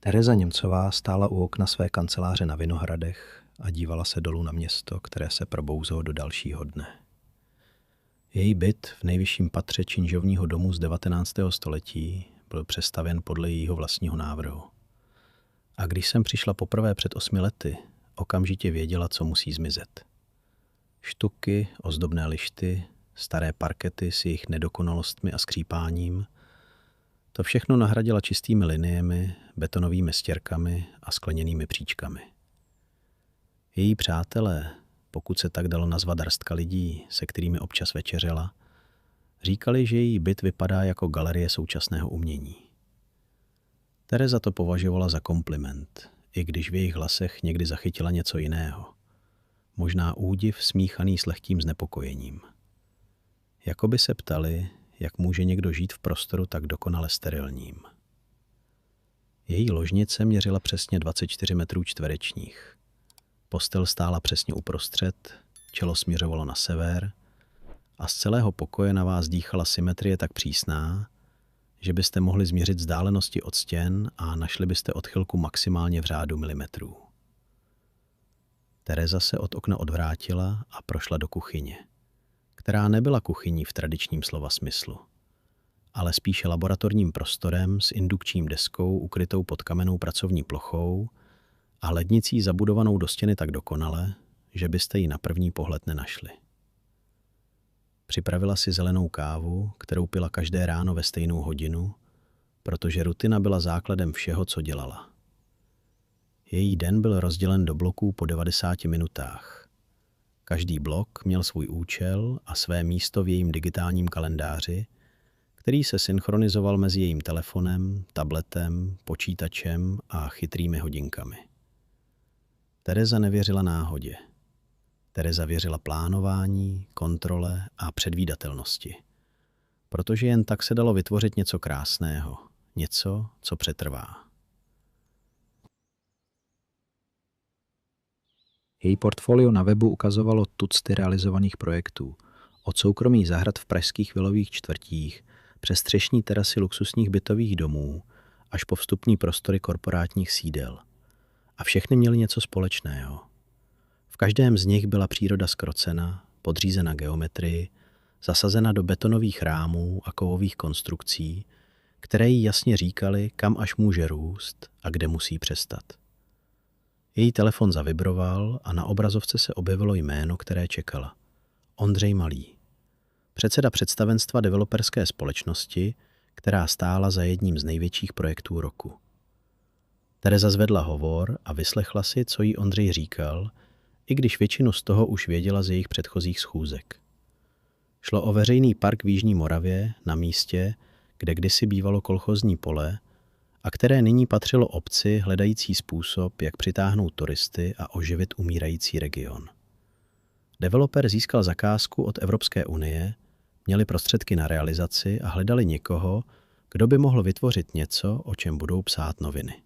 Tereza Němcová stála u okna své kanceláře na Vinohradech a dívala se dolů na město, které se probouzelo do dalšího dne. Její byt v nejvyšším patře činžovního domu z 19. století byl přestavěn podle jejího vlastního návrhu. A když jsem přišla poprvé před 8 lety, okamžitě věděla, co musí zmizet. Štuky, ozdobné lišty, staré parkety s jejich nedokonalostmi a skřípáním, to všechno nahradila čistými liniemi, betonovými stěrkami a skleněnými příčkami. Její přátelé, pokud se tak dalo nazvat hrstka lidí, se kterými občas večeřela, říkali, že její byt vypadá jako galerie současného umění. Tereza to považovala za kompliment, i když v jejich hlasech někdy zachytila něco jiného. Možná údiv smíchaný s lehkým znepokojením. Jakoby se ptali, jak může někdo žít v prostoru tak dokonale sterilním. Její ložnice měřila přesně 24 metrů čtverečních. Postel stála přesně uprostřed, čelo směřovalo na sever a z celého pokoje na vás dýchala symetrie tak přísná, že byste mohli změřit vzdálenosti od stěn a našli byste odchylku maximálně v řádu milimetrů. Tereza se od okna odvrátila a prošla do kuchyně, která nebyla kuchyní v tradičním slova smyslu, ale spíše laboratorním prostorem s indukčním deskou ukrytou pod kamennou pracovní plochou a lednicí zabudovanou do stěny tak dokonale, že byste ji na první pohled nenašli. Připravila si zelenou kávu, kterou pila každé ráno ve stejnou hodinu, protože rutina byla základem všeho, co dělala. Její den byl rozdělen do bloků po 90 minutách. Každý blok měl svůj účel a své místo v jejím digitálním kalendáři, který se synchronizoval mezi jejím telefonem, tabletem, počítačem a chytrými hodinkami. Tereza nevěřila náhodě. Tereza věřila plánování, kontrole a předvídatelnosti. Protože jen tak se dalo vytvořit něco krásného, něco, co přetrvá. Její portfolio na webu ukazovalo tucty realizovaných projektů, od soukromých zahrad v pražských vilových čtvrtích přes střešní terasy luxusních bytových domů až po vstupní prostory korporátních sídel. A všechny měly něco společného. V každém z nich byla příroda zkrocena, podřízena geometrii, zasazena do betonových rámů a kovových konstrukcí, které jí jasně říkaly, kam až může růst a kde musí přestat. Její telefon zavibroval a na obrazovce se objevilo jméno, které čekala. Ondřej Malý. Předseda představenstva developerské společnosti, která stála za jedním z největších projektů roku. Tereza zvedla hovor a vyslechla si, co jí Ondřej říkal, i když většinu z toho už věděla z jejich předchozích schůzek. Šlo o veřejný park v Jižní Moravě na místě, kde kdysi bývalo kolchozní pole a které nyní patřilo obci hledající způsob, jak přitáhnout turisty a oživit umírající region. Developer získal zakázku od Evropské unie, měli prostředky na realizaci a hledali někoho, kdo by mohl vytvořit něco, o čem budou psát noviny.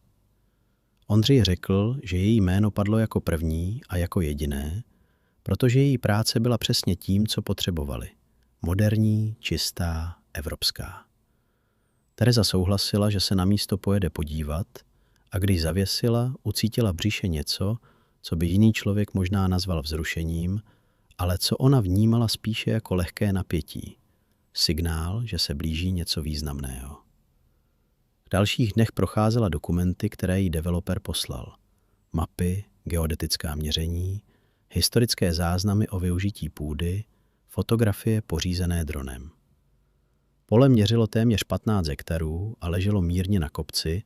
Ondřej řekl, že její jméno padlo jako první a jako jediné, protože její práce byla přesně tím, co potřebovali. Moderní, čistá, evropská. Tereza souhlasila, že se na místo pojede podívat a když zavěsila, ucítila v břiše něco, co by jiný člověk možná nazval vzrušením, ale co ona vnímala spíše jako lehké napětí. Signál, že se blíží něco významného. V dalších dnech procházela dokumenty, které jí developer poslal. Mapy, geodetická měření, historické záznamy o využití půdy, fotografie pořízené dronem. Pole měřilo téměř 15 hektarů a leželo mírně na kopci,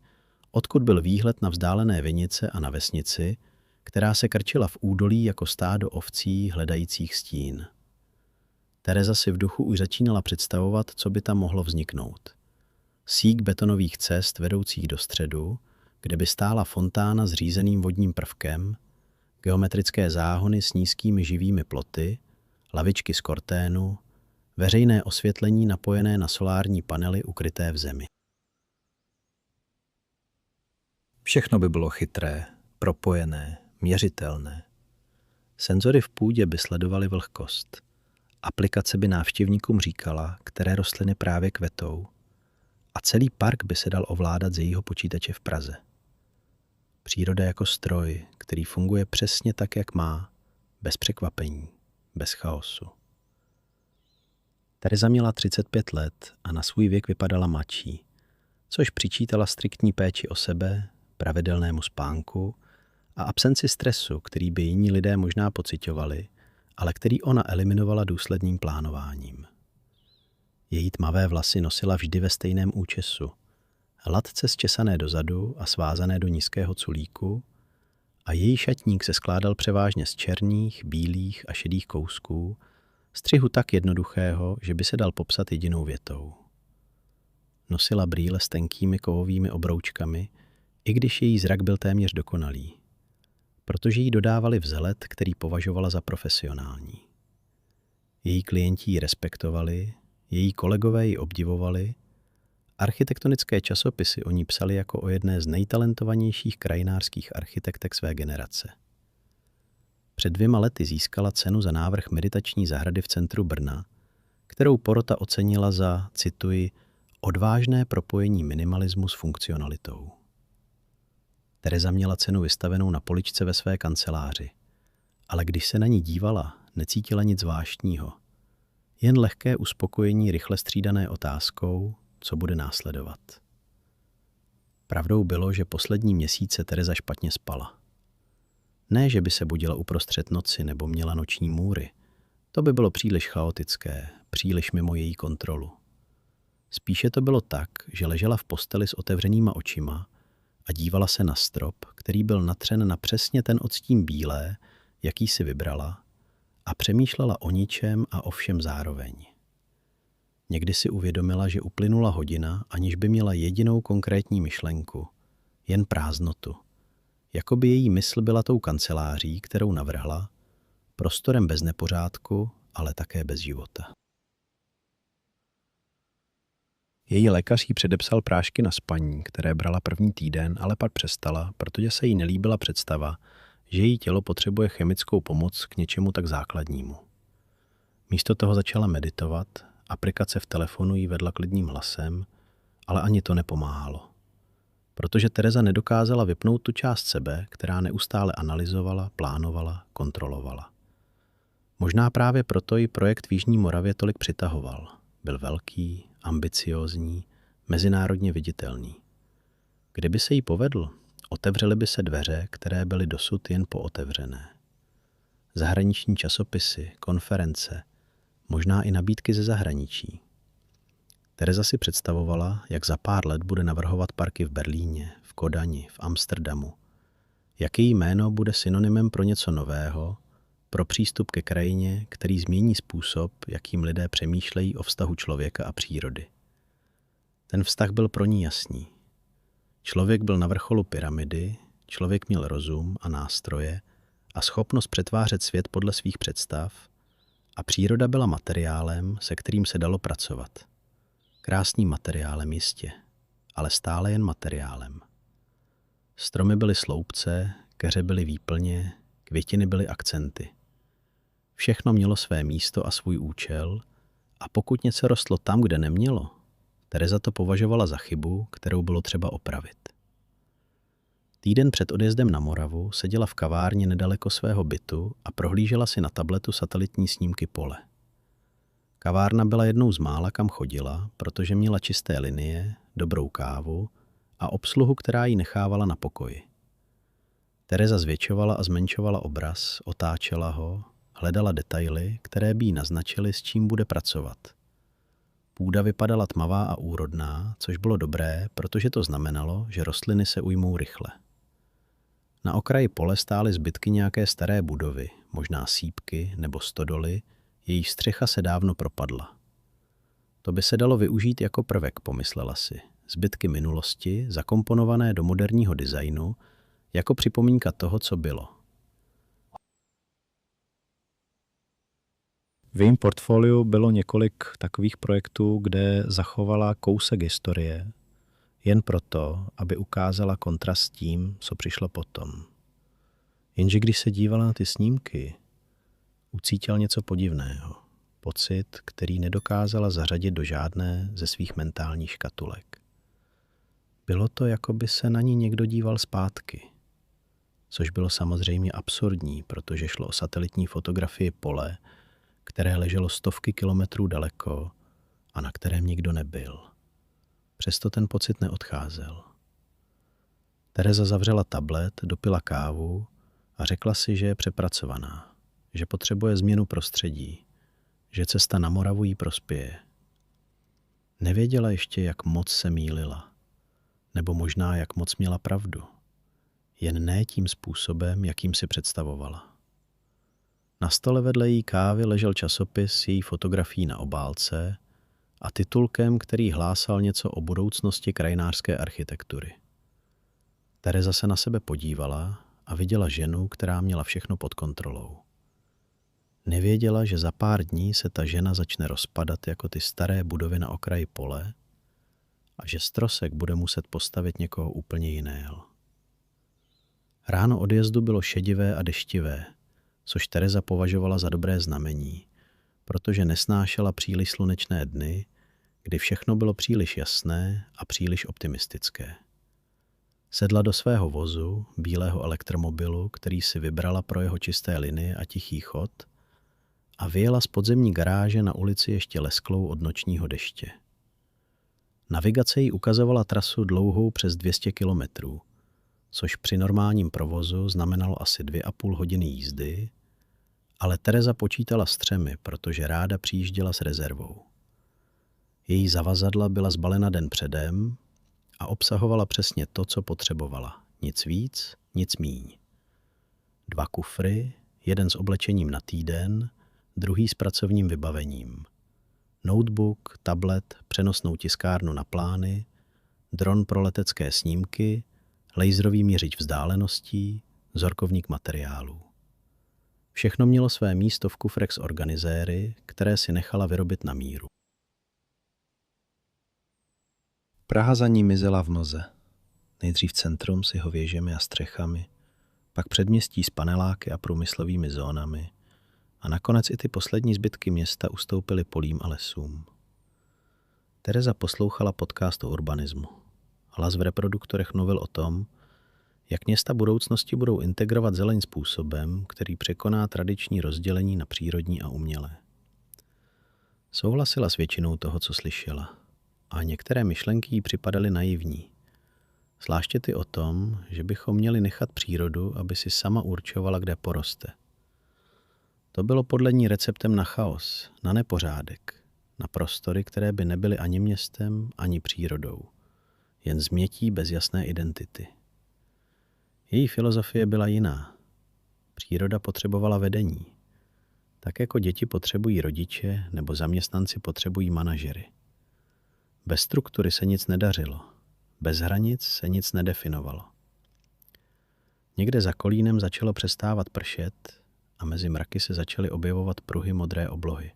odkud byl výhled na vzdálené vinice a na vesnici, která se krčila v údolí jako stádo ovcí hledajících stín. Tereza si v duchu už začínala představovat, co by tam mohlo vzniknout. Síť betonových cest vedoucích do středu, kde by stála fontána s řízeným vodním prvkem, geometrické záhony s nízkými živými ploty, lavičky z korténu, veřejné osvětlení napojené na solární panely ukryté v zemi. Všechno by bylo chytré, propojené, měřitelné. Senzory v půdě by sledovaly vlhkost. Aplikace by návštěvníkům říkala, které rostliny právě kvetou, a celý park by se dal ovládat z jejího počítače v Praze. Příroda jako stroj, který funguje přesně tak, jak má, bez překvapení, bez chaosu. Tereza měla 35 let a na svůj věk vypadala mladší, což přičítala striktní péči o sebe, pravidelnému spánku a absenci stresu, který by jiní lidé možná pociťovali, ale který ona eliminovala důsledným plánováním. Její tmavé vlasy nosila vždy ve stejném účesu, hladce zčesané dozadu a svázané do nízkého culíku, a její šatník se skládal převážně z černých, bílých a šedých kousků, střihu tak jednoduchého, že by se dal popsat jedinou větou. Nosila brýle s tenkými kovovými obroučkami, i když její zrak byl téměř dokonalý, protože jí dodávali vzhled, který považovala za profesionální. Její klienti ji respektovali, její kolegové ji obdivovali, architektonické časopisy o ní psali jako o jedné z nejtalentovanějších krajinářských architektek své generace. Před 2 lety získala cenu za návrh meditační zahrady v centru Brna, kterou porota ocenila za, cituji, odvážné propojení minimalismu s funkcionalitou. Tereza měla cenu vystavenou na poličce ve své kanceláři, ale když se na ní dívala, necítila nic zvláštního. Jen lehké uspokojení rychle střídané otázkou, co bude následovat. Pravdou bylo, že poslední měsíce Tereza špatně spala. Ne, že by se budila uprostřed noci nebo měla noční můry. To by bylo příliš chaotické, příliš mimo její kontrolu. Spíše to bylo tak, že ležela v posteli s otevřenýma očima a dívala se na strop, který byl natřen na přesně ten odstín bílé, jaký si vybrala, a přemýšlela o ničem a o všem zároveň. Někdy si uvědomila, že uplynula hodina, aniž by měla jedinou konkrétní myšlenku, jen prázdnotu. Jakoby její mysl byla tou kanceláří, kterou navrhla, prostorem bez nepořádku, ale také bez života. Její lékař jí předepsal prášky na spaní, které brala první týden, ale pak přestala, protože se jí nelíbila představa, že její tělo potřebuje chemickou pomoc k něčemu tak základnímu. Místo toho začala meditovat, aplikace v telefonu jí vedla klidným hlasem, ale ani to nepomáhalo. Protože Tereza nedokázala vypnout tu část sebe, která neustále analyzovala, plánovala, kontrolovala. Možná právě proto ji projekt v Jižní Moravě tolik přitahoval. Byl velký, ambiciózní, mezinárodně viditelný. Kdyby se jí povedl, otevřely by se dveře, které byly dosud jen pootevřené. Zahraniční časopisy, konference, možná i nabídky ze zahraničí. Tereza si představovala, jak za pár let bude navrhovat parky v Berlíně, v Kodani, v Amsterdamu. Jak její jméno bude synonymem pro něco nového, pro přístup ke krajině, který změní způsob, jakým lidé přemýšlejí o vztahu člověka a přírody. Ten vztah byl pro ní jasný. Člověk byl na vrcholu pyramidy, člověk měl rozum a nástroje a schopnost přetvářet svět podle svých představ, a příroda byla materiálem, se kterým se dalo pracovat. Krásným materiálem jistě, ale stále jen materiálem. Stromy byly sloupce, keře byly výplně, květiny byly akcenty. Všechno mělo své místo a svůj účel, a pokud něco rostlo tam, kde nemělo, Tereza to považovala za chybu, kterou bylo třeba opravit. Týden před odjezdem na Moravu seděla v kavárně nedaleko svého bytu a prohlížela si na tabletu satelitní snímky pole. Kavárna byla jednou z mála, kam chodila, protože měla čisté linie, dobrou kávu a obsluhu, která ji nechávala na pokoji. Tereza zvětšovala a zmenšovala obraz, otáčela ho, hledala detaily, které by jí naznačily, s čím bude pracovat. Půda vypadala tmavá a úrodná, což bylo dobré, protože to znamenalo, že rostliny se ujmou rychle. Na okraji pole stály zbytky nějaké staré budovy, možná sýpky nebo stodoly, jejich střecha se dávno propadla. To by se dalo využít jako prvek, pomyslela si. Zbytky minulosti, zakomponované do moderního designu, jako připomínka toho, co bylo. V jejím portfoliu bylo několik takových projektů, kde zachovala kousek historie, jen proto, aby ukázala kontrast s tím, co přišlo potom. Jenže když se dívala na ty snímky, ucítila něco podivného. Pocit, který nedokázala zařadit do žádné ze svých mentálních škatulek. Bylo to, jako by se na ní někdo díval zpátky. což bylo samozřejmě absurdní, protože šlo o satelitní fotografii pole, které leželo stovky kilometrů daleko a na kterém nikdo nebyl. Přesto ten pocit neodcházel. Tereza zavřela tablet, dopila kávu a řekla si, že je přepracovaná, že potřebuje změnu prostředí, že cesta na Moravu jí prospěje. Nevěděla ještě, jak moc se mýlila, nebo možná jak moc měla pravdu, jen ne tím způsobem, jakým si představovala. Na stole vedle její kávy ležel časopis s její fotografií na obálce a titulkem, který hlásal něco o budoucnosti krajinářské architektury. Tereza se na sebe podívala a viděla ženu, která měla všechno pod kontrolou. Nevěděla, že za pár dní se ta žena začne rozpadat jako ty staré budovy na okraji pole a že Strosek bude muset postavit někoho úplně jiného. Ráno odjezdu bylo šedivé a deštivé, což Tereza považovala za dobré znamení, protože nesnášela příliš slunečné dny, kdy všechno bylo příliš jasné a příliš optimistické. Sedla do svého vozu, bílého elektromobilu, který si vybrala pro jeho čisté linie a tichý chod, a vyjela z podzemní garáže na ulici ještě lesklou od nočního deště. Navigace jí ukazovala trasu dlouhou přes 200 kilometrů, což při normálním provozu znamenalo asi 2,5 hodiny jízdy, ale Tereza počítala s 3, protože ráda přijížděla s rezervou. Její zavazadla byla zbalena den předem a obsahovala přesně to, co potřebovala. Nic víc, nic míň. 2 kufry, jeden s oblečením na týden, druhý s pracovním vybavením. Notebook, tablet, přenosnou tiskárnu na plány, dron pro letecké snímky, laserový měřič vzdáleností, vzorkovník materiálů. Všechno mělo své místo v kufrech s organizéry, které si nechala vyrobit na míru. Praha za ní mizela v mlze. Nejdřív centrum s jeho věžemi a střechami, pak předměstí s paneláky a průmyslovými zónami a nakonec i ty poslední zbytky města ustoupily polím a lesům. Tereza poslouchala podcast o urbanismu. Hlas v reproduktorech mluvil o tom, jak města budoucnosti budou integrovat zeleň způsobem, který překoná tradiční rozdělení na přírodní a umělé. Souhlasila s většinou toho, co slyšela, a některé myšlenky jí připadaly naivní. Zvláště ty o tom, že bychom měli nechat přírodu, aby si sama určovala, kde poroste. To bylo podle ní receptem na chaos, na nepořádek, na prostory, které by nebyly ani městem, ani přírodou, jen změtí bez jasné identity. Její filozofie byla jiná. Příroda potřebovala vedení. Tak jako děti potřebují rodiče nebo zaměstnanci potřebují manažery. Bez struktury se nic nedařilo. Bez hranic se nic nedefinovalo. Někde za Kolínem začalo přestávat pršet a mezi mraky se začaly objevovat pruhy modré oblohy.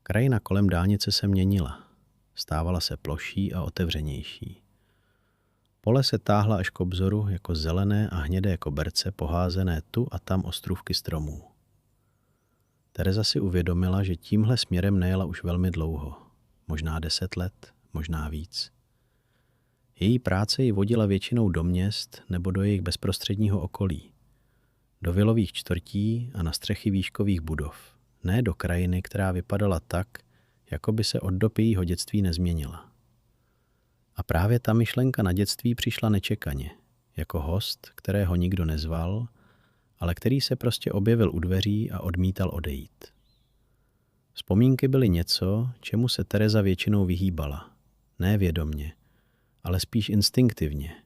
Krajina kolem dálnice se měnila. Stávala se ploší a otevřenější. Pole se táhla až k obzoru jako zelené a hnědé koberce poházené tu a tam ostrůvky stromů. Tereza si uvědomila, že tímhle směrem nejela už velmi dlouho. Možná 10 let, možná víc. Její práce ji vodila většinou do měst nebo do jejich bezprostředního okolí. Do vilových čtvrtí a na střechy výškových budov. Ne do krajiny, která vypadala tak, jako by se od dob jejího dětství nezměnila. A právě ta myšlenka na dětství přišla nečekaně, jako host, kterého nikdo nezval, ale který se prostě objevil u dveří a odmítal odejít. Vzpomínky byly něco, čemu se Tereza většinou vyhýbala. Ne vědomně, ale spíš instinktivně,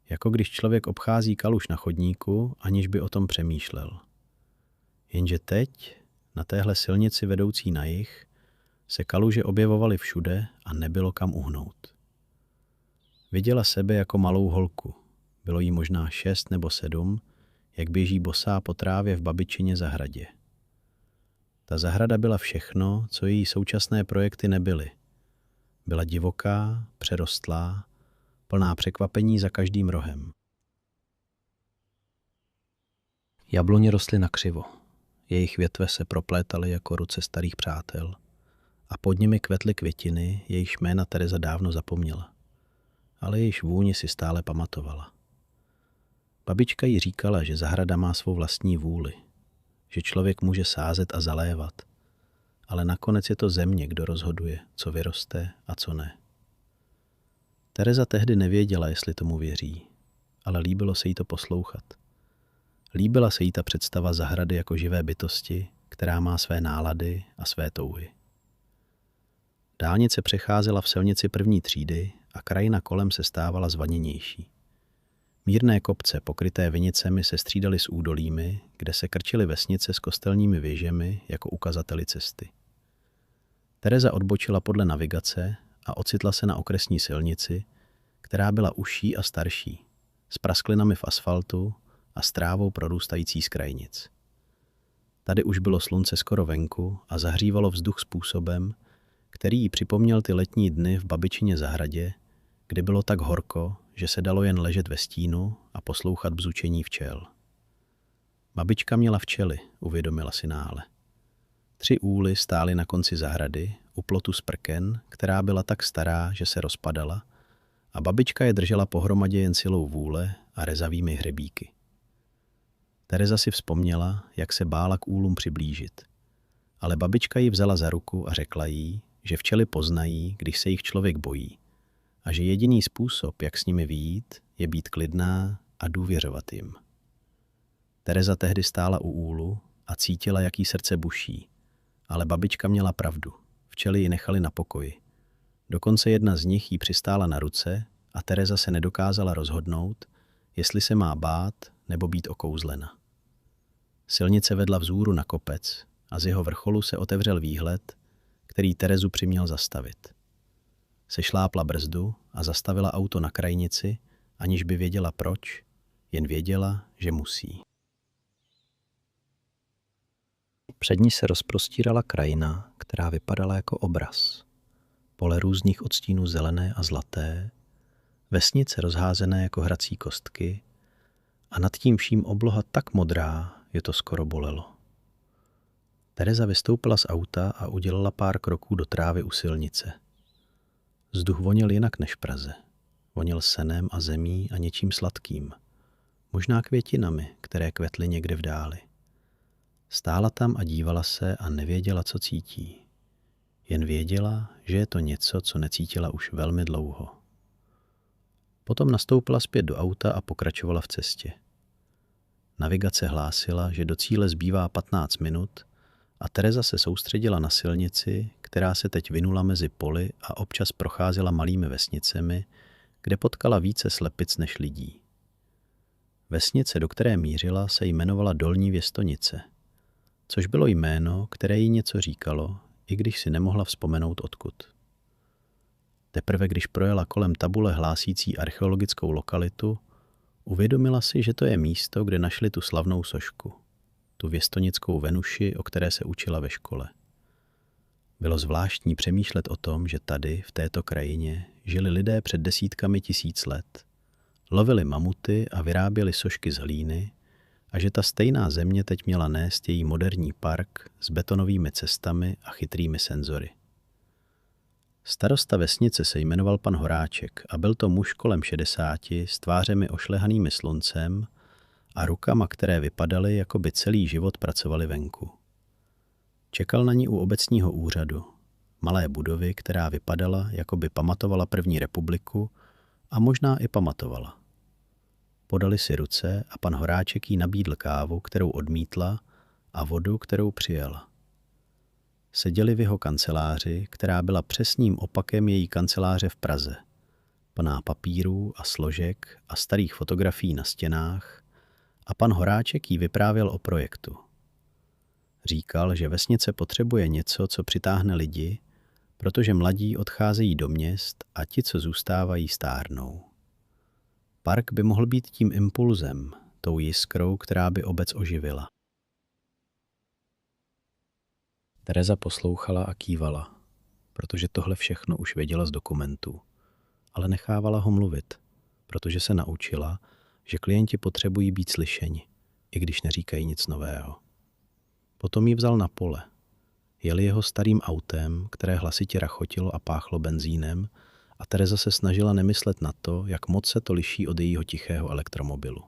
jako když člověk obchází kaluž na chodníku, aniž by o tom přemýšlel. Jenže teď, na téhle silnici vedoucí na jih, se kaluže objevovaly všude a nebylo kam uhnout. Viděla sebe jako malou holku. Bylo jí možná 6 nebo 7, jak běží bosá po trávě v babičině zahradě. Ta zahrada byla všechno, co její současné projekty nebyly. Byla divoká, přerostlá, plná překvapení za každým rohem. Jabloně rostly nakřivo. Jejich větve se proplétaly jako ruce starých přátel a pod nimi kvetly květiny, jejichž jména Tereza dávno zapomněla, ale jejichž vůni si stále pamatovala. Babička jí říkala, že zahrada má svou vlastní vůli, že člověk může sázet a zalévat, ale nakonec je to země, kdo rozhoduje, co vyroste a co ne. Tereza tehdy nevěděla, jestli tomu věří, ale líbilo se jí to poslouchat. Líbila se jí ta představa zahrady jako živé bytosti, která má své nálady a své touhy. Dálnice přecházela v silnici první třídy a krajina kolem se stávala zvaněnější. Mírné kopce pokryté vinicemi se střídaly s údolími, kde se krčily vesnice s kostelními věžemi jako ukazateli cesty. Tereza odbočila podle navigace a ocitla se na okresní silnici, která byla užší a starší, s prasklinami v asfaltu a s trávou prorůstající z krajnic. Tady už bylo slunce skoro venku a zahřívalo vzduch způsobem, který jí připomněl ty letní dny v babičině zahradě, kdy bylo tak horko, že se dalo jen ležet ve stínu a poslouchat bzučení včel. Babička měla včely, uvědomila si náhle. 3 úly stály na konci zahrady, u plotu z prken, která byla tak stará, že se rozpadala, a babička je držela pohromadě jen silou vůle a rezavými hřebíky. Tereza si vzpomněla, jak se bála k úlům přiblížit, ale babička ji vzala za ruku a řekla jí, že včely poznají, když se jich člověk bojí, a že jediný způsob, jak s nimi vyjít, je být klidná a důvěřovat jim. Tereza tehdy stála u úlu a cítila, jak jí srdce buší, ale babička měla pravdu. Včely ji nechali na pokoji. Dokonce jedna z nich jí přistála na ruce a Tereza se nedokázala rozhodnout, jestli se má bát nebo být okouzlena. Silnice vedla vzhůru na kopec a z jeho vrcholu se otevřel výhled, který Terezu přiměl zastavit. Sešlápla brzdu a zastavila auto na krajnici, aniž by věděla proč, jen věděla, že musí. Před ní se rozprostírala krajina, která vypadala jako obraz. Pole různých odstínů zelené a zlaté, vesnice rozházené jako hrací kostky a nad tím vším obloha tak modrá, že to skoro bolelo. Tereza vystoupila z auta a udělala pár kroků do trávy u silnice. Vzduch voněl jinak než v Praze. Voněl senem a zemí a něčím sladkým. Možná květinami, které kvetly někde v dáli. Stála tam a dívala se a nevěděla, co cítí. Jen věděla, že je to něco, co necítila už velmi dlouho. Potom nastoupila zpět do auta a pokračovala v cestě. Navigace hlásila, že do cíle zbývá 15 minut a Tereza se soustředila na silnici, která se teď vinula mezi poli a občas procházela malými vesnicemi, kde potkala více slepic než lidí. Vesnice, do které mířila, se jmenovala Dolní Věstonice, což bylo jméno, které jí něco říkalo, i když si nemohla vzpomenout odkud. Teprve když projela kolem tabule hlásící archeologickou lokalitu, uvědomila si, že to je místo, kde našli tu slavnou sošku, tu věstonickou Venuši, o které se učila ve škole. Bylo zvláštní přemýšlet o tom, že tady, v této krajině, žili lidé před desítkami tisíc let, lovili mamuty a vyráběli sošky z hlíny, a že ta stejná země teď měla nést její moderní park s betonovými cestami a chytrými senzory. Starosta vesnice se jmenoval pan Horáček a byl to muž kolem 60 s tvářemi ošlehanými sluncem a rukama, které vypadaly, jako by celý život pracovali venku. Čekal na ní u obecního úřadu, malé budovy, která vypadala, jako by pamatovala první republiku a možná i pamatovala. Podali si ruce a pan Horáček jí nabídl kávu, kterou odmítla, a vodu, kterou přijela. Seděli v jeho kanceláři, která byla přesným opakem její kanceláře v Praze, plná papírů a složek a starých fotografií na stěnách, a pan Horáček jí vyprávěl o projektu. Říkal, že vesnice potřebuje něco, co přitáhne lidi, protože mladí odcházejí do měst a ti, co zůstávají, stárnou. Park by mohl být tím impulzem, tou jiskrou, která by obec oživila. Tereza poslouchala a kývala, protože tohle všechno už věděla z dokumentů, ale nechávala ho mluvit, protože se naučila, že klienti potřebují být slyšeni, i když neříkají nic nového. Potom ji vzal na pole. Jeli jeho starým autem, které hlasitě rachotilo a páchlo benzínem, a Tereza se snažila nemyslet na to, jak moc se to liší od jejího tichého elektromobilu.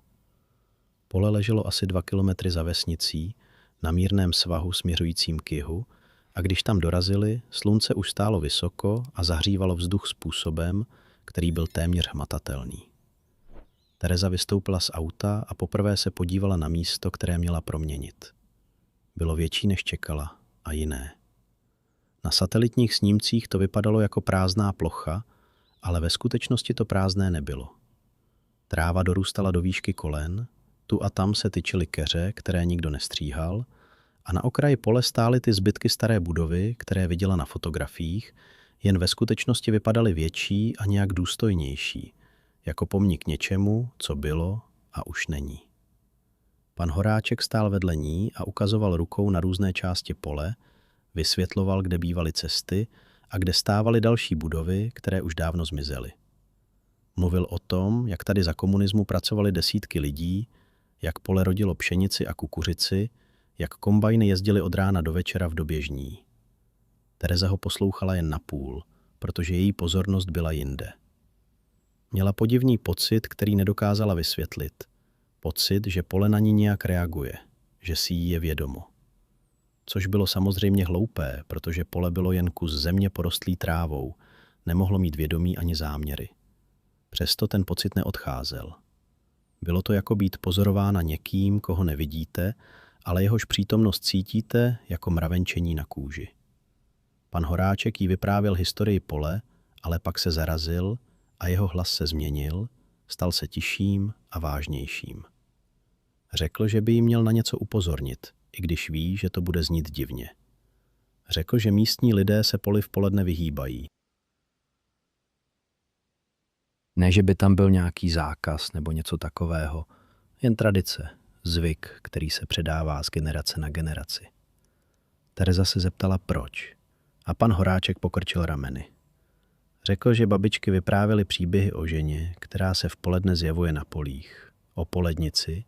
Pole leželo asi 2 kilometry za vesnicí, na mírném svahu směřujícím k jihu, a když tam dorazili, slunce už stálo vysoko a zahřívalo vzduch způsobem, který byl téměř hmatatelný. Tereza vystoupila z auta a poprvé se podívala na místo, které měla proměnit. Bylo větší, než čekala, a jiné. Na satelitních snímcích to vypadalo jako prázdná plocha, ale ve skutečnosti to prázdné nebylo. Tráva dorůstala do výšky kolen, tu a tam se tyčily keře, které nikdo nestříhal, a na okraji pole stály ty zbytky staré budovy, které viděla na fotografiích, jen ve skutečnosti vypadaly větší a nějak důstojnější, jako pomník něčemu, co bylo a už není. Pan Horáček stál vedle ní a ukazoval rukou na různé části pole, vysvětloval, kde bývaly cesty a kde stávaly další budovy, které už dávno zmizely. Mluvil o tom, jak tady za komunismu pracovali desítky lidí, jak pole rodilo pšenici a kukuřici, jak kombajny jezdily od rána do večera v době žní. Tereza ho poslouchala jen napůl, protože její pozornost byla jinde. Měla podivný pocit, který nedokázala vysvětlit. Pocit, že pole na ní nějak reaguje, že si jí je vědomo. Což bylo samozřejmě hloupé, protože pole bylo jen kus země porostlý trávou, nemohlo mít vědomí ani záměry. Přesto ten pocit neodcházel. Bylo to jako být pozorována někým, koho nevidíte, ale jehož přítomnost cítíte jako mravenčení na kůži. Pan Horáček jí vyprávěl historii pole, ale pak se zarazil a jeho hlas se změnil, stal se tišším a vážnějším. Řekl, že by jí měl na něco upozornit, i když ví, že to bude znít divně. Řekl, že místní lidé se poli v poledne vyhýbají. Ne, že by tam byl nějaký zákaz nebo něco takového, jen tradice, zvyk, který se předává z generace na generaci. Tereza se zeptala proč a pan Horáček pokrčil rameny. Řekl, že babičky vyprávěly příběhy o ženě, která se v poledne zjevuje na polích, o polednici,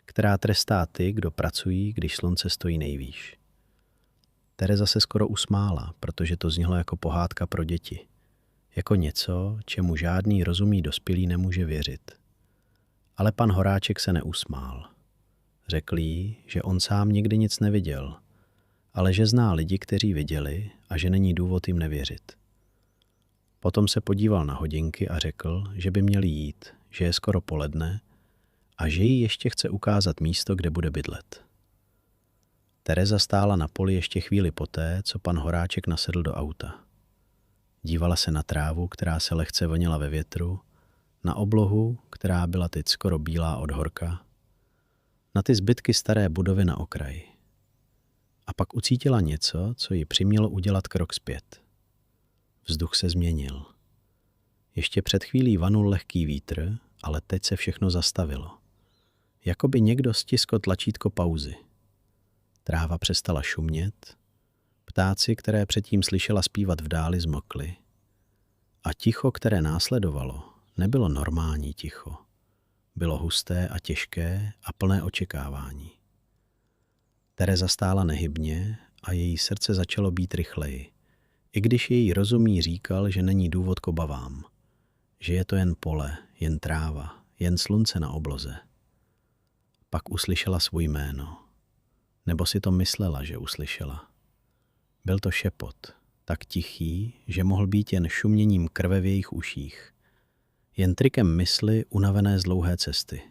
která trestá ty, kdo pracují, když slunce stojí nejvýš. Tereza se skoro usmála, protože to znělo jako pohádka pro děti. Jako něco, čemu žádný rozumný dospělý nemůže věřit. Ale pan Horáček se neusmál. Řekl jí, že on sám nikdy nic neviděl, ale že zná lidi, kteří viděli a že není důvod jim nevěřit. Potom se podíval na hodinky a řekl, že by měli jít, že je skoro poledne a že jí ještě chce ukázat místo, kde bude bydlet. Tereza stála na poli ještě chvíli poté, co pan Horáček nasedl do auta. Dívala se na trávu, která se lehce vonila ve větru, na oblohu, která byla teď skoro bílá od horka, na ty zbytky staré budovy na okraji. A pak ucítila něco, co ji přimělo udělat krok zpět. Vzduch se změnil. Ještě před chvílí vanul lehký vítr, ale teď se všechno zastavilo. Jakoby někdo stiskl tlačítko pauzy. Tráva přestala šumět, ptáci, které předtím slyšela zpívat v dáli, zmokly. A ticho, které následovalo, nebylo normální ticho. Bylo husté a těžké a plné očekávání. Tereza stála nehybně a její srdce začalo být rychleji, i když její rozum jí říkal, že není důvod k obavám, že je to jen pole, jen tráva, jen slunce na obloze. Pak uslyšela svůj jméno. Nebo si to myslela, že uslyšela. Byl to šepot, tak tichý, že mohl být jen šuměním krve v jejich uších, jen trikem mysli unavené z dlouhé cesty.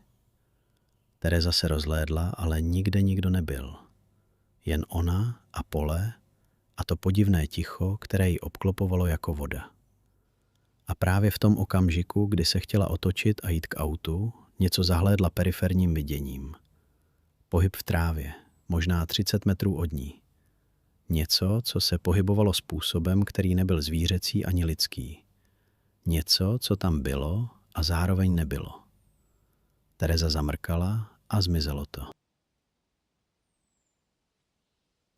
Tereza se rozhlédla, ale nikde nikdo nebyl. Jen ona a pole a to podivné ticho, které ji obklopovalo jako voda. A právě v tom okamžiku, kdy se chtěla otočit a jít k autu, něco zahlédla periferním viděním. Pohyb v trávě, možná 30 metrů od ní. Něco, co se pohybovalo způsobem, který nebyl zvířecí ani lidský. Něco, co tam bylo a zároveň nebylo. Tereza zamrkala a zmizelo to.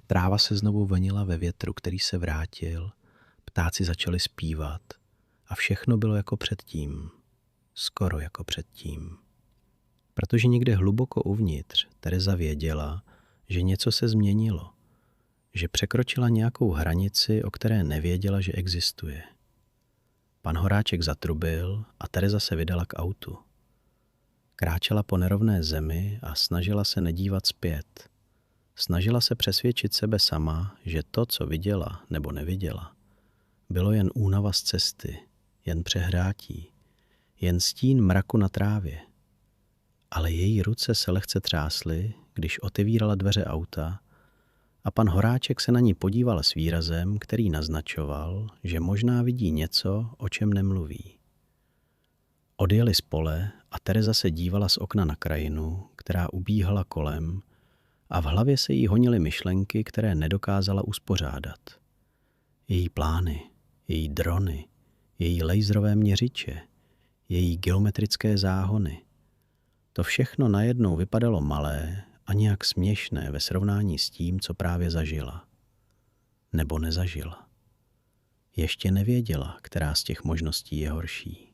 Tráva se znovu vlnila ve větru, který se vrátil, ptáci začali zpívat a všechno bylo jako předtím, skoro jako předtím. Protože někde hluboko uvnitř Tereza věděla, že něco se změnilo, že překročila nějakou hranici, o které nevěděla, že existuje. Pan Horáček zatrubil a Tereza se vydala k autu. Kráčela po nerovné zemi a snažila se nedívat zpět. Snažila se přesvědčit sebe sama, že to, co viděla nebo neviděla, bylo jen únava z cesty, jen přehrátí, jen stín mraku na trávě. Ale její ruce se lehce třásly, když otevírala dveře auta a pan Horáček se na ní podíval s výrazem, který naznačoval, že možná vidí něco, o čem nemluví. Odjeli z pole a Tereza se dívala z okna na krajinu, která ubíhala kolem, a v hlavě se jí honily myšlenky, které nedokázala uspořádat. Její plány, její drony, její laserové měřiče, její geometrické záhony. To všechno najednou vypadalo malé a nějak směšné ve srovnání s tím, co právě zažila. Nebo nezažila. Ještě nevěděla, která z těch možností je horší.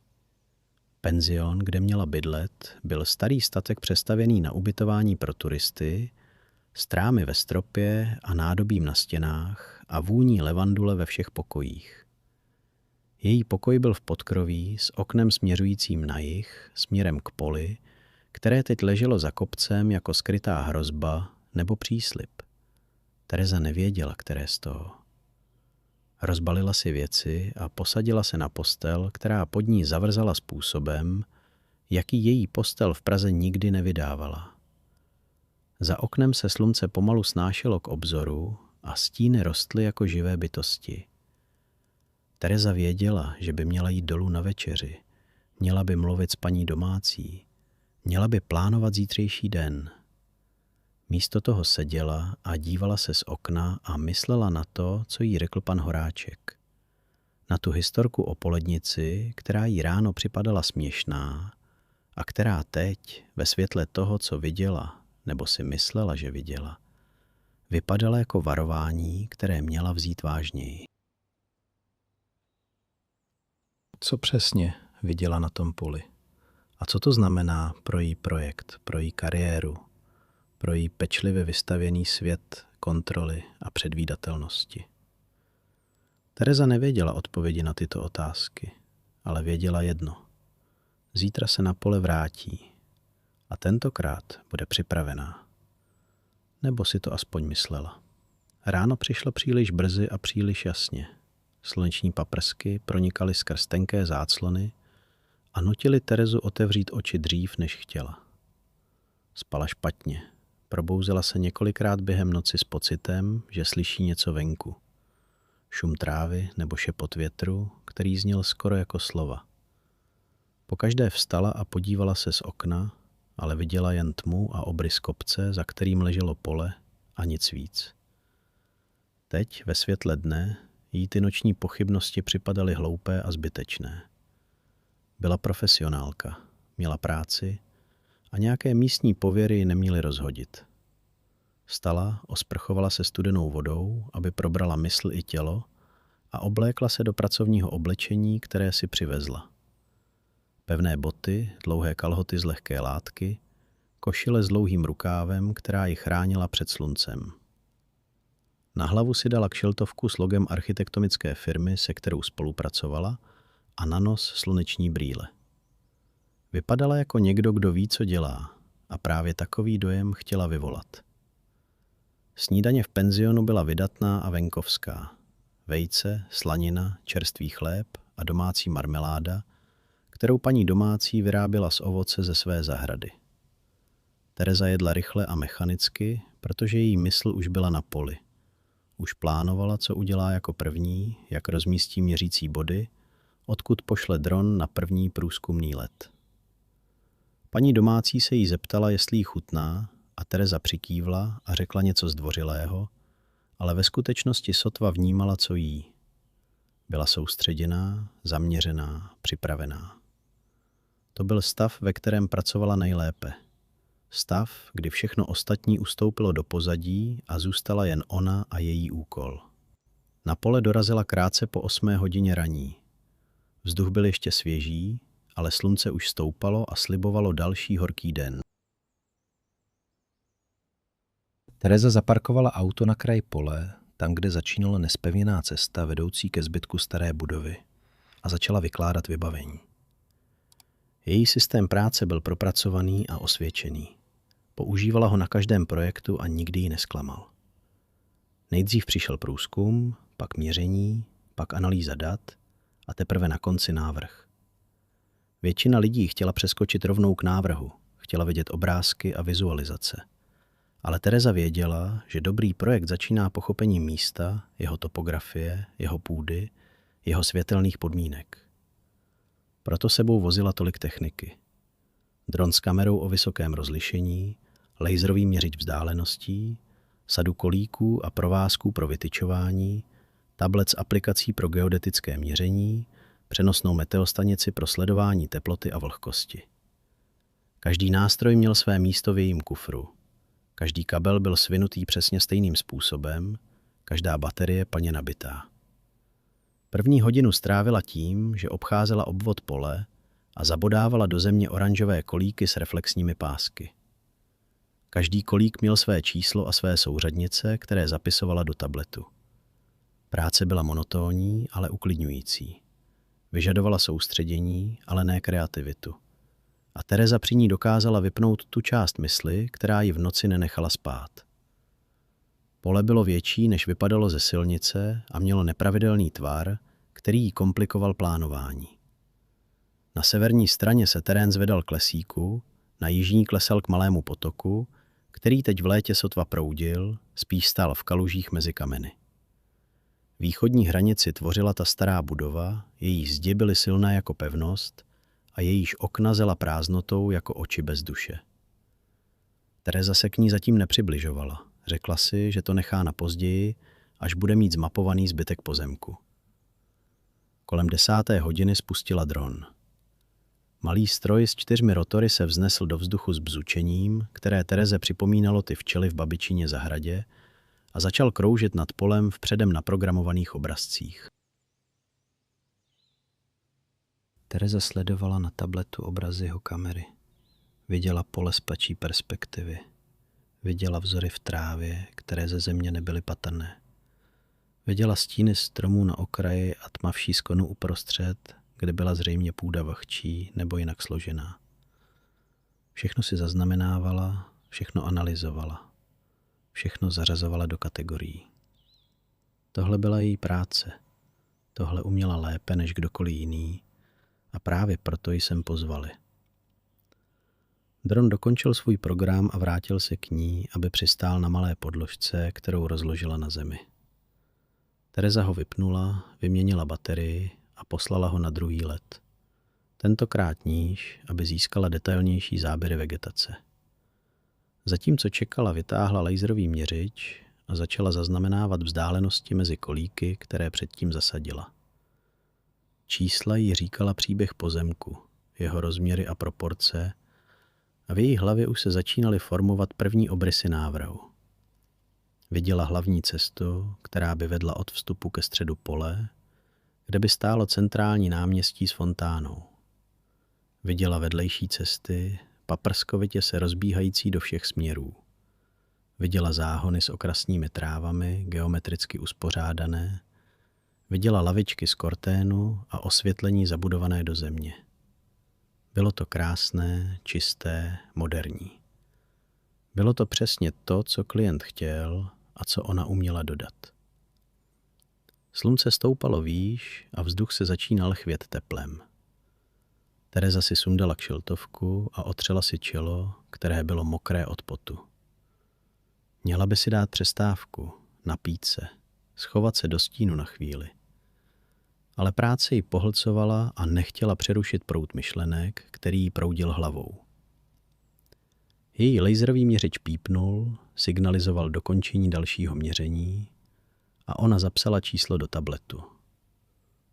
Penzion, kde měla bydlet, byl starý statek přestavěný na ubytování pro turisty, s trámy ve stropě a nádobím na stěnách a vůní levandule ve všech pokojích. Její pokoj byl v podkroví s oknem směřujícím na jih, směrem k poli, které teď leželo za kopcem jako skrytá hrozba nebo příslib. Tereza nevěděla, které z toho. Rozbalila si věci a posadila se na postel, která pod ní zavrzala způsobem, jaký její postel v Praze nikdy nevydávala. Za oknem se slunce pomalu snášelo k obzoru a stíny rostly jako živé bytosti. Tereza věděla, že by měla jít dolů na večeři, měla by mluvit s paní domácí, měla by plánovat zítřejší den. Místo toho seděla a dívala se z okna a myslela na to, co jí řekl pan Horáček. Na tu historku o polednici, která jí ráno připadala směšná a která teď, ve světle toho, co viděla, nebo si myslela, že viděla, vypadala jako varování, které měla vzít vážněji. Co přesně viděla na tom poli? A co to znamená pro její projekt, pro její kariéru, pro její pečlivě vystavěný svět kontroly a předvídatelnosti? Tereza nevěděla odpovědi na tyto otázky, ale věděla jedno. Zítra se na pole vrátí a tentokrát bude připravená. Nebo si to aspoň myslela. Ráno přišlo příliš brzy a příliš jasně. Sluneční paprsky pronikaly skrz tenké záclony a nutili Terezu otevřít oči dřív, než chtěla. Spala špatně. Probouzela se několikrát během noci s pocitem, že slyší něco venku. Šum trávy nebo šepot větru, který zněl skoro jako slova. Pokaždé vstala a podívala se z okna, ale viděla jen tmu a obrys kopce, za kterým leželo pole a nic víc. Teď, ve světle dne, jí ty noční pochybnosti připadaly hloupé a zbytečné. Byla profesionálka, měla práci a nějaké místní pověry ji neměly rozhodit. Vstala, osprchovala se studenou vodou, aby probrala mysl i tělo a oblékla se do pracovního oblečení, které si přivezla. Pevné boty, dlouhé kalhoty z lehké látky, košile s dlouhým rukávem, která ji chránila před sluncem. Na hlavu si dala kšiltovku s logem architektonické firmy, se kterou spolupracovala, a na nos sluneční brýle. Vypadala jako někdo, kdo ví, co dělá, a právě takový dojem chtěla vyvolat. Snídaně v penzionu byla vydatná a venkovská. Vejce, slanina, čerstvý chléb a domácí marmeláda, kterou paní domácí vyráběla z ovoce ze své zahrady. Tereza jedla rychle a mechanicky, protože její mysl už byla na poli. Už plánovala, co udělá jako první, jak rozmístí měřící body, odkud pošle dron na první průzkumný let. Paní domácí se jí zeptala, jestli jí chutná, a Tereza přikývla a řekla něco zdvořilého, ale ve skutečnosti sotva vnímala, co jí. Byla soustředěná, zaměřená, připravená. To byl stav, ve kterém pracovala nejlépe. Stav, kdy všechno ostatní ustoupilo do pozadí a zůstala jen ona a její úkol. Na pole dorazila krátce po 8 hodině raní. Vzduch byl ještě svěží, ale slunce už stoupalo a slibovalo další horký den. Tereza zaparkovala auto na kraji pole, tam, kde začínala nezpevněná cesta vedoucí ke zbytku staré budovy, a začala vykládat vybavení. Její systém práce byl propracovaný a osvědčený. Používala ho na každém projektu a nikdy ji nesklamal. Nejdřív přišel průzkum, pak měření, pak analýza dat a teprve na konci návrh. Většina lidí chtěla přeskočit rovnou k návrhu, chtěla vidět obrázky a vizualizace. Ale Tereza věděla, že dobrý projekt začíná pochopením místa, jeho topografie, jeho půdy, jeho světelných podmínek. Proto sebou vozila tolik techniky. Dron s kamerou o vysokém rozlišení, laserový měřič vzdáleností, sadu kolíků a provázků pro vytyčování, tablet s aplikací pro geodetické měření, přenosnou meteostanici pro sledování teploty a vlhkosti. Každý nástroj měl své místo v jejím kufru. Každý kabel byl svinutý přesně stejným způsobem, každá baterie plně nabitá. První hodinu strávila tím, že obcházela obvod pole a zabodávala do země oranžové kolíky s reflexními pásky. Každý kolík měl své číslo a své souřadnice, které zapisovala do tabletu. Práce byla monotónní, ale uklidňující. Vyžadovala soustředění, ale ne kreativitu. A Tereza při ní dokázala vypnout tu část mysli, která ji v noci nenechala spát. Pole bylo větší, než vypadalo ze silnice a mělo nepravidelný tvar, který jí komplikoval plánování. Na severní straně se terén zvedal k lesíku, na jižní klesal k malému potoku, který teď v létě sotva proudil, spíš stál v kalužích mezi kameny. Východní hranici tvořila ta stará budova, její zdi byly silné jako pevnost a jejíž okna zela prázdnotou jako oči bez duše. Tereza se k ní zatím nepřibližovala. Řekla si, že to nechá na později, až bude mít zmapovaný zbytek pozemku. Kolem 10. hodiny spustila dron. Malý stroj s 4 rotory se vznesl do vzduchu s bzučením, které Tereze připomínalo ty včely v babičině zahradě, a začal kroužit nad polem v předem naprogramovaných obrazcích. Tereza sledovala na tabletu obrazy jeho kamery. Viděla pole z ptačí perspektivy. Viděla vzory v trávě, které ze země nebyly patrné. Viděla stíny stromů na okraji a tmavší skonu uprostřed, kde byla zřejmě půda vlhčí nebo jinak složená. Všechno si zaznamenávala, všechno analyzovala. Všechno zařazovala do kategorií. Tohle byla její práce. Tohle uměla lépe než kdokoliv jiný a právě proto ji sem pozvali. Dron dokončil svůj program a vrátil se k ní, aby přistál na malé podložce, kterou rozložila na zemi. Tereza ho vypnula, vyměnila baterii a poslala ho na druhý let. Tentokrát níž, aby získala detailnější záběry vegetace. Zatímco čekala, vytáhla laserový měřič a začala zaznamenávat vzdálenosti mezi kolíky, které předtím zasadila. Čísla jí říkala příběh pozemku, jeho rozměry a proporce, a v její hlavě už se začínaly formovat první obrysy návrhu. Viděla hlavní cestu, která by vedla od vstupu ke středu pole, kde by stálo centrální náměstí s fontánou. Viděla vedlejší cesty, paprskovitě se rozbíhající do všech směrů. Viděla záhony s okrasnými trávami, geometricky uspořádané. Viděla lavičky z korténu a osvětlení zabudované do země. Bylo to krásné, čisté, moderní. Bylo to přesně to, co klient chtěl a co ona uměla dodat. Slunce stoupalo výš a vzduch se začínal chvět teplem. Tereza si sundala kšiltovku a otřela si čelo, které bylo mokré od potu. Měla by si dát přestávku, napít se, schovat se do stínu na chvíli. Ale práce ji pohlcovala a nechtěla přerušit proud myšlenek, který jí proudil hlavou. Její laserový měřič pípnul, signalizoval dokončení dalšího měření a ona zapsala číslo do tabletu.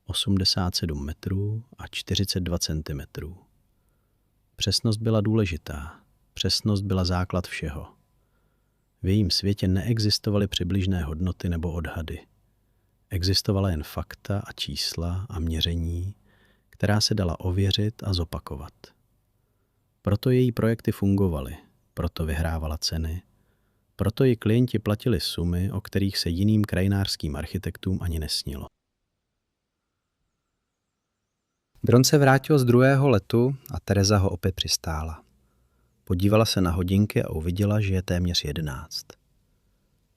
87 metrů a 42 centimetrů. Přesnost byla důležitá. Přesnost byla základ všeho. V jejím světě neexistovaly přibližné hodnoty nebo odhady. Existovala jen fakta a čísla a měření, která se dala ověřit a zopakovat. Proto její projekty fungovaly, proto vyhrávala ceny, proto ji klienti platili sumy, o kterých se jiným krajinářským architektům ani nesnilo. Dron se vrátil z druhého letu a Tereza ho opět přistála. Podívala se na hodinky a uviděla, že je téměř 11.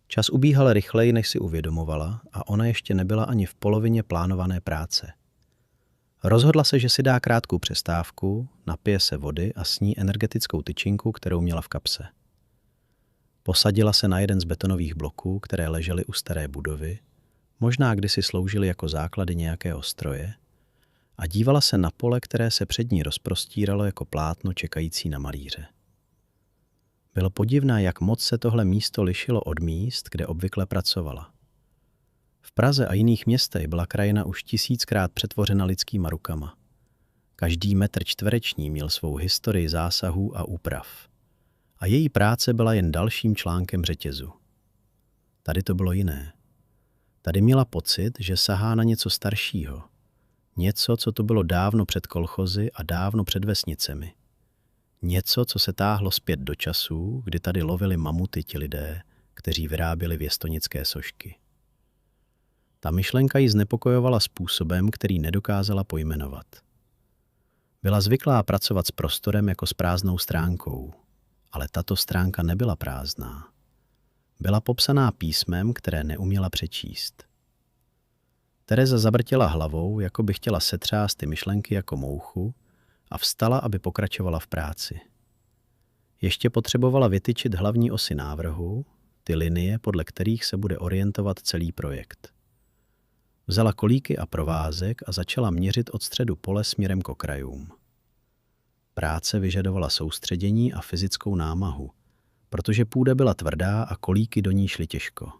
Čas ubíhal rychleji, než si uvědomovala, a ona ještě nebyla ani v polovině plánované práce. Rozhodla se, že si dá krátkou přestávku, napije se vody a sní energetickou tyčinku, kterou měla v kapse. Posadila se na jeden z betonových bloků, které ležely u staré budovy, možná kdysi sloužily jako základy nějakého stroje, a dívala se na pole, které se před ní rozprostíralo jako plátno čekající na malíře. Bylo podivné, jak moc se tohle místo lišilo od míst, kde obvykle pracovala. V Praze a jiných městech byla krajina už 1000krát přetvořena lidskýma rukama. Každý metr čtvereční měl svou historii zásahů a úprav. A její práce byla jen dalším článkem řetězu. Tady to bylo jiné. Tady měla pocit, že sahá na něco staršího. Něco, co tu bylo dávno před kolchozy a dávno před vesnicemi. Něco, co se táhlo zpět do časů, kdy tady lovili mamuty ti lidé, kteří vyráběli věstonické sošky. Ta myšlenka ji znepokojovala způsobem, který nedokázala pojmenovat. Byla zvyklá pracovat s prostorem jako s prázdnou stránkou, ale tato stránka nebyla prázdná. Byla popsaná písmem, které neuměla přečíst. Tereza zavrtěla hlavou, jako by chtěla setřást ty myšlenky jako mouchu, a vstala, aby pokračovala v práci. Ještě potřebovala vytyčit hlavní osy návrhu, ty linie, podle kterých se bude orientovat celý projekt. Vzala kolíky a provázek a začala měřit od středu pole směrem k okrajům. Práce vyžadovala soustředění a fyzickou námahu, protože půda byla tvrdá a kolíky do ní šly těžko.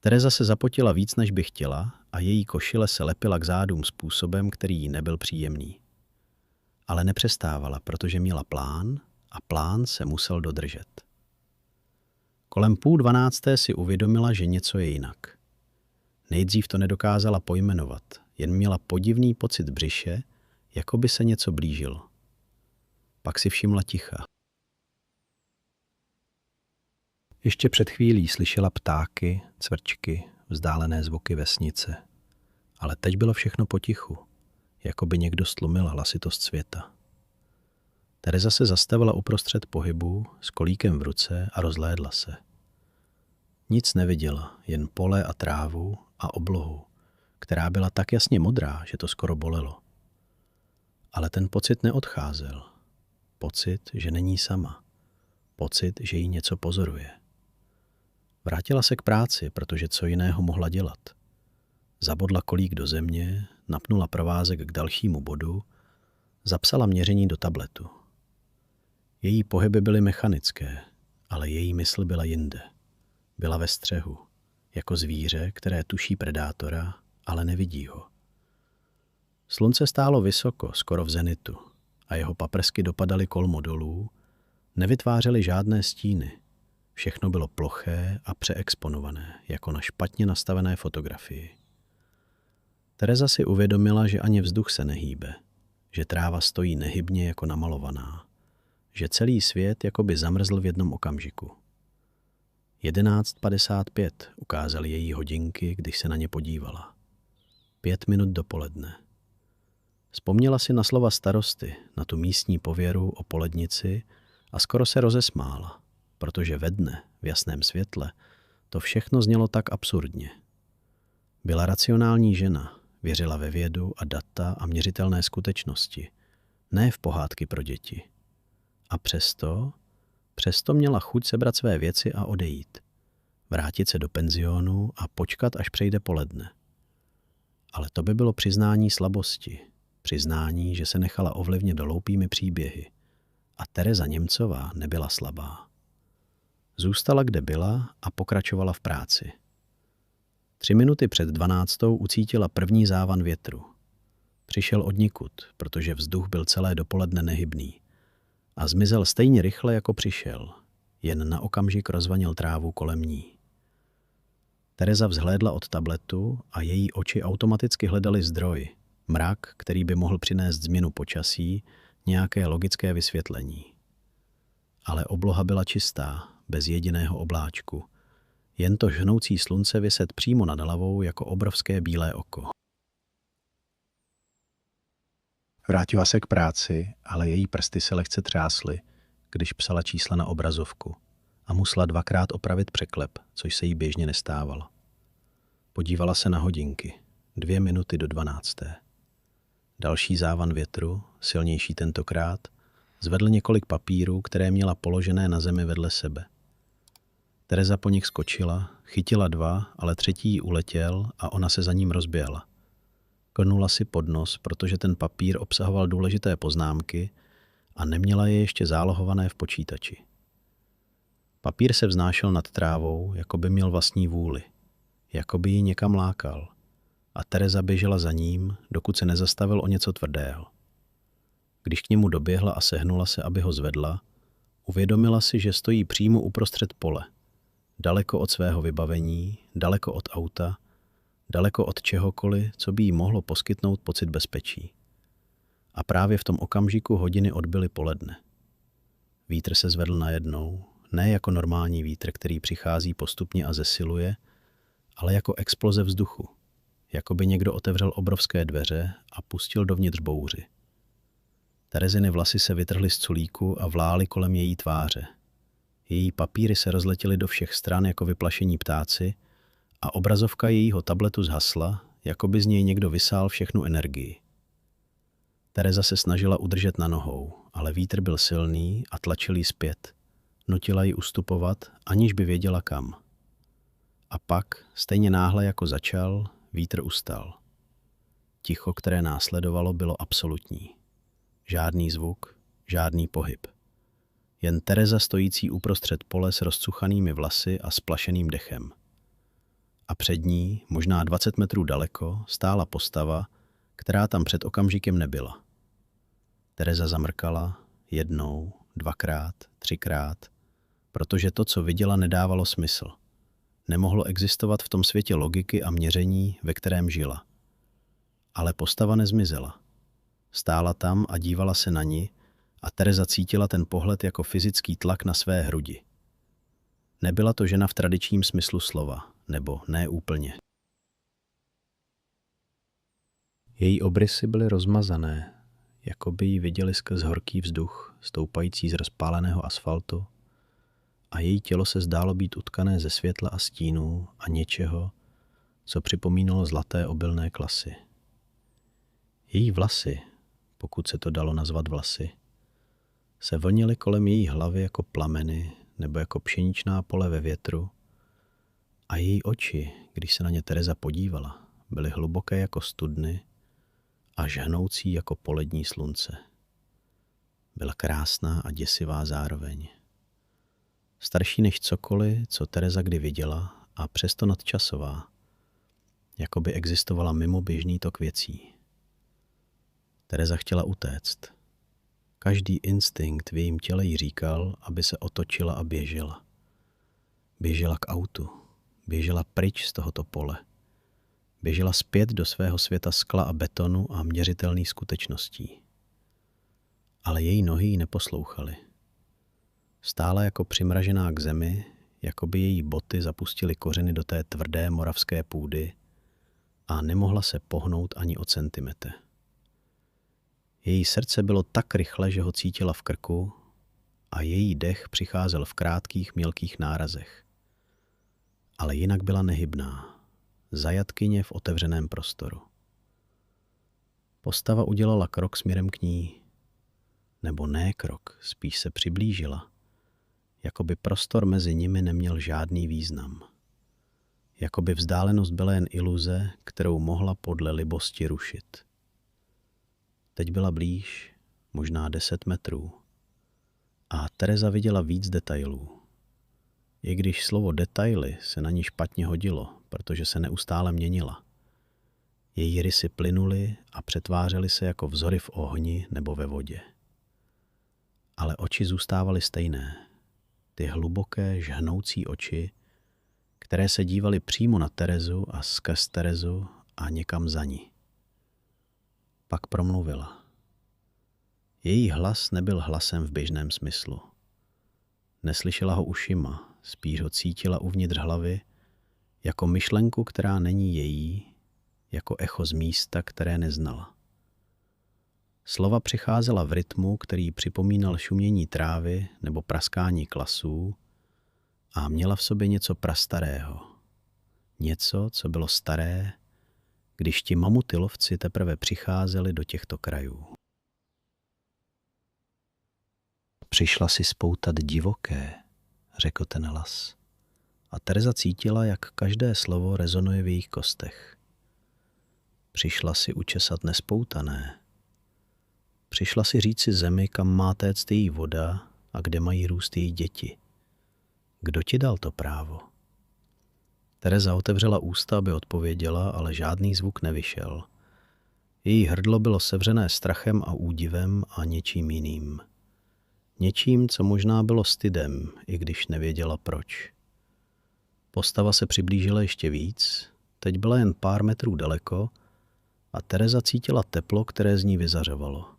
Tereza se zapotila víc, než by chtěla, a její košile se lepila k zádům způsobem, který jí nebyl příjemný. Ale nepřestávala, protože měla plán a plán se musel dodržet. Kolem 11:30 si uvědomila, že něco je jinak. Nejdřív to nedokázala pojmenovat, jen měla podivný pocit břiše, jako by se něco blížilo. Pak si všimla ticha. Ještě před chvílí slyšela ptáky, cvrčky, vzdálené zvuky vesnice. Ale teď bylo všechno potichu, jako by někdo stlumil hlasitost světa. Tereza se zastavila uprostřed pohybu s kolíkem v ruce a rozhlédla se. Nic neviděla, jen pole a trávu a oblohu, která byla tak jasně modrá, že to skoro bolelo. Ale ten pocit neodcházel. Pocit, že není sama. Pocit, že jí něco pozoruje. Vrátila se k práci, protože co jiného mohla dělat. Zabodla kolík do země, napnula provázek k dalšímu bodu, zapsala měření do tabletu. Její pohyby byly mechanické, ale její mysl byla jinde. Byla ve střehu, jako zvíře, které tuší predátora, ale nevidí ho. Slunce stálo vysoko, skoro v zenitu, a jeho paprsky dopadaly kolmo dolů, nevytvářely žádné stíny. Všechno bylo ploché a přeexponované, jako na špatně nastavené fotografii. Tereza si uvědomila, že ani vzduch se nehýbe, že tráva stojí nehybně jako namalovaná, že celý svět jakoby zamrzl v jednom okamžiku. 11:55 ukázaly její hodinky, když se na ně podívala. 5 minut dopoledne. Vzpomněla si na slova starosty, na tu místní pověru o polednici a skoro se rozesmála, protože ve dne, v jasném světle, to všechno znělo tak absurdně. Byla racionální žena, věřila ve vědu a data a měřitelné skutečnosti, ne v pohádky pro děti. A přesto měla chuť sebrat své věci a odejít. Vrátit se do penzionu a počkat, až přejde poledne. Ale to by bylo přiznání slabosti, přiznání, že se nechala ovlivnit doloupými příběhy. A Tereza Němcová nebyla slabá. Zůstala, kde byla a pokračovala v práci. 3 minuty před 12 ucítila první závan větru. Přišel odnikud, protože vzduch byl celé dopoledne nehybný. A zmizel stejně rychle, jako přišel. Jen na okamžik rozvanil trávu kolem ní. Tereza vzhlédla od tabletu a její oči automaticky hledaly zdroj, mrak, který by mohl přinést změnu počasí, nějaké logické vysvětlení. Ale obloha byla čistá, bez jediného obláčku. Jen to žhnoucí slunce viset přímo nad hlavou jako obrovské bílé oko. Vrátila se k práci, ale její prsty se lehce třásly, když psala čísla na obrazovku a musela 2krát opravit překlep, což se jí běžně nestávalo. Podívala se na hodinky. 2 minuty do 12. Další závan větru, silnější tentokrát, zvedl několik papírů, které měla položené na zemi vedle sebe. Tereza po nich skočila, chytila 2, ale 3. jí uletěl a ona se za ním rozběhla. Klnula si pod nos, protože ten papír obsahoval důležité poznámky a neměla je ještě zálohované v počítači. Papír se vznášel nad trávou, jako by měl vlastní vůli, jako by ji někam lákal. A Tereza běžela za ním, dokud se nezastavil o něco tvrdého. Když k němu doběhla a sehnula se, aby ho zvedla, uvědomila si, že stojí přímo uprostřed pole. Daleko od svého vybavení, daleko od auta, daleko od čehokoliv, co by jí mohlo poskytnout pocit bezpečí. A právě v tom okamžiku hodiny odbyly poledne. Vítr se zvedl najednou, ne jako normální vítr, který přichází postupně a zesiluje, ale jako exploze vzduchu. Jako by někdo otevřel obrovské dveře a pustil dovnitř bouři. Tereziny vlasy se vytrhly z culíku a vlály kolem její tváře. Její papíry se rozletěly do všech stran jako vyplašení ptáci a obrazovka jejího tabletu zhasla, jako by z něj někdo vysál všechnu energii. Tereza se snažila udržet na nohou, ale vítr byl silný a tlačil ji zpět. Nutila ji ustupovat, aniž by věděla kam. A pak, stejně náhle jako začal, vítr ustal. Ticho, které následovalo, bylo absolutní. Žádný zvuk, žádný pohyb. Jen Tereza stojící uprostřed pole s rozcuchanými vlasy a splašeným dechem. A před ní, možná 20 metrů daleko, stála postava, která tam před okamžikem nebyla. Tereza zamrkala 1, 2krát, 3krát, protože to, co viděla, nedávalo smysl. Nemohlo existovat v tom světě logiky a měření, ve kterém žila. Ale postava nezmizela. Stála tam a dívala se na ni a Tereza cítila ten pohled jako fyzický tlak na své hrudi. Nebyla to žena v tradičním smyslu slova, nebo ne úplně. Její obrysy byly rozmazané, jako by ji viděli skrz horký vzduch, stoupající z rozpáleného asfaltu, a její tělo se zdálo být utkané ze světla a stínů a něčeho, co připomínalo zlaté obilné klasy. Její vlasy, pokud se to dalo nazvat vlasy, se vlnily kolem její hlavy jako plameny nebo jako pšeničná pole ve větru a její oči, když se na ně Tereza podívala, byly hluboké jako studny a žhnoucí jako polední slunce. Byla krásná a děsivá zároveň. Starší než cokoliv, co Tereza kdy viděla, a přesto nadčasová, jako by existovala mimo běžný tok věcí. Tereza chtěla utéct. Každý instinkt v jejím těle jí říkal, aby se otočila a běžela. Běžela k autu, běžela pryč z tohoto pole. Běžela zpět do svého světa skla a betonu a měřitelných skutečností. Ale její nohy ji neposlouchaly. Stála jako přimražená k zemi, jako by její boty zapustily kořeny do té tvrdé moravské půdy a nemohla se pohnout ani o centimetr. Její srdce bylo tak rychle, že ho cítila v krku a její dech přicházel v krátkých mělkých nárazech. Ale jinak byla nehybná, zajatkyně v otevřeném prostoru. Postava udělala krok směrem k ní, nebo ne krok, spíš se přiblížila, jako by prostor mezi nimi neměl žádný význam. Jako by vzdálenost byla jen iluze, kterou mohla podle libosti rušit. Teď byla blíž, možná 10 metrů. A Tereza viděla víc detailů. I když slovo detaily se na ní špatně hodilo, protože se neustále měnila. Její rysy plynuly a přetvářely se jako vzory v ohni nebo ve vodě. Ale oči zůstávaly stejné. Ty hluboké, žhnoucí oči, které se dívaly přímo na Terezu a skrz Terezu a někam za ní. Pak promluvila. Její hlas nebyl hlasem v běžném smyslu. Neslyšela ho ušima, spíš ho cítila uvnitř hlavy, jako myšlenku, která není její, jako echo z místa, které neznala. Slova přicházela v rytmu, který připomínal šumění trávy nebo praskání klasů a měla v sobě něco prastarého. Něco, co bylo staré, když ti mamuty lovci teprve přicházeli do těchto krajů. Přišla si spoutat divoké, řekl ten hlas. A Tereza cítila, jak každé slovo rezonuje v jejich kostech. Přišla si učesat nespoutané. Přišla si říci zemi, kam má téct její voda a kde mají růst její děti. Kdo ti dal to právo? Tereza otevřela ústa, aby odpověděla, ale žádný zvuk nevyšel. Její hrdlo bylo sevřené strachem a údivem a něčím jiným. Něčím, co možná bylo stydem, i když nevěděla proč. Postava se přiblížila ještě víc, teď byla jen pár metrů daleko a Tereza cítila teplo, které z ní vyzařovalo.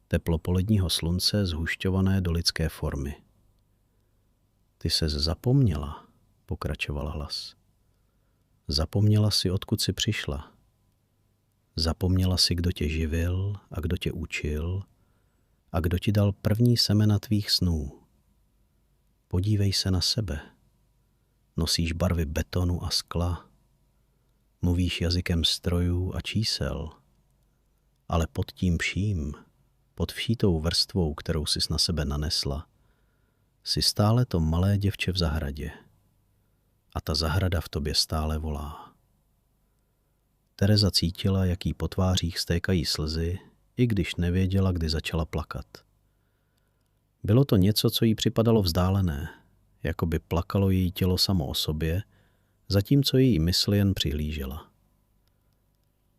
Teplo poledního slunce zhušťované do lidské formy. Ty ses zapomněla, pokračoval hlas. Zapomněla si, odkud jsi přišla. Zapomněla si, kdo tě živil a kdo tě učil a kdo ti dal první semena tvých snů. Podívej se na sebe. Nosíš barvy betonu a skla. Mluvíš jazykem strojů a čísel. Ale pod tím vším, pod vší tou vrstvou, kterou jsi na sebe nanesla, jsi stále to malé děvče v zahradě. A ta zahrada v tobě stále volá. Tereza cítila, jak jí po tvářích stékají slzy, i když nevěděla, kdy začala plakat. Bylo to něco, co jí připadalo vzdálené, jako by plakalo její tělo samo o sobě, zatímco její mysl jen přihlížela.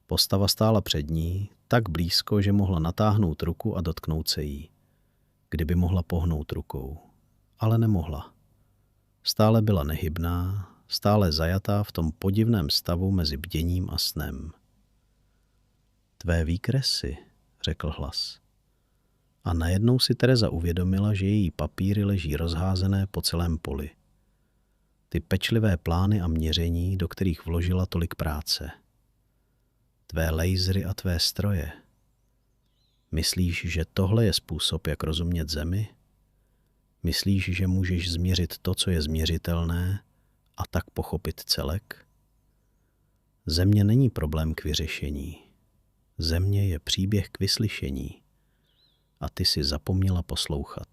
Postava stála před ní, tak blízko, že mohla natáhnout ruku a dotknout se jí. Kdyby mohla pohnout rukou, ale nemohla. Stále byla nehybná, stále zajatá v tom podivném stavu mezi bděním a snem. Tvé výkresy, řekl hlas. A najednou si Tereza uvědomila, že její papíry leží rozházené po celém poli. Ty pečlivé plány a měření, do kterých vložila tolik práce. Tvé lasery a tvé stroje. Myslíš, že tohle je způsob, jak rozumět zemi? Myslíš, že můžeš změřit to, co je změřitelné, a tak pochopit celek? Země není problém k vyřešení. Země je příběh k vyslyšení. A ty si zapomněla poslouchat.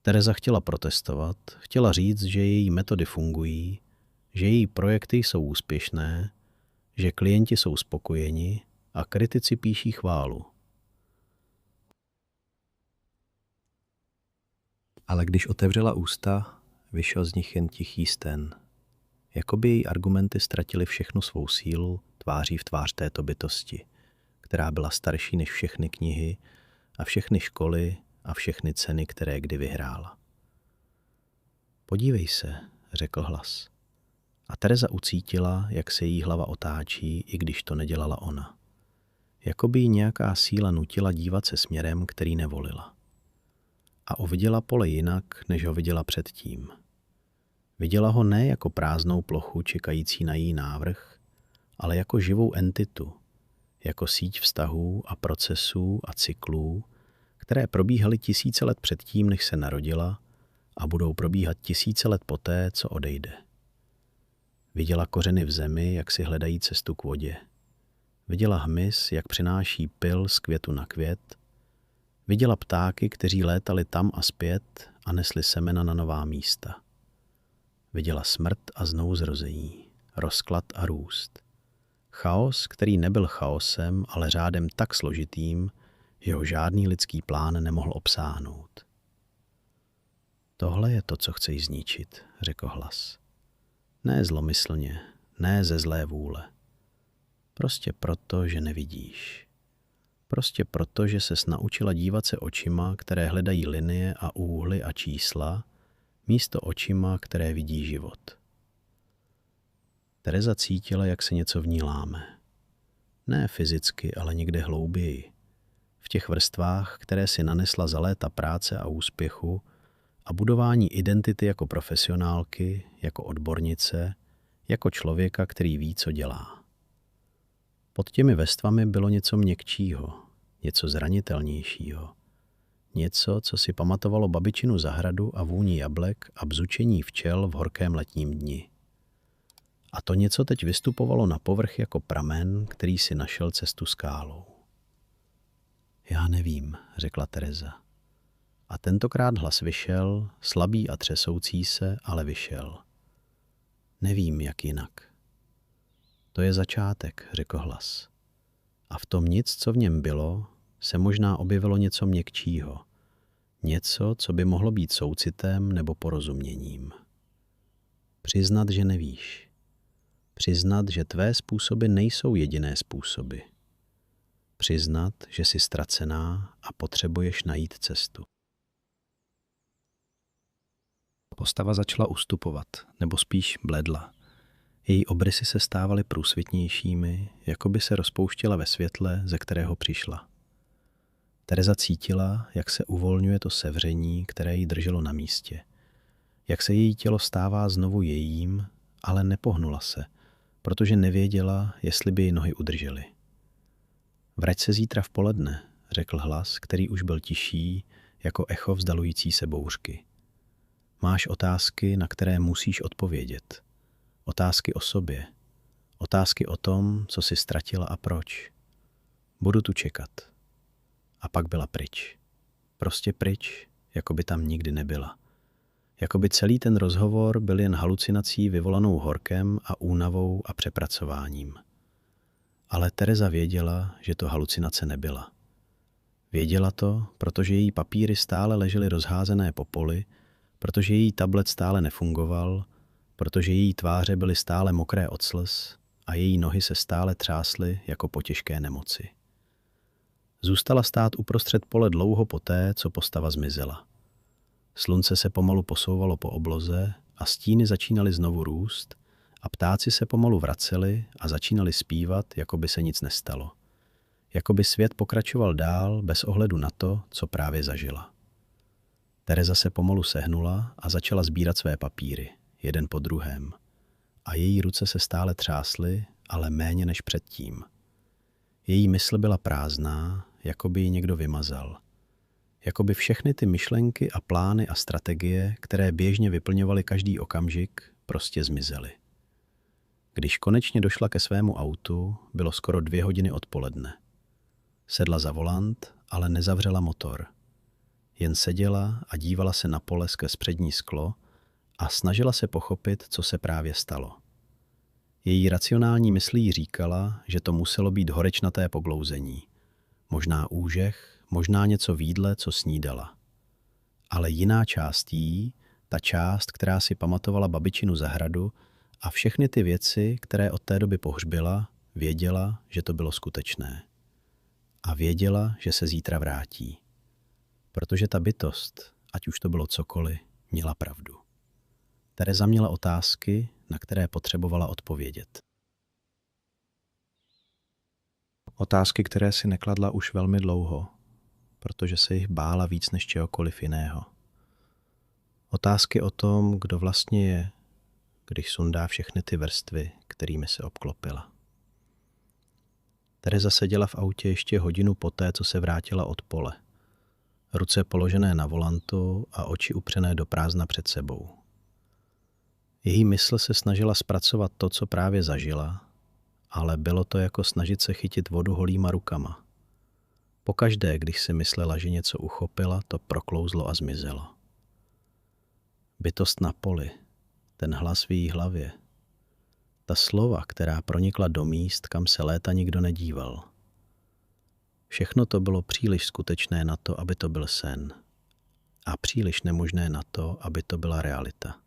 Tereza chtěla protestovat, chtěla říct, že její metody fungují, že její projekty jsou úspěšné, že klienti jsou spokojeni a kritici píší chválu. Ale když otevřela ústa, vyšel z nich jen tichý sten. Jakoby její argumenty ztratily všechnu svou sílu tváří v tvář této bytosti, která byla starší než všechny knihy a všechny školy a všechny ceny, které kdy vyhrála. Podívej se, řekl hlas. A Tereza ucítila, jak se její hlava otáčí, i když to nedělala ona. Jakoby jí nějaká síla nutila dívat se směrem, který nevolila. A uviděla pole jinak, než ho viděla předtím. Viděla ho ne jako prázdnou plochu čekající na její návrh, ale jako živou entitu, jako síť vztahů a procesů a cyklů, které probíhaly tisíce let předtím, než se narodila, a budou probíhat tisíce let poté, co odejde. Viděla kořeny v zemi, jak si hledají cestu k vodě. Viděla hmyz, jak přináší pyl z květu na květ. Viděla ptáky, kteří létali tam a zpět a nesli semena na nová místa. Viděla smrt a znovuzrození, rozklad a růst. Chaos, který nebyl chaosem, ale řádem tak složitým, že ho žádný lidský plán nemohl obsáhnout. Tohle je to, co chceš zničit, řekl hlas. Ne zlomyslně, ne ze zlé vůle. Prostě proto, že nevidíš. Prostě proto, že ses naučila dívat se očima, které hledají linie a úhly a čísla, místo očima, které vidí život. Tereza cítila, jak se něco v ní láme. Ne fyzicky, ale někde hlouběji. V těch vrstvách, které si nanesla za léta práce a úspěchu a budování identity jako profesionálky, jako odbornice, jako člověka, který ví, co dělá. Pod těmi vrstvami bylo něco měkčího, něco zranitelnějšího. Něco, co si pamatovalo babičinu zahradu a vůni jablek a bzučení včel v horkém letním dni. A to něco teď vystupovalo na povrch jako pramen, který si našel cestu skálou. Já nevím, řekla Tereza. A tentokrát hlas vyšel, slabý a třesoucí se, ale vyšel. Nevím, jak jinak. To je začátek, řekl hlas. A v tom nic, co v něm bylo, se možná objevilo něco měkčího. Něco, co by mohlo být soucitem nebo porozuměním. Přiznat, že nevíš. Přiznat, že tvé způsoby nejsou jediné způsoby. Přiznat, že jsi ztracená a potřebuješ najít cestu. Postava začala ustupovat, nebo spíš bledla. Její obrysy se stávaly průsvitnějšími, jako by se rozpouštěla ve světle, ze kterého přišla. Tereza cítila, jak se uvolňuje to sevření, které ji drželo na místě. Jak se její tělo stává znovu jejím, ale nepohnula se, protože nevěděla, jestli by ji nohy udržely. Vrať se zítra v poledne, řekl hlas, který už byl tišší, jako echo vzdalující se bouřky. Máš otázky, na které musíš odpovědět. Otázky o sobě. Otázky o tom, co jsi ztratila a proč. Budu tu čekat. A pak byla pryč. Prostě pryč, jako by tam nikdy nebyla. Jako by celý ten rozhovor byl jen halucinací vyvolanou horkem a únavou a přepracováním. Ale Tereza věděla, že to halucinace nebyla. Věděla to, protože její papíry stále ležely rozházené po poli, protože její tablet stále nefungoval, protože její tváře byly stále mokré od slz a její nohy se stále třásly jako po těžké nemoci. Zůstala stát uprostřed pole dlouho poté, co postava zmizela. Slunce se pomalu posouvalo po obloze a stíny začínaly znovu růst a ptáci se pomalu vraceli a začínali zpívat, jako by se nic nestalo. Jako by svět pokračoval dál bez ohledu na to, co právě zažila. Tereza se pomalu sehnula a začala sbírat své papíry, jeden po druhém. A její ruce se stále třásly, ale méně než předtím. Její mysl byla prázdná, jako by ji někdo vymazal. Jako by všechny ty myšlenky a plány a strategie, které běžně vyplňovaly každý okamžik, prostě zmizely. Když konečně došla ke svému autu, bylo skoro 2 hodiny odpoledne. Sedla za volant, ale nezavřela motor. Jen seděla a dívala se na pole skrz přední sklo a snažila se pochopit, co se právě stalo. Její racionální myslí jí říkala, že to muselo být horečnaté poglouzení. Možná úžeh, možná něco v jídle, co snídala. Ale jiná část jí, ta část, která si pamatovala babičinu zahradu a všechny ty věci, které od té doby pohřbila, věděla, že to bylo skutečné. A věděla, že se zítra vrátí. Protože ta bytost, ať už to bylo cokoliv, měla pravdu. Tereza měla otázky, na které potřebovala odpovědět. Otázky, které si nekladla už velmi dlouho, protože se jich bála víc než čehokoliv jiného. Otázky o tom, kdo vlastně je, když sundá všechny ty vrstvy, kterými se obklopila. Tereza seděla v autě ještě hodinu poté, co se vrátila od pole. Ruce položené na volantu a oči upřené do prázdna před sebou. Její mysl se snažila zpracovat to, co právě zažila, ale bylo to jako snažit se chytit vodu holýma rukama. Pokaždé, když si myslela, že něco uchopila, to proklouzlo a zmizelo. Bytost na poli, ten hlas v její hlavě, ta slova, která pronikla do míst, kam se léta nikdo nedíval. Všechno to bylo příliš skutečné na to, aby to byl sen. A příliš nemožné na to, aby to byla realita.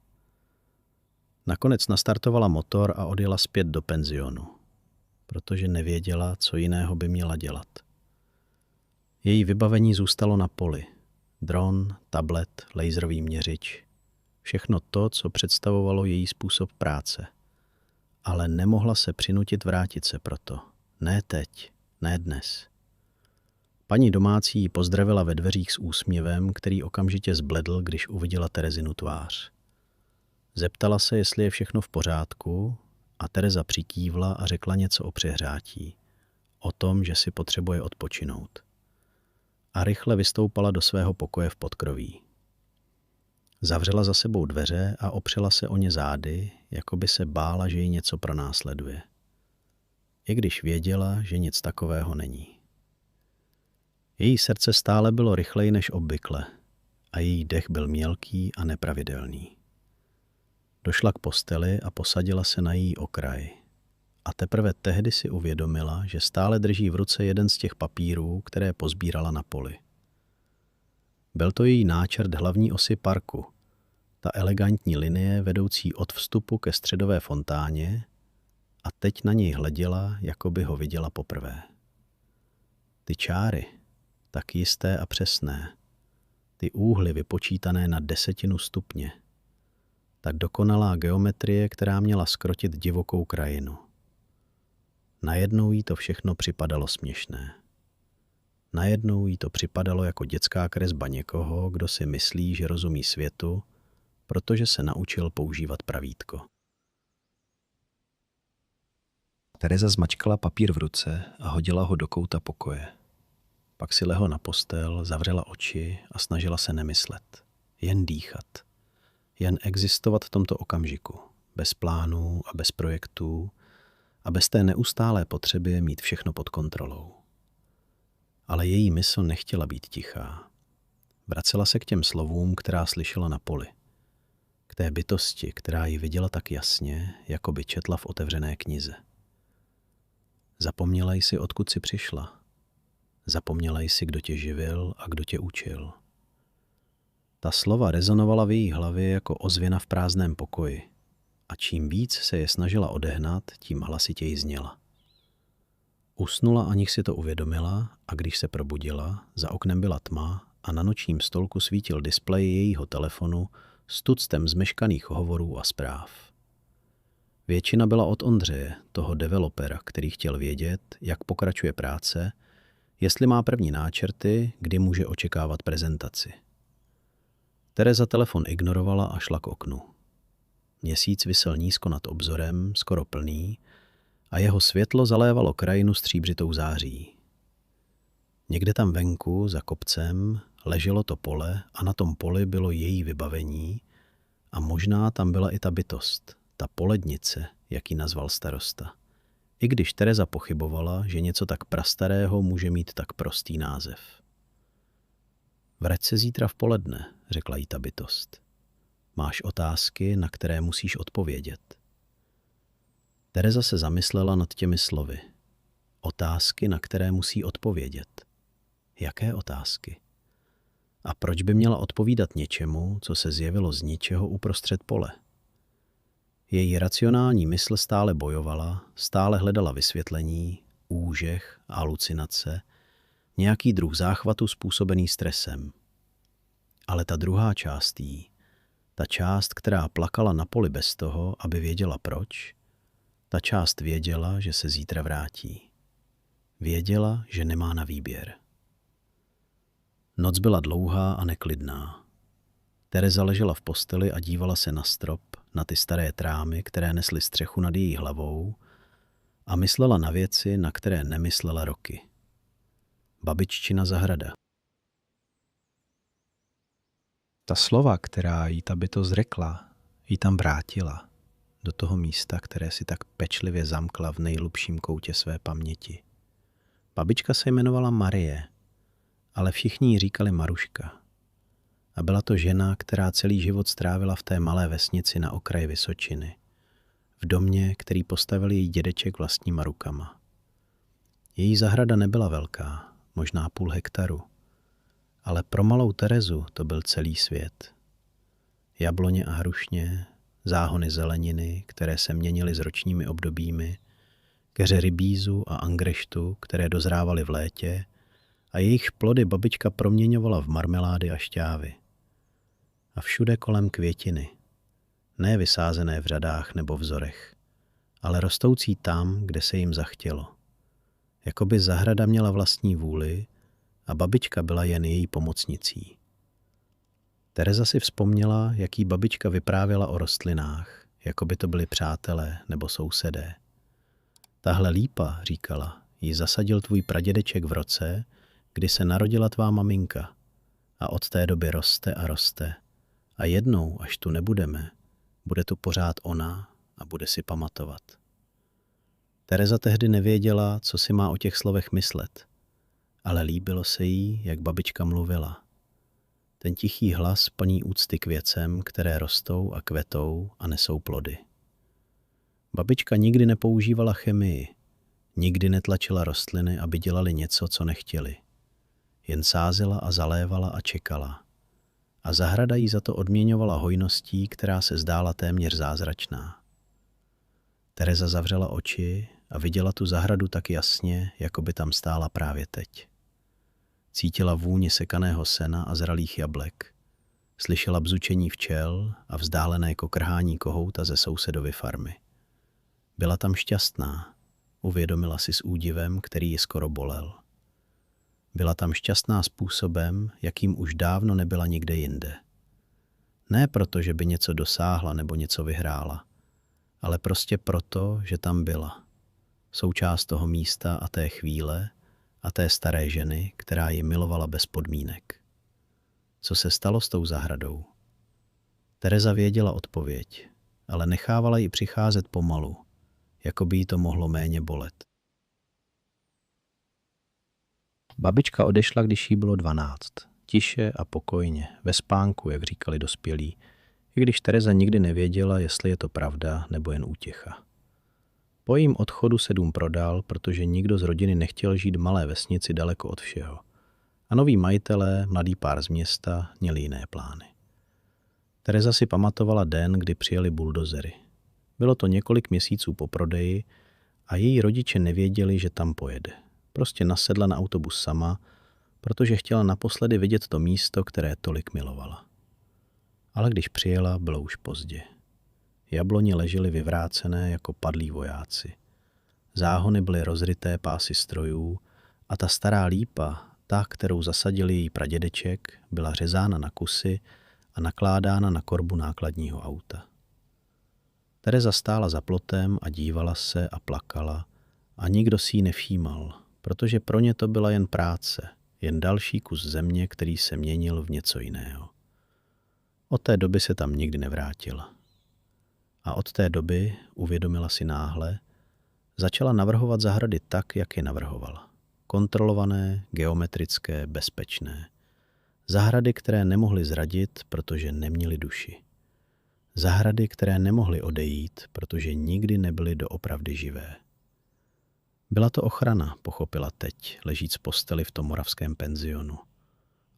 Nakonec nastartovala motor a odjela zpět do penzionu, protože nevěděla, co jiného by měla dělat. Její vybavení zůstalo na poli. Dron, tablet, laserový měřič. Všechno to, co představovalo její způsob práce. Ale nemohla se přinutit vrátit se proto. Ne teď, ne dnes. Paní domácí ji pozdravila ve dveřích s úsměvem, který okamžitě zbledl, když uviděla Terezinu tvář. Zeptala se, jestli je všechno v pořádku, a Tereza přikývla a řekla něco o přehrátí. O tom, že si potřebuje odpočinout. a rychle vystoupala do svého pokoje v podkroví. Zavřela za sebou dveře a opřela se o ně zády, jako by se bála, že ji něco pronásleduje. I když věděla, že nic takového není. Její srdce stále bylo rychleji než obvykle a její dech byl mělký a nepravidelný. Došla k posteli a posadila se na její okraj. A teprve tehdy si uvědomila, že stále drží v ruce jeden z těch papírů, které pozbírala na poli. Byl to její náčrt hlavní osy parku, ta elegantní linie vedoucí od vstupu ke středové fontáně, a teď na něj hleděla, jako by ho viděla poprvé. Ty čáry, tak jisté a přesné, ty úhly vypočítané na 10 stupně, ta dokonalá geometrie, která měla zkrotit divokou krajinu. Najednou jí to všechno připadalo směšné. Najednou jí to připadalo jako dětská kresba někoho, kdo si myslí, že rozumí světu, protože se naučil používat pravítko. Tereza zmačkala papír v ruce a hodila ho do kouta pokoje. Pak si lehla na postel, zavřela oči a snažila se nemyslet. Jen dýchat. Jen existovat v tomto okamžiku. Bez plánů a bez projektů a bez té neustálé potřeby mít všechno pod kontrolou. Ale její mysl nechtěla být tichá. Vracela se k těm slovům, která slyšela na poli. K té bytosti, která ji viděla tak jasně, jako by četla v otevřené knize. Zapomněla jsi, odkud jsi přišla. Zapomněla jsi, kdo tě živil a kdo tě učil. Ta slova rezonovala v její hlavě jako ozvěna v prázdném pokoji a čím víc se je snažila odehnat, tím hlasitěji zněla. Usnula, aniž si to uvědomila, a když se probudila, za oknem byla tma a na nočním stolku svítil displej jejího telefonu s tuctem zmeškaných hovorů a zpráv. Většina byla od Ondřeje, toho developera, který chtěl vědět, jak pokračuje práce, jestli má první náčrty, kdy může očekávat prezentaci. Tereza telefon ignorovala a šla k oknu. Měsíc visel nízko nad obzorem, skoro plný, a jeho světlo zalévalo krajinu stříbřitou září. Někde tam venku, za kopcem, leželo to pole a na tom poli bylo její vybavení a možná tam byla i ta bytost, ta polednice, jak ji nazval starosta. I když Tereza pochybovala, že něco tak prastarého může mít tak prostý název. Vrať se zítra v poledne, řekla jí ta bytost. Máš otázky, na které musíš odpovědět. Tereza se zamyslela nad těmi slovy. Otázky, na které musí odpovědět. Jaké otázky? A proč by měla odpovídat něčemu, co se zjevilo z ničeho uprostřed pole? Její racionální mysl stále bojovala, stále hledala vysvětlení, úžeh, halucinace, nějaký druh záchvatu způsobený stresem. Ale ta druhá část jí, ta část, která plakala na poli bez toho, aby věděla proč, ta část věděla, že se zítra vrátí. Věděla, že nemá na výběr. Noc byla dlouhá a neklidná. Tereza ležela v posteli a dívala se na strop, na ty staré trámy, které nesly střechu nad její hlavou, a myslela na věci, na které nemyslela roky. Babiččina zahrada. Ta slova, která jí ta bytost řekla, jí tam vrátila do toho místa, které si tak pečlivě zamkla v nejhlubším koutě své paměti. Babička se jmenovala Marie, ale všichni jí říkali Maruška. A byla to žena, která celý život strávila v té malé vesnici na okraji Vysočiny, v domě, který postavil její dědeček vlastníma rukama. Její zahrada nebyla velká, možná 0,5 hektaru, ale pro malou Terezu to byl celý svět. Jabloně a hrušně, záhony zeleniny, které se měnily s ročními obdobími, keře rybízu a angreštu, které dozrávaly v létě, a jejich plody babička proměňovala v marmelády a šťávy. A všude kolem květiny, ne vysázené v řadách nebo vzorech, ale rostoucí tam, kde se jim zachtělo. Jakoby zahrada měla vlastní vůli a babička byla jen její pomocnicí. Tereza si vzpomněla, jak jí babička vyprávěla o rostlinách, jako by to byli přátelé nebo sousedé. Tahle lípa, říkala, ji zasadil tvůj pradědeček v roce, kdy se narodila tvá maminka a od té doby roste a roste a jednou, až tu nebudeme, bude tu pořád ona a bude si pamatovat. Tereza tehdy nevěděla, co si má o těch slovech myslet, ale líbilo se jí, jak babička mluvila. Ten tichý hlas plný úcty k věcem, které rostou a kvetou a nesou plody. Babička nikdy nepoužívala chemii, nikdy netlačila rostliny, aby dělali něco, co nechtěli. Jen sázela a zalévala a čekala. A zahrada jí za to odměňovala hojností, která se zdála téměř zázračná. Tereza zavřela oči a viděla tu zahradu tak jasně, jako by tam stála právě teď. Cítila vůni sekaného sena a zralých jablek. Slyšela bzučení včel a vzdálené kokrhání kohouta ze sousedovy farmy. Byla tam šťastná, uvědomila si s údivem, který ji skoro bolel. Byla tam šťastná způsobem, jakým už dávno nebyla nikde jinde. Ne proto, že by něco dosáhla nebo něco vyhrála, ale prostě proto, že tam byla. Součást toho místa a té chvíle a té staré ženy, která ji milovala bez podmínek. Co se stalo s tou zahradou? Tereza věděla odpověď, ale nechávala ji přicházet pomalu, jako by jí to mohlo méně bolet. Babička odešla, když jí bylo 12. Tiše a pokojně, ve spánku, jak říkali dospělí, i když Tereza nikdy nevěděla, jestli je to pravda nebo jen útěcha. Po jejím odchodu se dům prodal, protože nikdo z rodiny nechtěl žít v malé vesnici daleko od všeho. A noví majitelé, mladý pár z města, měli jiné plány. Tereza si pamatovala den, kdy přijeli buldozery. Bylo to několik měsíců po prodeji a její rodiče nevěděli, že tam pojede. Prostě nasedla na autobus sama, protože chtěla naposledy vidět to místo, které tolik milovala. Ale když přijela, bylo už pozdě. Jabloně ležely vyvrácené jako padlí vojáci. Záhony byly rozryté pásy strojů a ta stará lípa, ta, kterou zasadil její pradědeček, byla řezána na kusy a nakládána na korbu nákladního auta. Tereza stála za plotem a dívala se a plakala a nikdo si ji nevšímal, protože pro ně to byla jen práce, jen další kus země, který se měnil v něco jiného. Od té doby se tam nikdy nevrátila. A od té doby, uvědomila si náhle, začala navrhovat zahrady tak, jak je navrhovala. Kontrolované, geometrické, bezpečné. Zahrady, které nemohly zradit, protože neměly duši. Zahrady, které nemohly odejít, protože nikdy nebyly doopravdy živé. Byla to ochrana, pochopila teď, ležíc v posteli v tom moravském penzionu.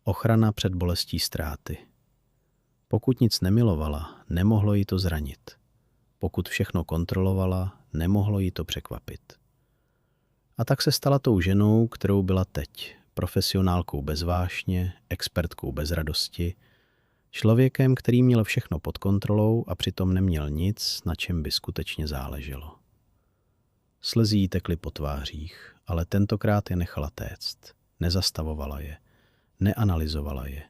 Ochrana před bolestí ztráty. Pokud nic nemilovala, nemohlo jí to zranit. Pokud všechno kontrolovala, nemohlo jí to překvapit. A tak se stala tou ženou, kterou byla teď, profesionálkou bez vášně, expertkou bez radosti, člověkem, který měl všechno pod kontrolou a přitom neměl nic, na čem by skutečně záleželo. Slzy jí tekly po tvářích, ale tentokrát je nechala téct. Nezastavovala je, neanalyzovala je.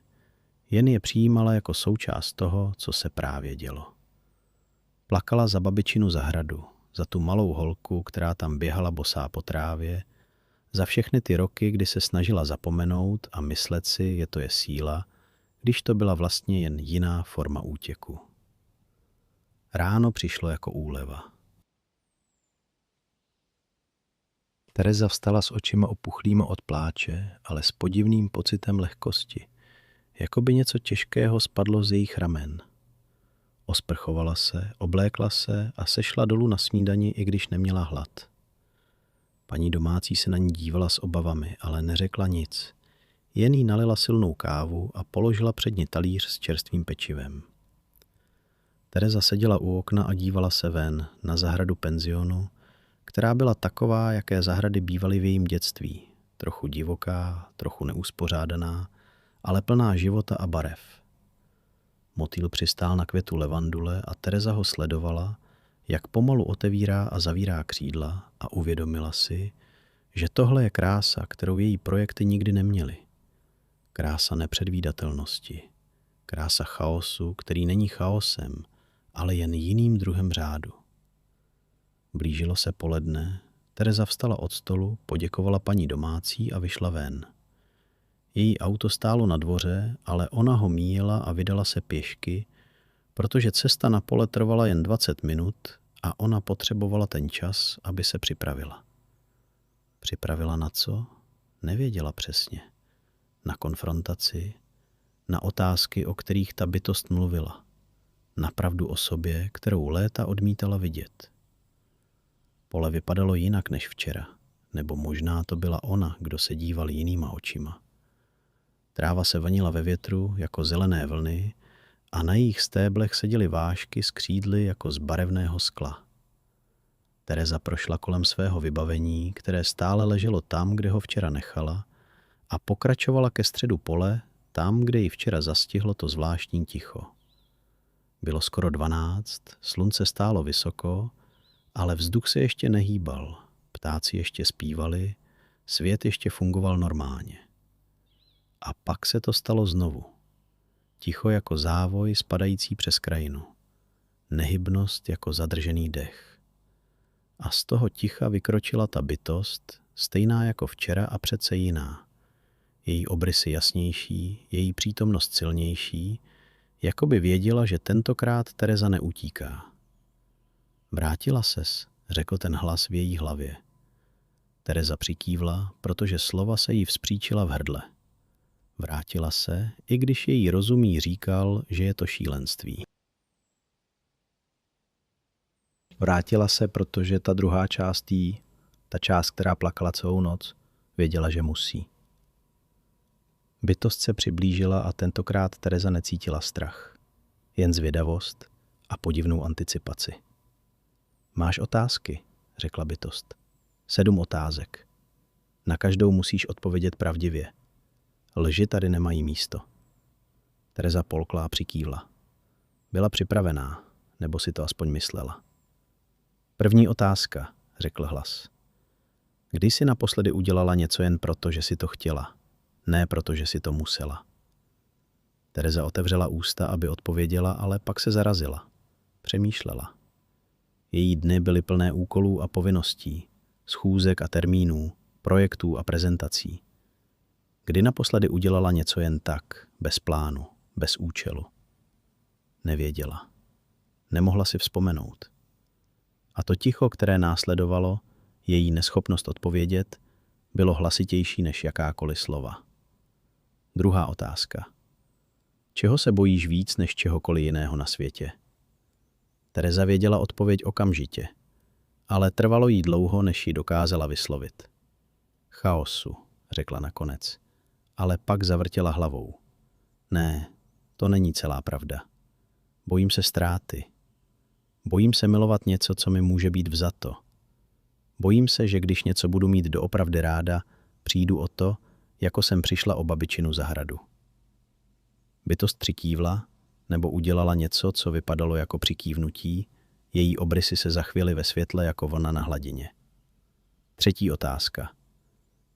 Jen je přijímala jako součást toho, co se právě dělo. Plakala za babičinu zahradu, za tu malou holku, která tam běhala bosá po trávě, za všechny ty roky, kdy se snažila zapomenout a myslet si, je to je síla, když to byla vlastně jen jiná forma útěku. Ráno přišlo jako úleva. Tereza vstala s očima opuchlýma od pláče, ale s podivným pocitem lehkosti, jako by něco těžkého spadlo z jejich ramen. Osprchovala se, oblékla se a sešla dolů na snídani, i když neměla hlad. Paní domácí se na ní dívala s obavami, ale neřekla nic. Jen jí nalila silnou kávu a položila před ní talíř s čerstvým pečivem. Tereza seděla u okna a dívala se ven, na zahradu penzionu, která byla taková, jaké zahrady bývaly v jejím dětství. Trochu divoká, trochu neuspořádaná, ale plná života a barev. Motýl přistál na květu levandule a Tereza ho sledovala, jak pomalu otevírá a zavírá křídla a uvědomila si, že tohle je krása, kterou její projekty nikdy neměly. Krása nepředvídatelnosti. Krása chaosu, který není chaosem, ale jen jiným druhem řádu. Blížilo se poledne, Tereza vstala od stolu, poděkovala paní domácí a vyšla ven. Její auto stálo na dvoře, ale ona ho míjela a vydala se pěšky, protože cesta na pole trvala jen 20 minut a ona potřebovala ten čas, aby se připravila. Připravila na co? Nevěděla přesně. Na konfrontaci, na otázky, o kterých ta bytost mluvila, na pravdu o sobě, kterou léta odmítala vidět. Pole vypadalo jinak než včera, nebo možná to byla ona, kdo se díval jinýma očima. Tráva se vlnila ve větru jako zelené vlny a na jejich stéblech seděly vážky s křídly jako z barevného skla. Tereza prošla kolem svého vybavení, které stále leželo tam, kde ho včera nechala, a pokračovala ke středu pole, tam, kde ji včera zastihlo to zvláštní ticho. Bylo skoro 12, slunce stálo vysoko, ale vzduch se ještě nehýbal, ptáci ještě zpívali, svět ještě fungoval normálně. A pak se to stalo znovu. Ticho jako závoj spadající přes krajinu. Nehybnost jako zadržený dech. A z toho ticha vykročila ta bytost, stejná jako včera a přece jiná. Její obrysy jasnější, její přítomnost silnější, jako by věděla, že tentokrát Tereza neutíká. Vrátila ses, řekl ten hlas v její hlavě. Tereza přikývla, protože slova se jí vzpříčila v hrdle. Vrátila se, i když její rozum jí říkal, že je to šílenství. Vrátila se, protože ta druhá část jí, ta část, která plakala celou noc, věděla, že musí. Bytost se přiblížila a tentokrát Tereza necítila strach, jen zvědavost a podivnou anticipaci. Máš otázky, řekla bytost. 7 otázek. Na každou musíš odpovědět pravdivě. Lži tady nemají místo. Tereza polkla a přikývla. Byla připravená, nebo si to aspoň myslela. První otázka, řekl hlas. Kdy jsi naposledy udělala něco jen proto, že si to chtěla, ne proto, že si to musela? Tereza otevřela ústa, aby odpověděla, ale pak se zarazila. Přemýšlela. Její dny byly plné úkolů a povinností, schůzek a termínů, projektů a prezentací. Kdy naposledy udělala něco jen tak, bez plánu, bez účelu? Nevěděla. Nemohla si vzpomenout. A to ticho, které následovalo, její neschopnost odpovědět, bylo hlasitější než jakákoliv slova. Druhá otázka. Čeho se bojíš víc než čehokoliv jiného na světě? Tereza věděla odpověď okamžitě, ale trvalo jí dlouho, než ji dokázala vyslovit. Chaosu, řekla nakonec, ale pak zavrtěla hlavou. Ne, to není celá pravda. Bojím se ztráty. Bojím se milovat něco, co mi může být vzato. Bojím se, že když něco budu mít doopravdy ráda, přijdu o to, jako jsem přišla o babičinu zahradu. Bytost přikývla, nebo udělala něco, co vypadalo jako přikývnutí, její obrysy se zachvěly ve světle jako vlna na hladině. Třetí otázka.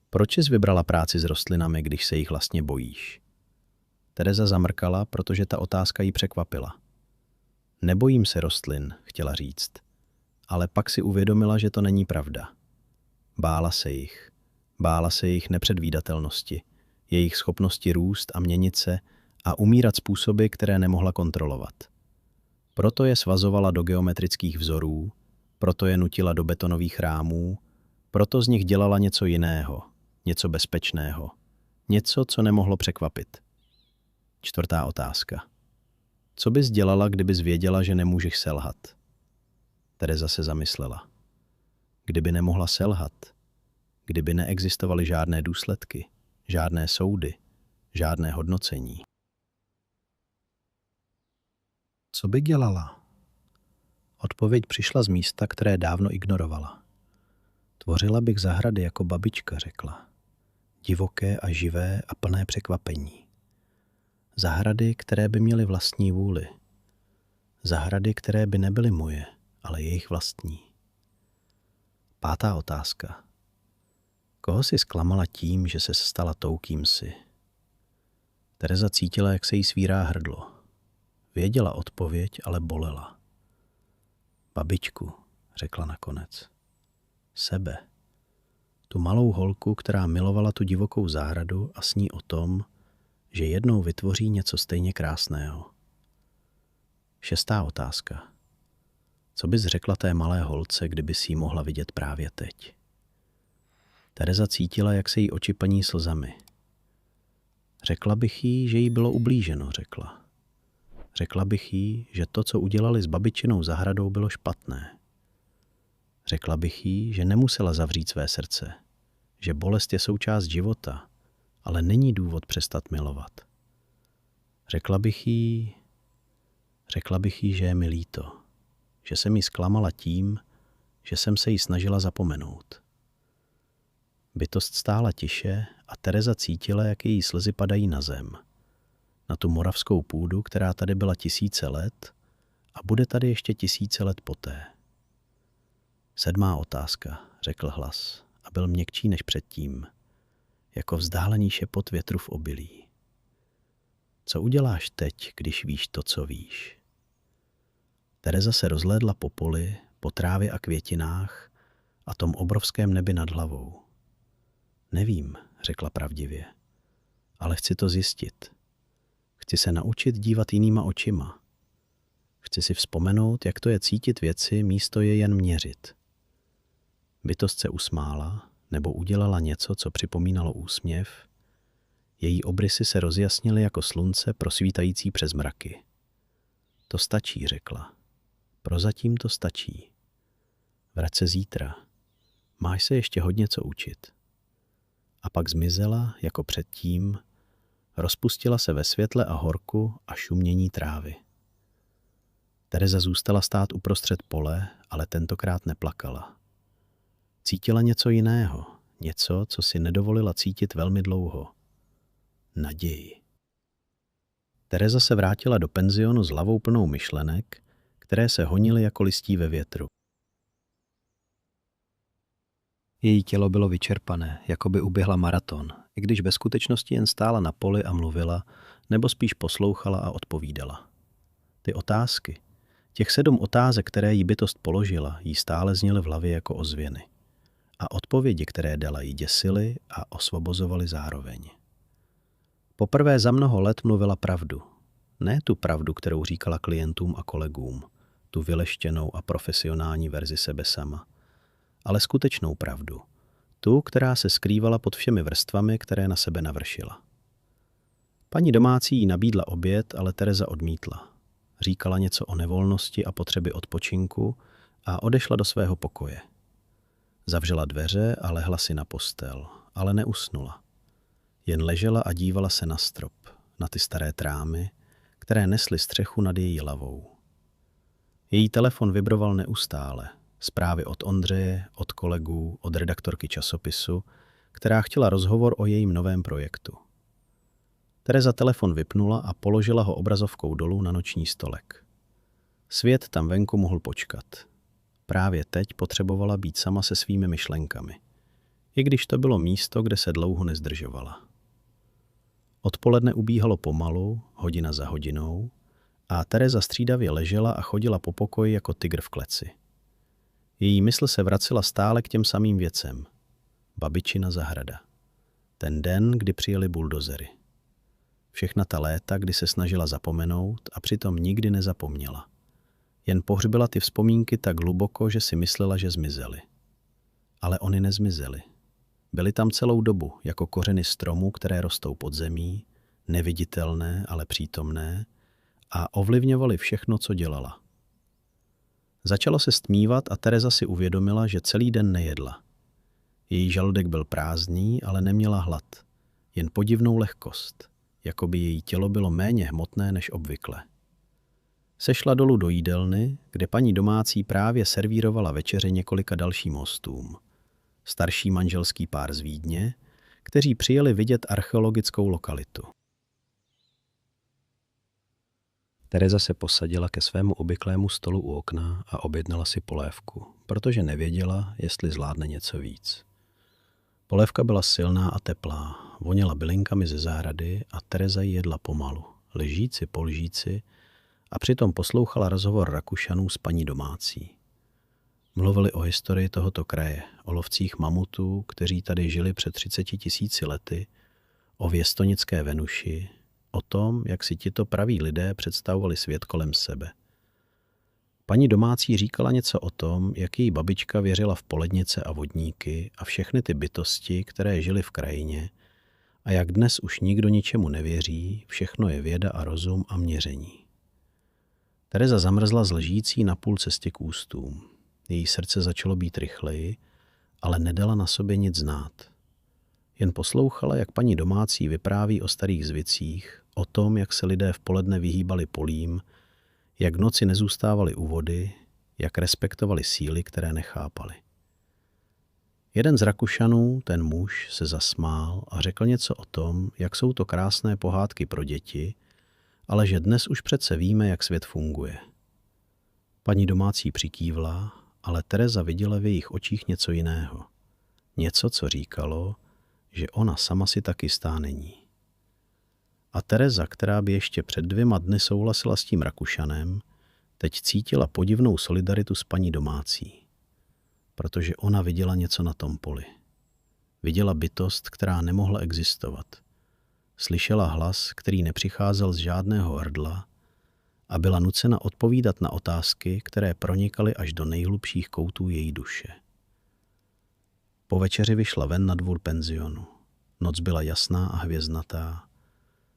Proč jsi vybrala práci s rostlinami, když se jich vlastně bojíš? Tereza zamrkala, protože ta otázka jí překvapila. Nebojím se rostlin, chtěla říct, ale pak si uvědomila, že to není pravda. Bála se jich. Bála se jejich nepředvídatelnosti, jejich schopnosti růst a měnit se a umírat způsoby, které nemohla kontrolovat. Proto je svazovala do geometrických vzorů, proto je nutila do betonových rámů, proto z nich dělala něco jiného, něco bezpečného, něco, co nemohlo překvapit. Čtvrtá otázka. Co bys dělala, kdybys věděla, že nemůžeš selhat? Tereza se zamyslela. Kdyby nemohla selhat, kdyby neexistovaly žádné důsledky, žádné soudy, žádné hodnocení. Co by dělala? Odpověď přišla z místa, které dávno ignorovala. Tvořila bych zahrady jako babička, řekla. Divoké a živé a plné překvapení. Zahrady, které by měly vlastní vůli. Zahrady, které by nebyly moje, ale jejich vlastní. Pátá otázka. Koho si zklamala tím, že se stala tou, kým si? Tereza cítila, jak se jí svírá hrdlo. Věděla odpověď, ale bolela. Babičku, řekla nakonec. Sebe. Tu malou holku, která milovala tu divokou zahradu a sní o tom, že jednou vytvoří něco stejně krásného. 6. otázka. Co bys řekla té malé holce, kdyby si ji mohla vidět právě teď? Tereza cítila, jak se jí oči plní slzami. Řekla bych jí, že jí bylo ublíženo, řekla. Řekla bych jí, že to, co udělali s babičinou zahradou, bylo špatné. Řekla bych jí, že nemusela zavřít své srdce, že bolest je součást života, ale není důvod přestat milovat. Řekla bych jí, že je mi líto, že jsem jí zklamala tím, že jsem se jí snažila zapomenout. Bytost stála tiše a Tereza cítila, jak její slzy padají na zem, na tu moravskou půdu, která tady byla 1000 let a bude tady ještě 1000 let poté. 7. otázka, řekl hlas a byl měkčí než předtím, jako vzdálený šepot větru v obilí. Co uděláš teď, když víš to, co víš? Tereza se rozhlédla po poli, po trávě a květinách a tom obrovském nebi nad hlavou. Nevím, řekla pravdivě, ale chci to zjistit. Chci se naučit dívat jinýma očima. Chci si vzpomenout, jak to je cítit věci, místo je jen měřit. Bytost se usmála, nebo udělala něco, co připomínalo úsměv. Její obrysy se rozjasnily jako slunce prosvítající přes mraky. To stačí, řekla. Prozatím to stačí. Vrať se zítra. Máš se ještě hodně co učit. A pak zmizela, jako předtím, rozpustila se ve světle a horku a šumění trávy. Tereza zůstala stát uprostřed pole, ale tentokrát neplakala. Cítila něco jiného, něco, co si nedovolila cítit velmi dlouho. Naději. Tereza se vrátila do penzionu s hlavou plnou myšlenek, které se honily jako listí ve větru. Její tělo bylo vyčerpané, jako by uběhla maraton, i když ve skutečnosti jen stála na poli a mluvila, nebo spíš poslouchala a odpovídala. Ty otázky, těch 7 otázek, které jí bytost položila, jí stále zněly v hlavě jako ozvěny. A odpovědi, které dala, jí děsily a osvobozovaly zároveň. Poprvé za mnoho let mluvila pravdu. Ne tu pravdu, kterou říkala klientům a kolegům, tu vyleštěnou a profesionální verzi sebe sama, ale skutečnou pravdu, tu, která se skrývala pod všemi vrstvami, které na sebe navršila. Paní domácí jí nabídla oběd, ale Tereza odmítla. Říkala něco o nevolnosti a potřeby odpočinku a odešla do svého pokoje. Zavřela dveře a lehla si na postel, ale neusnula. Jen ležela a dívala se na strop, na ty staré trámy, které nesly střechu nad její hlavou. Její telefon vibroval neustále. Zprávy od Ondřeje, od kolegů, od redaktorky časopisu, která chtěla rozhovor o jejím novém projektu. Tereza telefon vypnula a položila ho obrazovkou dolů na noční stolek. Svět tam venku mohl počkat. Právě teď potřebovala být sama se svými myšlenkami, i když to bylo místo, kde se dlouho nezdržovala. Odpoledne ubíhalo pomalu, hodina za hodinou, a Tereza střídavě ležela a chodila po pokoji jako tygr v kleci. Její mysl se vracela stále k těm samým věcem. Babičina zahrada. Ten den, kdy přijeli buldozery. Všechna ta léta, kdy se snažila zapomenout a přitom nikdy nezapomněla. Jen pohřbila ty vzpomínky tak hluboko, že si myslela, že zmizely. Ale ony nezmizely. Byly tam celou dobu, jako kořeny stromů, které rostou pod zemí, neviditelné, ale přítomné, a ovlivňovaly všechno, co dělala. Začalo se stmívat a Tereza si uvědomila, že celý den nejedla. Její žaludek byl prázdný, ale neměla hlad, jen podivnou lehkost, jako by její tělo bylo méně hmotné než obvykle. Sešla dolů do jídelny, kde paní domácí právě servírovala večeře několika dalším hostům. Starší manželský pár z Vídně, kteří přijeli vidět archeologickou lokalitu. Tereza se posadila ke svému obvyklému stolu u okna a objednala si polévku, protože nevěděla, jestli zvládne něco víc. Polévka byla silná a teplá, voněla bylinkami ze zahrady a Tereza ji jedla pomalu, lžíci po lžíci, a přitom poslouchala rozhovor Rakušanů s paní domácí. Mluvili o historii tohoto kraje, o lovcích mamutů, kteří tady žili před 30 000 lety, o věstonické Venuši, o tom, jak si tito praví lidé představovali svět kolem sebe. Paní domácí říkala něco o tom, jak její babička věřila v polednice a vodníky a všechny ty bytosti, které žily v krajině, a jak dnes už nikdo ničemu nevěří, všechno je věda a rozum a měření. Tereza zamrzla z lžící na půl cesty k ústům. Její srdce začalo být rychleji, ale nedala na sobě nic znát. Jen poslouchala, jak paní domácí vypráví o starých zvicích, o tom, jak se lidé v poledne vyhýbali polím, jak v noci nezůstávali u vody, jak respektovali síly, které nechápali. Jeden z Rakušanů, ten muž, se zasmál a řekl něco o tom, jak jsou to krásné pohádky pro děti, ale že dnes už přece víme, jak svět funguje. Paní domácí přikývla, ale Tereza viděla v jejich očích něco jiného. Něco, co říkalo, že ona sama si tak jistá není. A Tereza, která by ještě před 2 dny souhlasila s tím Rakušanem, teď cítila podivnou solidaritu s paní domácí. Protože ona viděla něco na tom poli. Viděla bytost, která nemohla existovat. Slyšela hlas, který nepřicházel z žádného hrdla a byla nucena odpovídat na otázky, které pronikaly až do nejhlubších koutů její duše. Po večeři vyšla ven na dvůr penzionu. Noc byla jasná a hvězdnatá.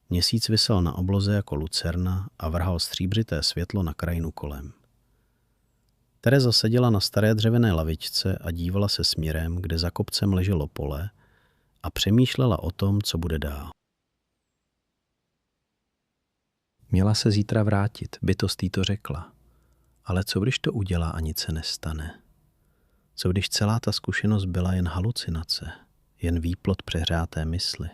Měsíc visel na obloze jako lucerna a vrhal stříbřité světlo na krajinu kolem. Tereza seděla na staré dřevěné lavičce a dívala se směrem, kde za kopcem leželo pole, a přemýšlela o tom, co bude dál. Měla se zítra vrátit, bytost jí to řekla. Ale co když to udělá a nic se nestane? Co když celá ta zkušenost byla jen halucinace, jen výplod přehřáté mysli?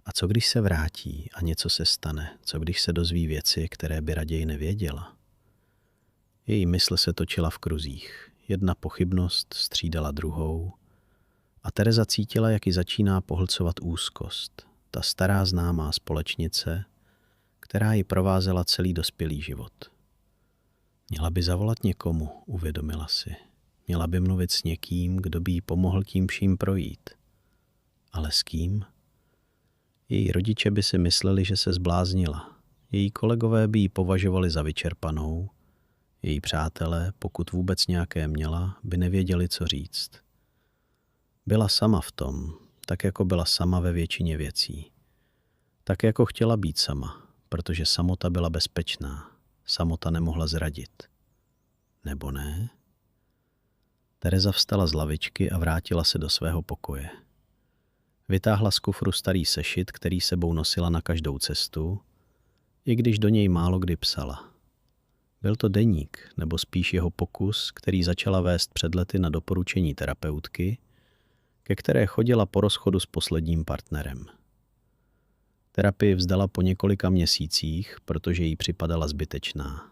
A co když se vrátí a něco se stane? Co když se dozví věci, které by raději nevěděla? Její mysl se točila v kruzích. Jedna pochybnost střídala druhou a Tereza cítila, jak ji začíná pohlcovat úzkost. Ta stará známá společnice, která ji provázela celý dospělý život. Měla by zavolat někomu, uvědomila si. Měla by mluvit s někým, kdo by jí pomohl tím vším projít. Ale s kým? Její rodiče by si mysleli, že se zbláznila. Její kolegové by ji považovali za vyčerpanou. Její přátelé, pokud vůbec nějaké měla, by nevěděli, co říct. Byla sama v tom, tak jako byla sama ve většině věcí. Tak jako chtěla být sama, protože samota byla bezpečná. Samota nemohla zradit. Nebo ne? Tereza vstala z lavičky a vrátila se do svého pokoje. Vytáhla z kufru starý sešit, který sebou nosila na každou cestu, i když do něj málo kdy psala. Byl to deník, nebo spíš jeho pokus, který začala vést před lety na doporučení terapeutky, ke které chodila po rozchodu s posledním partnerem. Terapii vzdala po několika měsících, protože jí připadala zbytečná.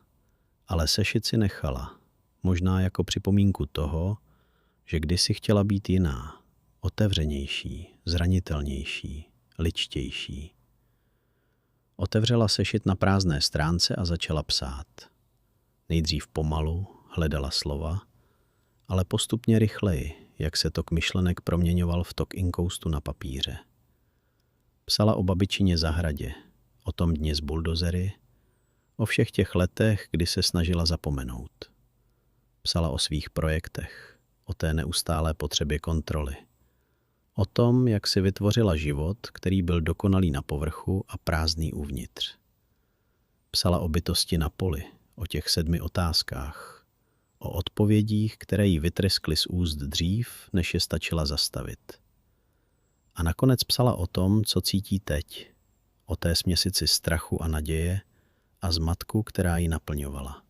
Ale sešit si nechala, možná jako připomínku toho, že kdysi chtěla být jiná, otevřenější, zranitelnější, ličtější. Otevřela sešit na prázdné stránce a začala psát. Nejdřív pomalu, hledala slova, ale postupně rychleji, jak se tok myšlenek proměňoval v tok inkoustu na papíře. Psala o babičině zahradě, o tom dni s buldozery, o všech těch letech, kdy se snažila zapomenout. Psala o svých projektech, o té neustálé potřebě kontroly. O tom, jak si vytvořila život, který byl dokonalý na povrchu a prázdný uvnitř. Psala o bytosti na poli, o těch 7 otázkách, o odpovědích, které jí vytryskly z úst dřív, než je stačila zastavit. A nakonec psala o tom, co cítí teď, o té směsici strachu a naděje a zmatku, která ji naplňovala.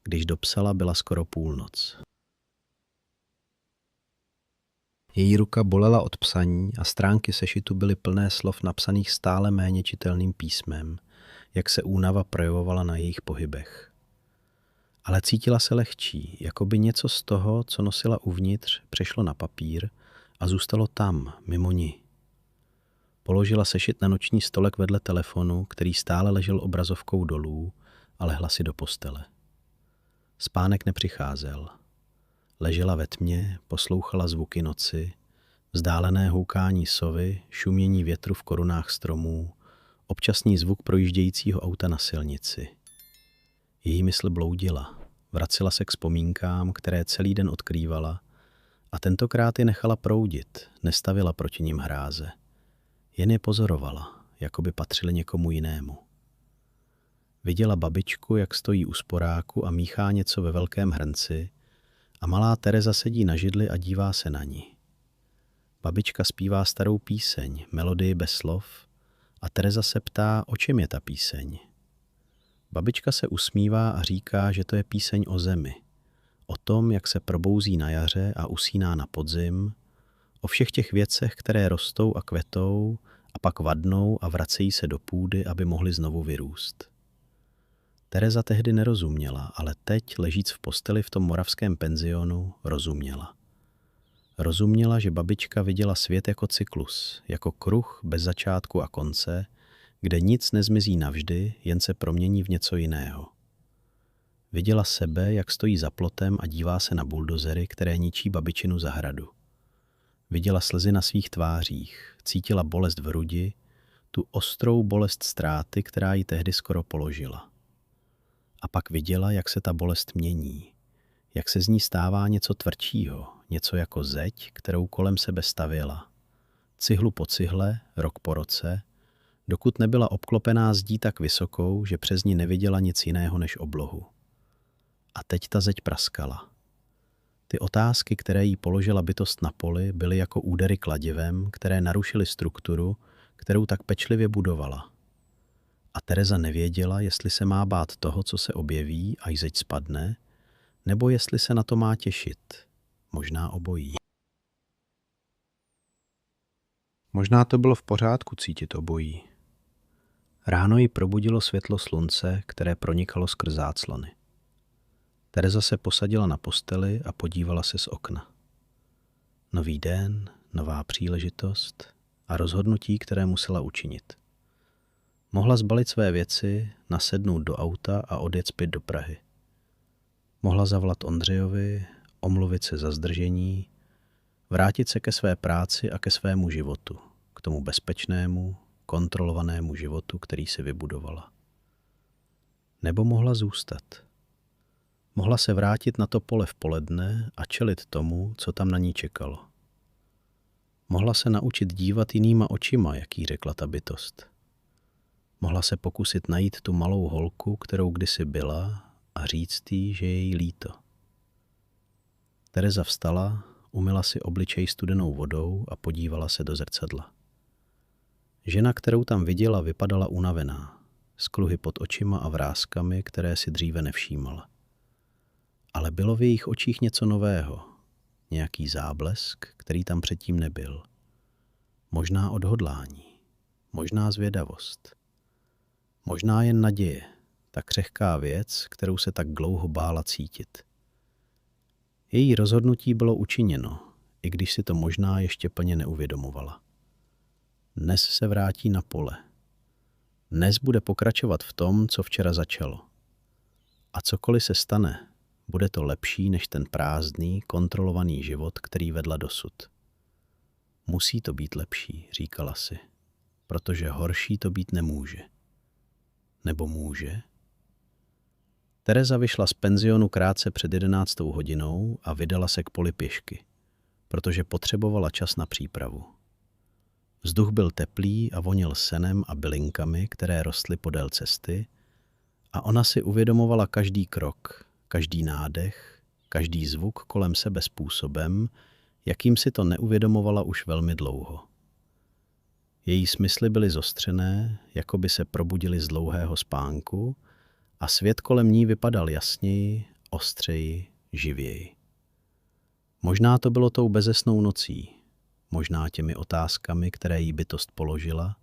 Když dopsala, byla skoro půlnoc. Její ruka bolela od psaní a stránky sešitu byly plné slov napsaných stále méně čitelným písmem, jak se únava projevovala na jejich pohybech. Ale cítila se lehčí, jako by něco z toho, co nosila uvnitř, přešlo na papír a zůstalo tam, mimo ní. Položila sešit na noční stolek vedle telefonu, který stále ležel obrazovkou dolů, a lehla si do postele. Spánek nepřicházel. Ležela ve tmě, poslouchala zvuky noci, vzdálené houkání sovy, šumění větru v korunách stromů, občasný zvuk projíždějícího auta na silnici. Její mysl bloudila, vracela se k vzpomínkám, které celý den odkrývala, a tentokrát je nechala proudit, nestavila proti nim hráze. Jen je pozorovala, jako by patřili někomu jinému. Viděla babičku, jak stojí u sporáku a míchá něco ve velkém hrnci, a malá Tereza sedí na židli a dívá se na ní. Babička zpívá starou píseň, melodii bez slov, a Tereza se ptá, o čem je ta píseň. Babička se usmívá a říká, že to je píseň o zemi, o tom, jak se probouzí na jaře a usíná na podzim, o všech těch věcech, které rostou a kvetou a pak vadnou a vracejí se do půdy, aby mohly znovu vyrůst. Tereza tehdy nerozuměla, ale teď, ležíc v posteli v tom moravském penzionu, rozuměla. Rozuměla, že babička viděla svět jako cyklus, jako kruh bez začátku a konce, kde nic nezmizí navždy, jen se promění v něco jiného. Viděla sebe, jak stojí za plotem a dívá se na buldozery, které ničí babičinu zahradu. Viděla slzy na svých tvářích, cítila bolest v hrudi, tu ostrou bolest ztráty, která ji tehdy skoro položila. A pak viděla, jak se ta bolest mění, jak se z ní stává něco tvrdšího, něco jako zeď, kterou kolem sebe stavěla. Cihlu po cihle, rok po roce, dokud nebyla obklopená zdí tak vysokou, že přes ní neviděla nic jiného než oblohu. A teď ta zeď praskala. Ty otázky, které jí položila bytost na poli, byly jako údery kladivem, které narušily strukturu, kterou tak pečlivě budovala. A Tereza nevěděla, jestli se má bát toho, co se objeví, až zeď spadne, nebo jestli se na to má těšit. Možná obojí. Možná to bylo v pořádku cítit obojí. Ráno ji probudilo světlo slunce, které pronikalo skrz záclony. Tereza se posadila na posteli a podívala se z okna. Nový den, nová příležitost a rozhodnutí, které musela učinit. Mohla zbalit své věci, nasednout do auta a odjet zpět do Prahy. Mohla zavolat Ondřejovi, omluvit se za zdržení, vrátit se ke své práci a ke svému životu, k tomu bezpečnému, kontrolovanému životu, který si vybudovala. Nebo mohla zůstat. Mohla se vrátit na to pole v poledne a čelit tomu, co tam na ní čekalo. Mohla se naučit dívat jinýma očima, jak jí řekla ta bytost. Mohla se pokusit najít tu malou holku, kterou kdysi byla, a říct jí, že je jí líto. Tereza vstala, umyla si obličej studenou vodou a podívala se do zrcadla. Žena, kterou tam viděla, vypadala unavená, s kruhy pod očima a vráskami, které si dříve nevšímala. Ale bylo v jejich očích něco nového, nějaký záblesk, který tam předtím nebyl. Možná odhodlání, možná zvědavost, možná jen naděje, ta křehká věc, kterou se tak dlouho bála cítit. Její rozhodnutí bylo učiněno, i když si to možná ještě plně neuvědomovala. Dnes se vrátí na pole. Dnes bude pokračovat v tom, co včera začalo. A cokoliv se stane, bude to lepší než ten prázdný, kontrolovaný život, který vedla dosud. Musí to být lepší, říkala si, protože horší to být nemůže. Nebo může? Tereza vyšla z penzionu krátce před 11. hodinou a vydala se k poli pěšky, protože potřebovala čas na přípravu. Vzduch byl teplý a vonil senem a bylinkami, které rostly podél cesty, a ona si uvědomovala každý krok, každý nádech, každý zvuk kolem sebe způsobem, jakým si to neuvědomovala už velmi dlouho. Její smysly byly zostřené, jako by se probudily z dlouhého spánku, a svět kolem ní vypadal jasněji, ostřeji, živěji. Možná to bylo tou bezesnou nocí, možná těmi otázkami, které jí bytost položila,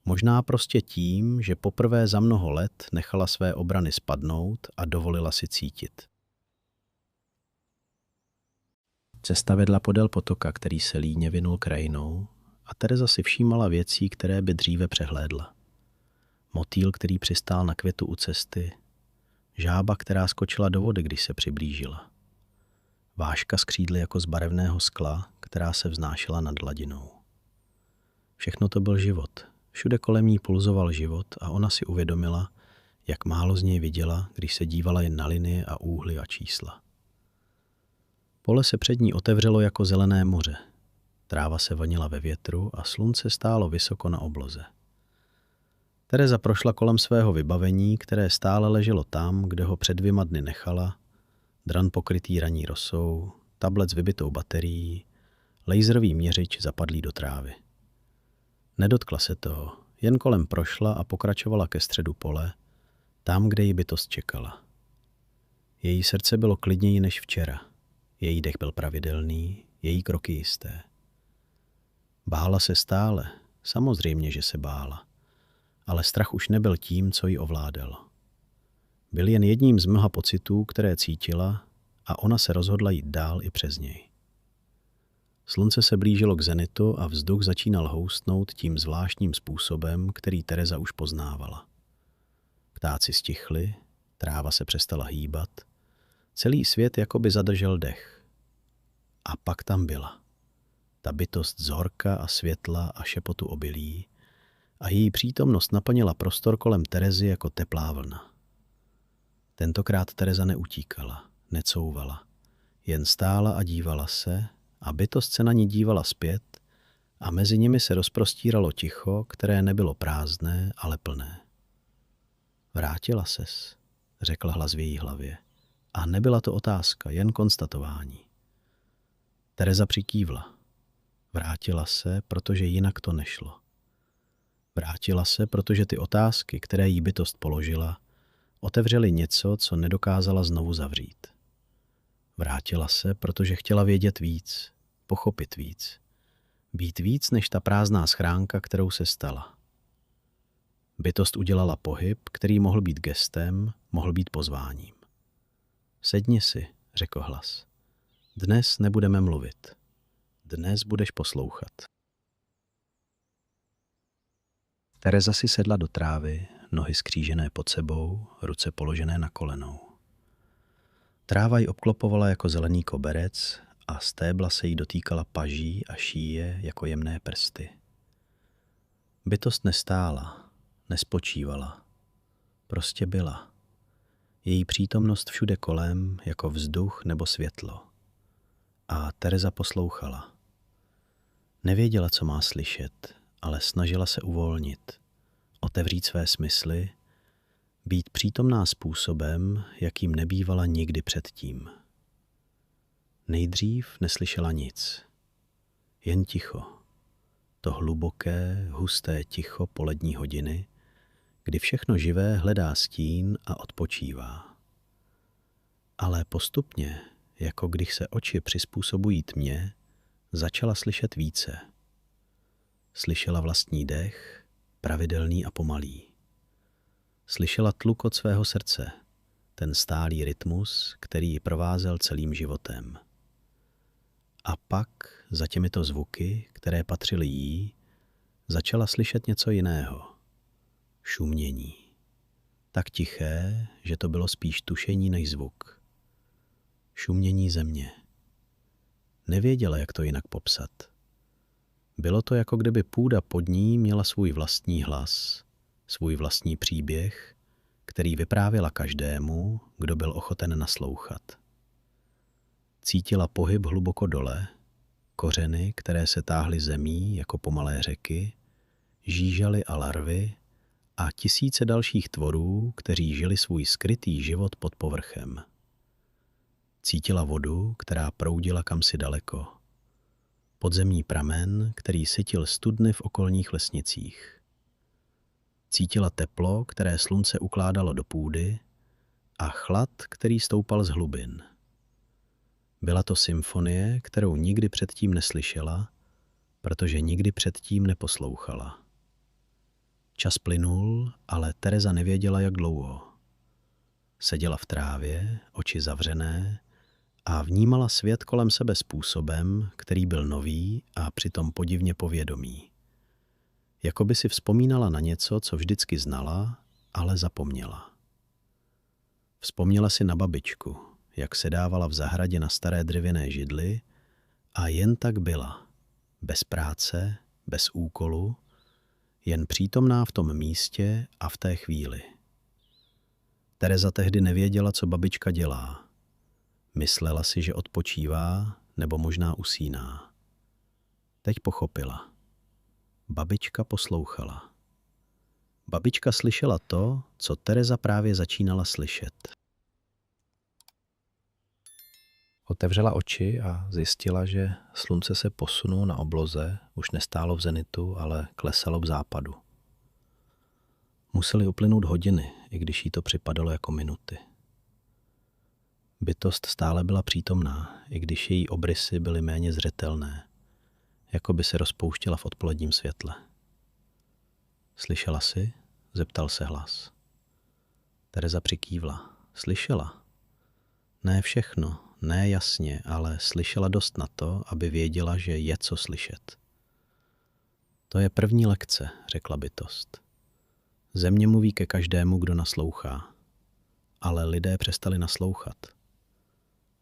možná prostě tím, že poprvé za mnoho let nechala své obrany spadnout a dovolila si cítit. Cesta vedla podél potoka, který se líně vinul krajinou, a Tereza si všímala věcí, které by dříve přehlédla. Motýl, který přistál na květu u cesty, Žába, která skočila do vody, když se přiblížila. Váška s křídly jako z barevného skla, která se vznášela nad hladinou. Všechno to byl život. Všude kolem ní pulzoval život a ona si uvědomila, jak málo z něj viděla, když se dívala jen na linie a úhly a čísla. Pole se před ní otevřelo jako zelené moře. Tráva se vlnila ve větru a slunce stálo vysoko na obloze. Tereza prošla kolem svého vybavení, které stále leželo tam, kde ho před 2 dny nechala, dran pokrytý raní rosou, tablet s vybitou baterií, laserový měřič zapadlý do trávy. Nedotkla se toho, jen kolem prošla a pokračovala ke středu pole, tam, kde ji bytost čekala. Její srdce bylo klidněji než včera, její dech byl pravidelný, její kroky jisté. Bála se stále, samozřejmě, že se bála, ale strach už nebyl tím, co ji ovládal. Byl jen jedním z mnoha pocitů, které cítila, a ona se rozhodla jít dál i přes něj. Slunce se blížilo k zenitu a vzduch začínal houstnout tím zvláštním způsobem, který Tereza už poznávala. Ptáci stichli, tráva se přestala hýbat, celý svět jakoby zadržel dech. A pak tam byla. Ta bytost z horka a světla a šepotu obilí, a její přítomnost naplnila prostor kolem Terezy jako teplá vlna. Tentokrát Tereza neutíkala, necouvala, jen stála a dívala se, a bytost se na ní dívala zpět a mezi nimi se rozprostíralo ticho, které nebylo prázdné, ale plné. Vrátila ses, řekla hlas v její hlavě. A nebyla to otázka, jen konstatování. Tereza přikývla. Vrátila se, protože jinak to nešlo. Vrátila se, protože ty otázky, které jí bytost položila, otevřely něco, co nedokázala znovu zavřít. Vrátila se, protože chtěla vědět víc, pochopit víc, být víc než ta prázdná schránka, kterou se stala. Bytost udělala pohyb, který mohl být gestem, mohl být pozváním. Sedni si, řekl hlas. Dnes nebudeme mluvit. Dnes budeš poslouchat. Tereza si sedla do trávy, nohy skřížené pod sebou, ruce položené na kolenou. Tráva ji obklopovala jako zelený koberec a stébla se jí dotýkala paží a šíje jako jemné prsty. Bytost nestála, nespočívala, prostě byla. Její přítomnost všude kolem jako vzduch nebo světlo. A Tereza poslouchala. Nevěděla, co má slyšet, ale snažila se uvolnit, otevřít své smysly, být přítomná způsobem, jakým nebývala nikdy předtím. Nejdřív neslyšela nic, jen ticho. To hluboké, husté ticho polední hodiny, kdy všechno živé hledá stín a odpočívá. Ale postupně, jako když se oči přizpůsobují tmě, začala slyšet více. Slyšela vlastní dech, pravidelný a pomalý. Slyšela tlukot svého srdce, ten stálý rytmus, který ji provázel celým životem. A pak, za těmito zvuky, které patřily jí, začala slyšet něco jiného. Šumění. Tak tiché, že to bylo spíš tušení než zvuk. Šumění země. Nevěděla, jak to jinak popsat. Bylo to, jako kdyby půda pod ní měla svůj vlastní hlas, svůj vlastní příběh, který vyprávěla každému, kdo byl ochoten naslouchat. Cítila pohyb hluboko dole, kořeny, které se táhly zemí jako pomalé řeky, žížaly a larvy a tisíce dalších tvorů, kteří žili svůj skrytý život pod povrchem. Cítila vodu, která proudila kamsi daleko. Podzemní pramen, který sytil studny v okolních lesnicích. Cítila teplo, které slunce ukládalo do půdy, a chlad, který stoupal z hlubin. Byla to symfonie, kterou nikdy předtím neslyšela, protože nikdy předtím neposlouchala. Čas plynul, ale Tereza nevěděla, jak dlouho. Seděla v trávě, oči zavřené, a vnímala svět kolem sebe způsobem, který byl nový a přitom podivně povědomý. Jakoby si vzpomínala na něco, co vždycky znala, ale zapomněla. Vzpomněla si na babičku, jak sedávala v zahradě na staré dřevěné židli a jen tak byla, bez práce, bez úkolu, jen přítomná v tom místě a v té chvíli. Tereza tehdy nevěděla, co babička dělá. Myslela si, že odpočívá nebo možná usíná. Teď pochopila. Babička poslouchala. Babička slyšela to, co Tereza právě začínala slyšet. Otevřela oči a zjistila, že slunce se posunulo na obloze, už nestálo v zenitu, ale klesalo v západu. Musely uplynout hodiny, i když jí to připadalo jako minuty. Bytost stále byla přítomná, i když její obrysy byly méně zřetelné, jako by se rozpouštěla v odpoledním světle. Slyšela jsi? Zeptal se hlas. Tereza přikývla. Slyšela. Ne všechno, ne jasně, ale slyšela dost na to, aby věděla, že je co slyšet. To je první lekce, řekla bytost. Země mluví ke každému, kdo naslouchá. Ale lidé přestali naslouchat.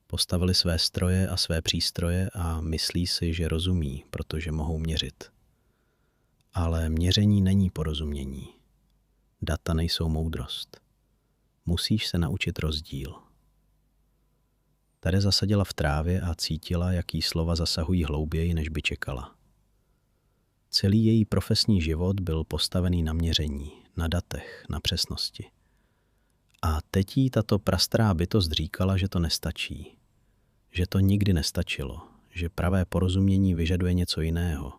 Postavili své stroje a své přístroje a myslí si, že rozumí, protože mohou měřit. Ale měření není porozumění. Data nejsou moudrost. Musíš se naučit rozdíl. Tereza seděla v trávě a cítila, jaký slova zasahují hlouběji, než by čekala. Celý její profesní život byl postavený na měření, na datech, na přesnosti. A teď jí tato prastrá bytost říkala, že to nestačí. Že to nikdy nestačilo, že pravé porozumění vyžaduje něco jiného.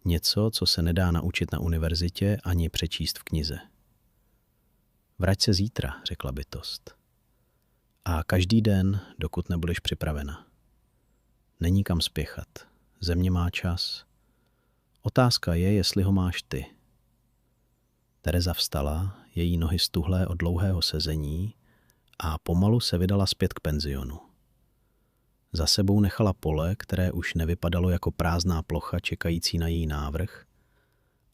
Něco, co se nedá naučit na univerzitě ani přečíst v knize. Vrať se zítra, řekla bytost. A každý den, dokud nebudeš připravena. Není kam spěchat. Země má čas. Otázka je, jestli ho máš ty. Tereza vstala, její nohy stuhlé od dlouhého sezení a pomalu se vydala zpět k penzionu. Za sebou nechala pole, které už nevypadalo jako prázdná plocha čekající na její návrh,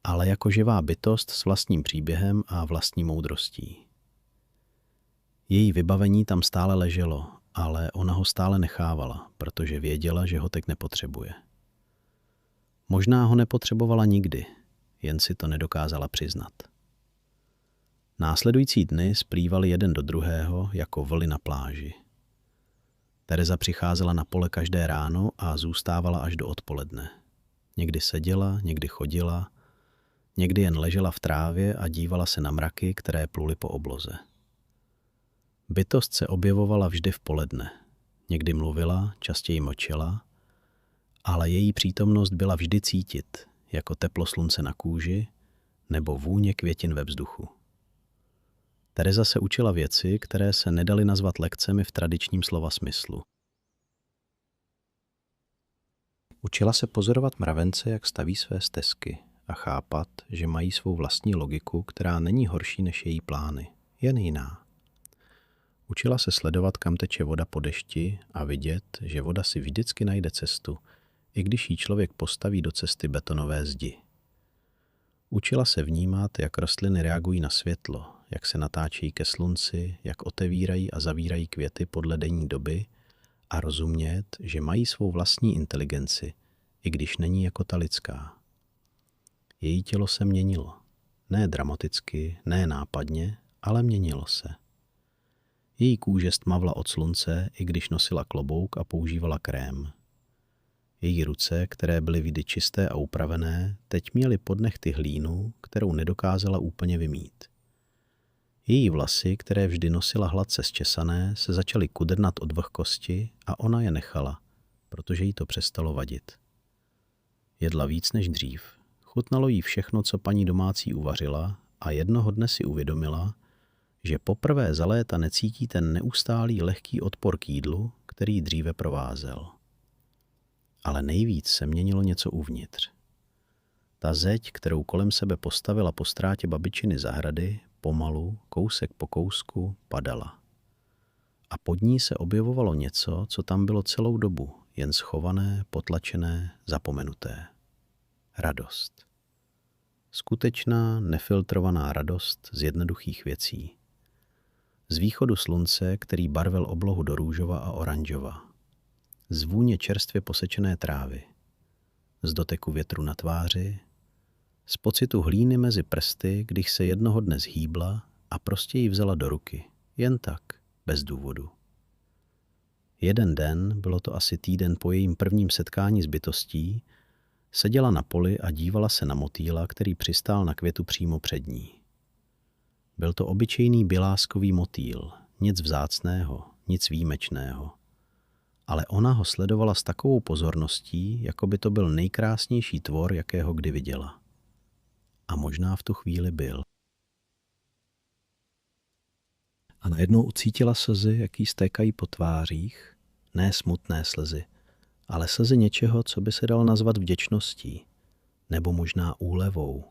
ale jako živá bytost s vlastním příběhem a vlastní moudrostí. Její vybavení tam stále leželo, ale ona ho stále nechávala, protože věděla, že ho teď nepotřebuje. Možná ho nepotřebovala nikdy, jen si to nedokázala přiznat. Následující dny splývaly jeden do druhého jako vlny na pláži. Tereza přicházela na pole každé ráno a zůstávala až do odpoledne. Někdy seděla, někdy chodila, někdy jen ležela v trávě a dívala se na mraky, které pluly po obloze. Bytost se objevovala vždy v poledne. Někdy mluvila, častěji mlčela, ale její přítomnost byla vždy cítit, jako teplo slunce na kůži nebo vůně květin ve vzduchu. Tereza se učila věci, které se nedaly nazvat lekcemi v tradičním slova smyslu. Učila se pozorovat mravence, jak staví své stezky a chápat, že mají svou vlastní logiku, která není horší než její plány, jen jiná. Učila se sledovat, kam teče voda po dešti a vidět, že voda si vždycky najde cestu, i když jí člověk postaví do cesty betonové zdi. Učila se vnímat, jak rostliny reagují na světlo, jak se natáčejí ke slunci, jak otevírají a zavírají květy podle denní doby a rozumět, že mají svou vlastní inteligenci, i když není jako ta lidská. Její tělo se měnilo. Ne dramaticky, ne nápadně, ale měnilo se. Její kůže stmavla od slunce, i když nosila klobouk a používala krém. Její ruce, které byly vždy čisté a upravené, teď měly pod nehty hlínu, kterou nedokázala úplně vymýt. Její vlasy, které vždy nosila hladce zčesané, se začaly kudrnat od vlhkosti a ona je nechala, protože jí to přestalo vadit. Jedla víc než dřív. Chutnalo jí všechno, co paní domácí uvařila a jednoho dne si uvědomila, že poprvé za léta necítí ten neustálý lehký odpor k jídlu, který dříve provázel. Ale nejvíc se měnilo něco uvnitř. Ta zeď, kterou kolem sebe postavila po ztrátě babičiny zahrady, pomalu, kousek po kousku, padala. A pod ní se objevovalo něco, co tam bylo celou dobu, jen schované, potlačené, zapomenuté. Radost. Skutečná, nefiltrovaná radost z jednoduchých věcí. Z východu slunce, který barvil oblohu do růžova a oranžova. Z vůně čerstvě posečené trávy. Z doteku větru na tváři. Z pocitu hlíny mezi prsty, když se jednoho dne zhýbla a prostě ji vzala do ruky. Jen tak, bez důvodu. Jeden den, bylo to asi týden po jejím prvním setkání s bytostí, seděla na poli a dívala se na motýla, který přistál na květu přímo před ní. Byl to obyčejný běláskový motýl, nic vzácného, nic výjimečného. Ale ona ho sledovala s takovou pozorností, jako by to byl nejkrásnější tvor, jakého kdy viděla. A možná v tu chvíli byl. A najednou ucítila slzy, jaký stékají po tvářích, ne smutné slzy, ale slzy něčeho, co by se dalo nazvat vděčností, nebo možná úlevou,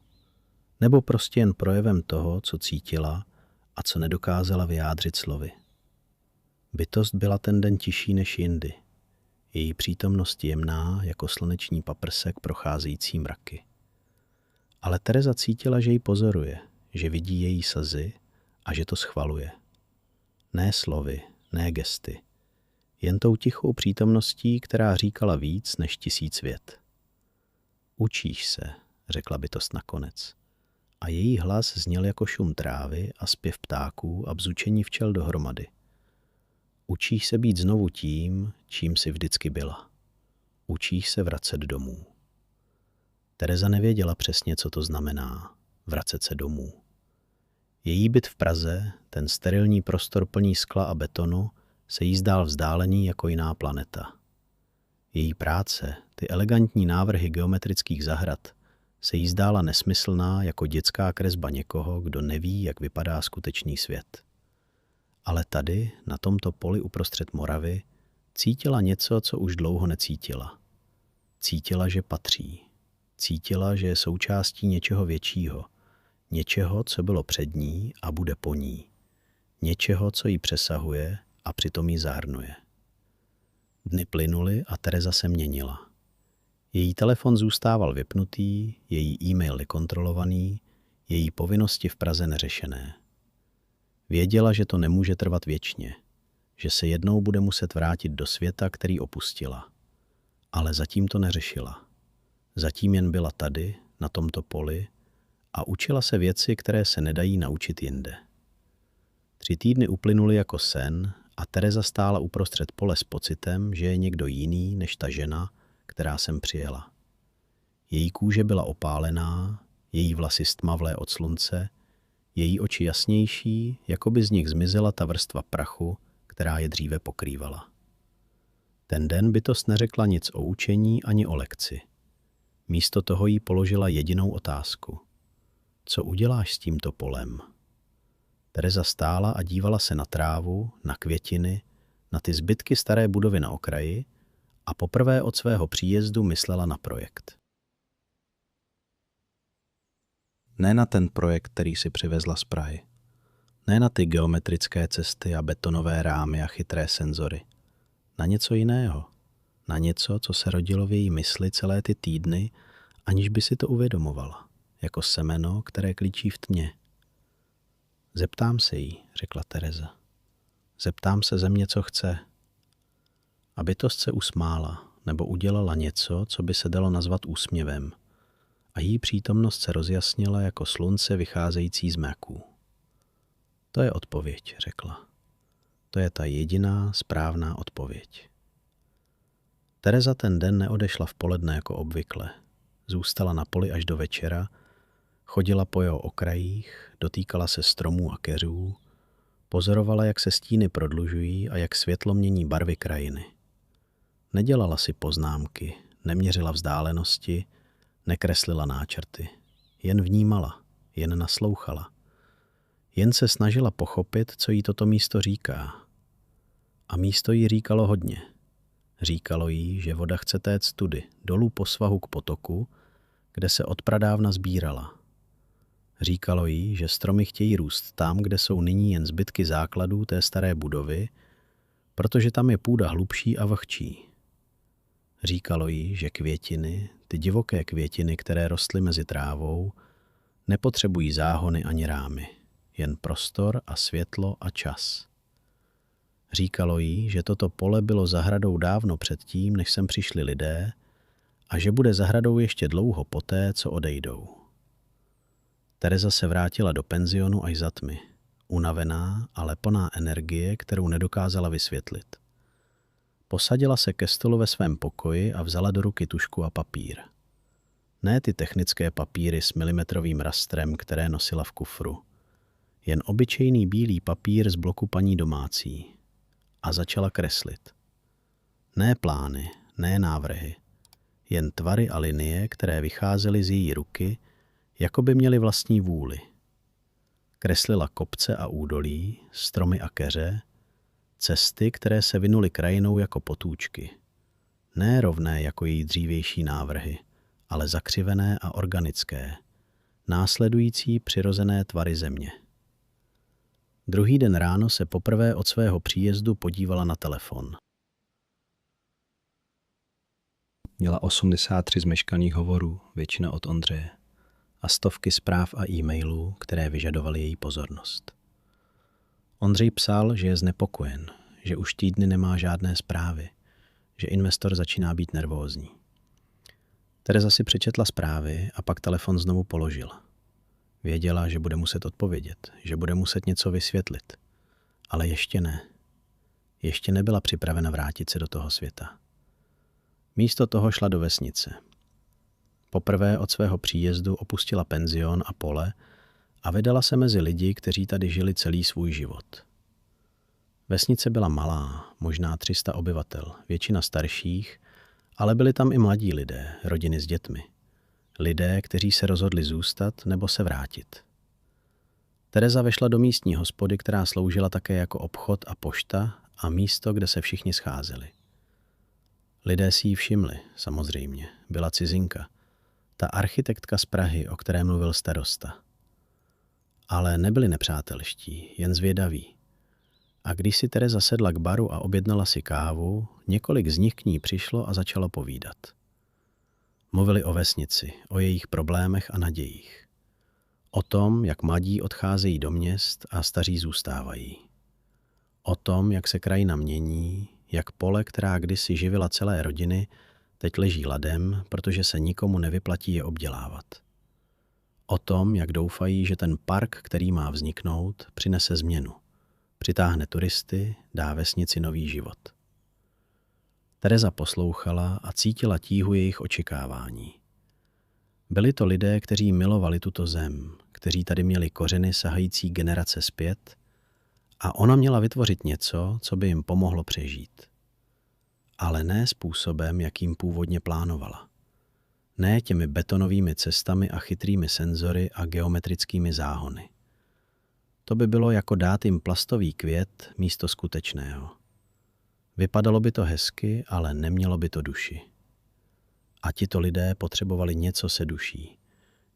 nebo prostě jen projevem toho, co cítila a co nedokázala vyjádřit slovy. Bytost byla ten den tišší než jindy, její přítomnost jemná jako sluneční paprsek procházející mraky. Ale Tereza cítila, že ji pozoruje, že vidí její slzy a že to schvaluje. Ne slovy, ne gesty, jen tou tichou přítomností, která říkala víc než 1000 vět. Učíš se, řekla bytost nakonec. A její hlas zněl jako šum trávy a zpěv ptáků a bzučení včel dohromady. Učíš se být znovu tím, čím jsi vždycky byla. Učíš se vracet domů. Tereza nevěděla přesně, co to znamená, vracet se domů. Její byt v Praze, ten sterilní prostor plný skla a betonu, se jí zdál vzdálený jako jiná planeta. Její práce, ty elegantní návrhy geometrických zahrad, se jí zdála nesmyslná jako dětská kresba někoho, kdo neví, jak vypadá skutečný svět. Ale tady, na tomto poli uprostřed Moravy, cítila něco, co už dlouho necítila. Cítila, že patří. Cítila, že je součástí něčeho většího. Něčeho, co bylo před ní a bude po ní. Něčeho, co ji přesahuje a přitom ji zahrnuje. Dny plynuly a Tereza se měnila. Její telefon zůstával vypnutý, její e-mail nekontrolovaný, její povinnosti v Praze neřešené. Věděla, že to nemůže trvat věčně, že se jednou bude muset vrátit do světa, který opustila. Ale zatím to neřešila. Zatím jen byla tady, na tomto poli, a učila se věci, které se nedají naučit jinde. 3 týdny uplynuly jako sen a Tereza stála uprostřed pole s pocitem, že je někdo jiný než ta žena, která sem přijela. Její kůže byla opálená, její vlasy stmavlé od slunce, její oči jasnější, jako by z nich zmizela ta vrstva prachu, která je dříve pokrývala. Ten den bytost neřekla nic o učení ani o lekci. Místo toho jí položila jedinou otázku. Co uděláš s tímto polem? Tereza stála a dívala se na trávu, na květiny, na ty zbytky staré budovy na okraji a poprvé od svého příjezdu myslela na projekt. Ne na ten projekt, který si přivezla z Prahy. Ne na ty geometrické cesty a betonové rámy a chytré senzory. Na něco jiného. Na něco, co se rodilo v její mysli celé ty týdny, aniž by si to uvědomovala. Jako semeno, které klíčí v tmě. Zeptám se jí, řekla Tereza. Zeptám se země, co chce. A bytost se usmála, nebo udělala něco, co by se dalo nazvat úsměvem. A její přítomnost se rozjasnila jako slunce vycházející z mraků. To je odpověď, řekla. To je ta jediná správná odpověď. Tereza ten den neodešla v poledne jako obvykle. Zůstala na poli až do večera, chodila po jeho okrajích, dotýkala se stromů a keřů, pozorovala, jak se stíny prodlužují a jak světlo mění barvy krajiny. Nedělala si poznámky, neměřila vzdálenosti, nekreslila náčrty. Jen vnímala, jen naslouchala. Jen se snažila pochopit, co jí toto místo říká. A místo jí říkalo hodně. Říkalo jí, že voda chce téct tudy, dolů po svahu k potoku, kde se odpradávna sbírala. Říkalo jí, že stromy chtějí růst tam, kde jsou nyní jen zbytky základů té staré budovy, protože tam je půda hlubší a vlhčí. Říkalo jí, že květiny, ty divoké květiny, které rostly mezi trávou, nepotřebují záhony ani rámy. jen prostor a světlo a čas. Říkalo jí, že toto pole bylo zahradou dávno předtím, než sem přišli lidé, a že bude zahradou ještě dlouho poté, co odejdou. Tereza se vrátila do penzionu až za tmy, unavená, ale plná energie, kterou nedokázala vysvětlit. Posadila se ke stolu ve svém pokoji a vzala do ruky tužku a papír. Ne ty technické papíry s milimetrovým rastrem, které nosila v kufru. Jen obyčejný bílý papír z bloku paní domácí. A začala kreslit. Ne plány, ne návrhy. Jen tvary a linie, které vycházely z její ruky, jako by měly vlastní vůli. Kreslila kopce a údolí, stromy a keře, cesty, které se vinuly krajinou jako potůčky. Ne rovné jako její dřívější návrhy, ale zakřivené a organické, následující přirozené tvary země. Druhý den ráno se poprvé od svého příjezdu podívala na telefon. Měla 83 zmeškaných hovorů, většina od Ondřeje, a stovky zpráv a e-mailů, které vyžadovaly její pozornost. Ondřej psal, že je znepokojen, že už týdny nemá žádné zprávy, že investor začíná být nervózní. Tereza si přečetla zprávy a pak telefon znovu položila. Věděla, že bude muset odpovědět, že bude muset něco vysvětlit. Ale ještě ne. Ještě nebyla připravena vrátit se do toho světa. Místo toho šla do vesnice. Poprvé od svého příjezdu opustila penzion a pole a vydala se mezi lidi, kteří tady žili celý svůj život. Vesnice byla malá, možná 300 obyvatel, většina starších, ale byli tam i mladí lidé, rodiny s dětmi. Lidé, kteří se rozhodli zůstat nebo se vrátit. Tereza vešla do místní hospody, která sloužila také jako obchod a pošta a místo, kde se všichni scházeli. Lidé si ji všimli, samozřejmě, byla cizinka, ta architektka z Prahy, o které mluvil starosta. Ale nebyli nepřátelští, jen zvědaví. A když si Tereza sedla k baru a objednala si kávu, několik z nich k ní přišlo a začalo povídat. Mluvili o vesnici, o jejich problémech a nadějích. O tom, jak mladí odcházejí do měst a staří zůstávají. O tom, jak se krajina mění, jak pole, která kdysi živila celé rodiny, teď leží ladem, protože se nikomu nevyplatí je obdělávat. O tom, jak doufají, že ten park, který má vzniknout, přinese změnu. Přitáhne turisty, dá vesnici nový život. Tereza poslouchala a cítila tíhu jejich očekávání. Byli to lidé, kteří milovali tuto zem, kteří tady měli kořeny sahající generace zpět a ona měla vytvořit něco, co by jim pomohlo přežít. Ale ne způsobem, jakým původně plánovala. Ne těmi betonovými cestami a chytrými senzory a geometrickými záhony. To by bylo jako dát jim plastový květ místo skutečného. Vypadalo by to hezky, ale nemělo by to duši. A tito lidé potřebovali něco se duší.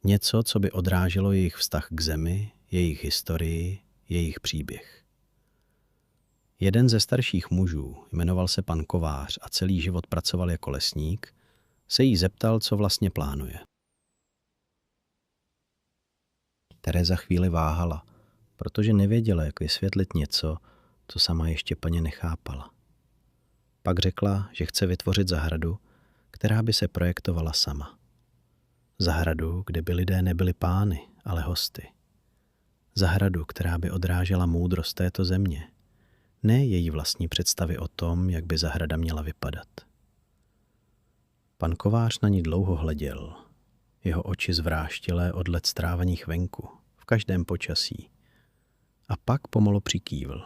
Něco, co by odráželo jejich vztah k zemi, jejich historii, jejich příběh. Jeden ze starších mužů, jmenoval se pan Kovář a celý život pracoval jako lesník, se jí zeptal, co vlastně plánuje. Tereza chvíli váhala, protože nevěděla, jak vysvětlit něco, co sama ještě plně nechápala. Pak řekla, že chce vytvořit zahradu, která by se projektovala sama. Zahradu, kde by lidé nebyli pány, ale hosty. Zahradu, která by odrážela moudrost této země. Ne její vlastní představy o tom, jak by zahrada měla vypadat. Pan Kovář na ní dlouho hleděl. Jeho oči zvráštilé od let strávených venku, v každém počasí. A pak pomalu přikývl.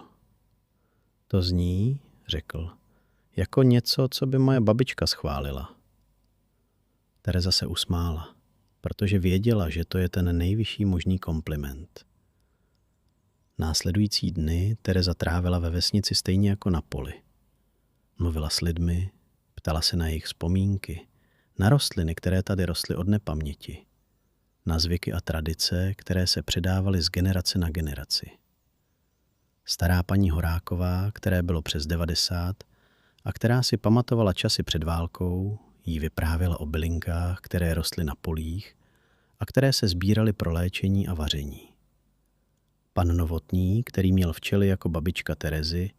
To zní, řekl, jako něco, co by moje babička schválila. Tereza se usmála, protože věděla, že to je ten nejvyšší možný kompliment. Následující dny Tereza trávila ve vesnici stejně jako na poli. Mluvila s lidmi, ptala se na jejich vzpomínky, na rostliny, které tady rostly od nepaměti, na zvyky a tradice, které se předávaly z generace na generaci. Stará paní Horáková, které bylo přes 90 a která si pamatovala časy před válkou, jí vyprávěla o bylinkách, které rostly na polích a které se sbíraly pro léčení a vaření. Pan Novotný, který měl včely jako babička Terezy,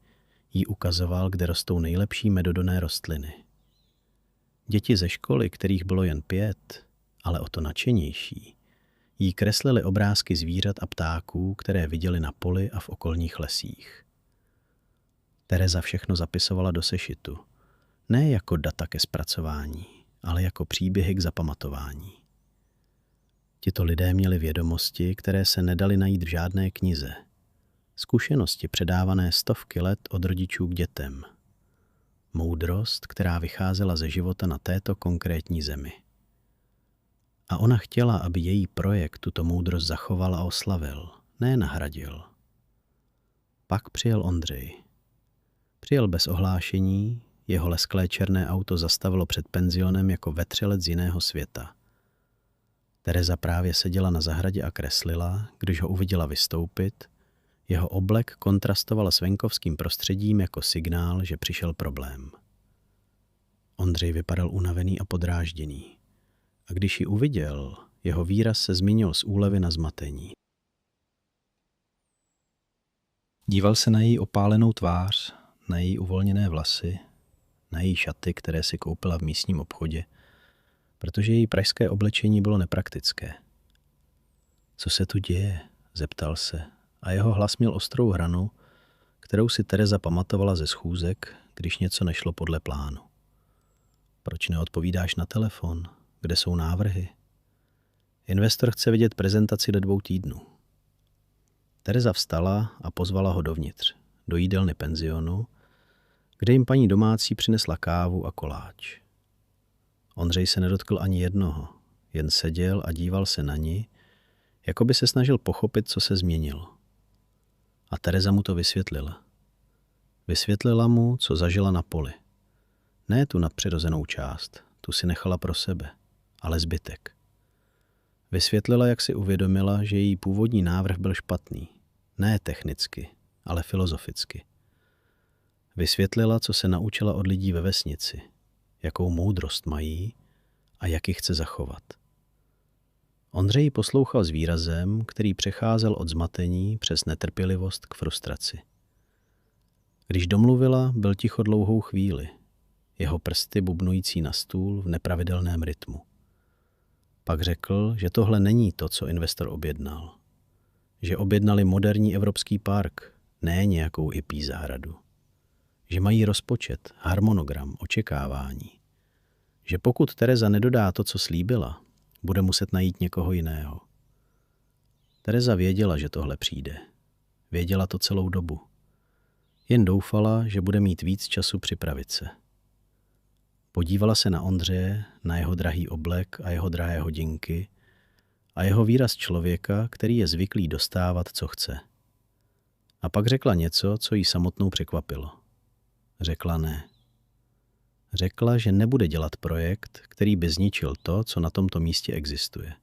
jí ukazoval, kde rostou nejlepší medodonné rostliny. Děti ze školy, kterých bylo jen 5, ale o to nadšenější, jí kreslili obrázky zvířat a ptáků, které viděli na poli a v okolních lesích. Tereza všechno zapisovala do sešitu, ne jako data ke zpracování, ale jako příběhy k zapamatování. Tito lidé měli vědomosti, které se nedaly najít v žádné knize. Zkušenosti předávané stovky let od rodičů k dětem. Moudrost, která vycházela ze života na této konkrétní zemi. A ona chtěla, aby její projekt tuto moudrost zachoval a oslavil, ne nahradil. Pak přijel Ondřej. Přijel bez ohlášení, jeho lesklé černé auto zastavilo před penzionem jako vetřelec z jiného světa. Tereza právě seděla na zahradě a kreslila, když ho uviděla vystoupit. Jeho oblek kontrastoval s venkovským prostředím jako signál, že přišel problém. Ondřej vypadal unavený a podrážděný. A když ji uviděl, jeho výraz se změnil z úlevy na zmatení. Díval se na její opálenou tvář, na její uvolněné vlasy, na její šaty, které si koupila v místním obchodě, protože její pražské oblečení bylo nepraktické. Co se tu děje? Zeptal se a jeho hlas měl ostrou hranu, kterou si Tereza pamatovala ze schůzek, když něco nešlo podle plánu. Proč neodpovídáš na telefon? Kde jsou návrhy? Investor chce vidět prezentaci do 2 týdnů. Tereza vstala a pozvala ho dovnitř, do jídelny penzionu, kde jim paní domácí přinesla kávu a koláč. Ondřej se nedotkl ani jednoho, jen seděl a díval se na ní, jako by se snažil pochopit, co se změnilo. A Tereza mu to vysvětlila. Vysvětlila mu, co zažila na poli. Ne tu nadpřirozenou část, tu si nechala pro sebe, ale zbytek. Vysvětlila, jak si uvědomila, že její původní návrh byl špatný. Ne technicky, ale filozoficky. Vysvětlila, co se naučila od lidí ve vesnici, jakou moudrost mají a jak ji chce zachovat. Ondřej poslouchal s výrazem, který přecházel od zmatení přes netrpělivost k frustraci. Když domluvila, byl ticho dlouhou chvíli, jeho prsty bubnující na stůl v nepravidelném rytmu. Pak řekl, že tohle není to, co investor objednal. Že objednali moderní evropský park, ne nějakou hippie zahradu. Že mají rozpočet, harmonogram, očekávání. Že pokud Tereza nedodá to, co slíbila, bude muset najít někoho jiného. Tereza věděla, že tohle přijde. Věděla to celou dobu. Jen doufala, že bude mít víc času připravit se. Podívala se na Ondřeje, na jeho drahý oblek a jeho drahé hodinky a jeho výraz člověka, který je zvyklý dostávat, co chce. A pak řekla něco, co jí samotnou překvapilo. Řekla ne. Řekla, že nebude dělat projekt, který by zničil to, co na tomto místě existuje.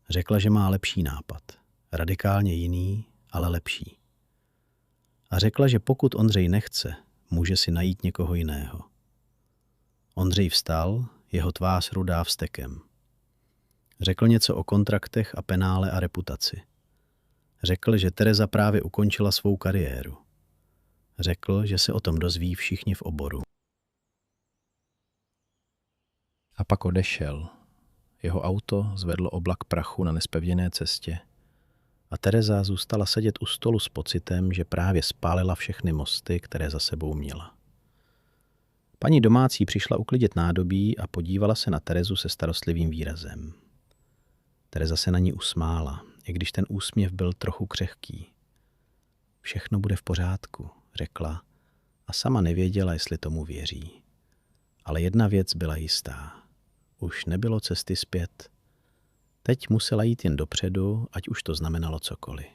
Řekla, že má lepší nápad. Radikálně jiný, ale lepší. A řekla, že pokud Ondřej nechce, může si najít někoho jiného. Ondřej vstal, jeho tvář rudá vztekem. Řekl něco o kontraktech a penále a reputaci. Řekl, že Tereza právě ukončila svou kariéru. Řekl, že se o tom dozví všichni v oboru. A pak odešel. Jeho auto zvedlo oblak prachu na nespevněné cestě a Tereza zůstala sedět u stolu s pocitem, že právě spálila všechny mosty, které za sebou měla. Paní domácí přišla uklidit nádobí a podívala se na Terezu se starostlivým výrazem. Tereza se na ní usmála, i když ten úsměv byl trochu křehký. Všechno bude v pořádku, řekla a sama nevěděla, jestli tomu věří. Ale jedna věc byla jistá. Už nebylo cesty zpět. Teď musela jít jen dopředu, ať už to znamenalo cokoliv.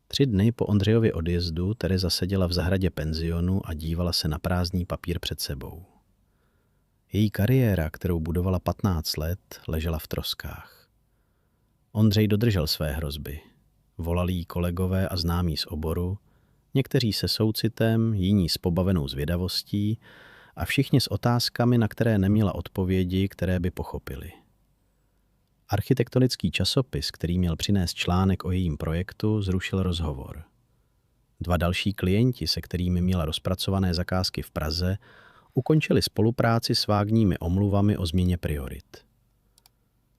3 dny po Ondřejově odjezdu Tereza seděla v zahradě penzionu a dívala se na prázdný papír před sebou. Její kariéra, kterou budovala 15 let, ležela v troskách. Ondřej dodržel své hrozby. Volali jí kolegové a známí z oboru, někteří se soucitem, jiní s pobavenou zvědavostí a všichni s otázkami, na které neměla odpovědi, které by pochopili. Architektonický časopis, který měl přinést článek o jejím projektu, zrušil rozhovor. 2 další klienti, se kterými měla rozpracované zakázky v Praze, ukončili spolupráci s vágními omluvami o změně priorit.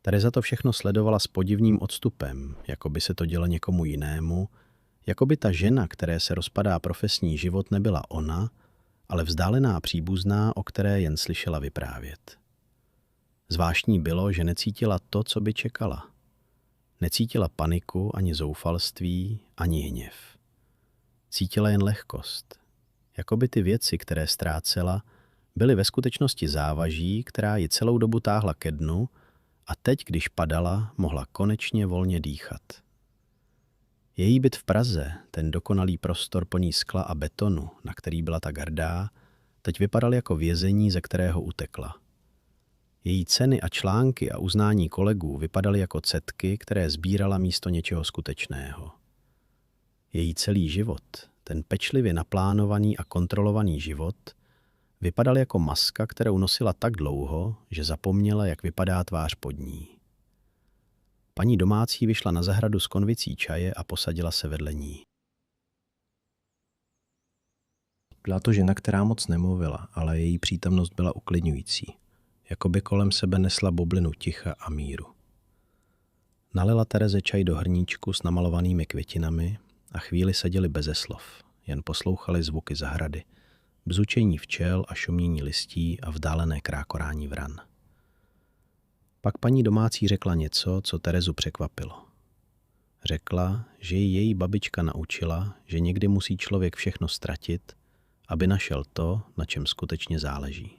Tereza to všechno sledovala s podivným odstupem, jako by se to dělo někomu jinému, jako by ta žena, které se rozpadá profesní život, nebyla ona, ale vzdálená příbuzná, o které jen slyšela vyprávět. Zvláštní bylo, že necítila to, co by čekala. Necítila paniku, ani zoufalství, ani hněv. Cítila jen lehkost. Jako by ty věci, které ztrácela, byly ve skutečnosti závaží, která ji celou dobu táhla ke dnu a teď, když padala, mohla konečně volně dýchat. Její byt v Praze, ten dokonalý prostor plný skla a betonu, na který byla tak hrdá, teď vypadal jako vězení, ze kterého utekla. Její ceny a články a uznání kolegů vypadaly jako cetky, které sbírala místo něčeho skutečného. Její celý život, ten pečlivě naplánovaný a kontrolovaný život, vypadal jako maska, kterou nosila tak dlouho, že zapomněla, jak vypadá tvář pod ní. Paní domácí vyšla na zahradu s konvicí čaje a posadila se vedle ní. Byla to žena, která moc nemluvila, ale její přítomnost byla uklidňující. Jako by kolem sebe nesla bublinu ticha a míru. Nalila Tereze čaj do hrníčku s namalovanými květinami a chvíli seděli beze slov, jen poslouchali zvuky zahrady, bzučení včel a šumění listí a vzdálené krákorání vran. Pak paní domácí řekla něco, co Terezu překvapilo. Řekla, že ji její babička naučila, že někdy musí člověk všechno ztratit, aby našel to, na čem skutečně záleží.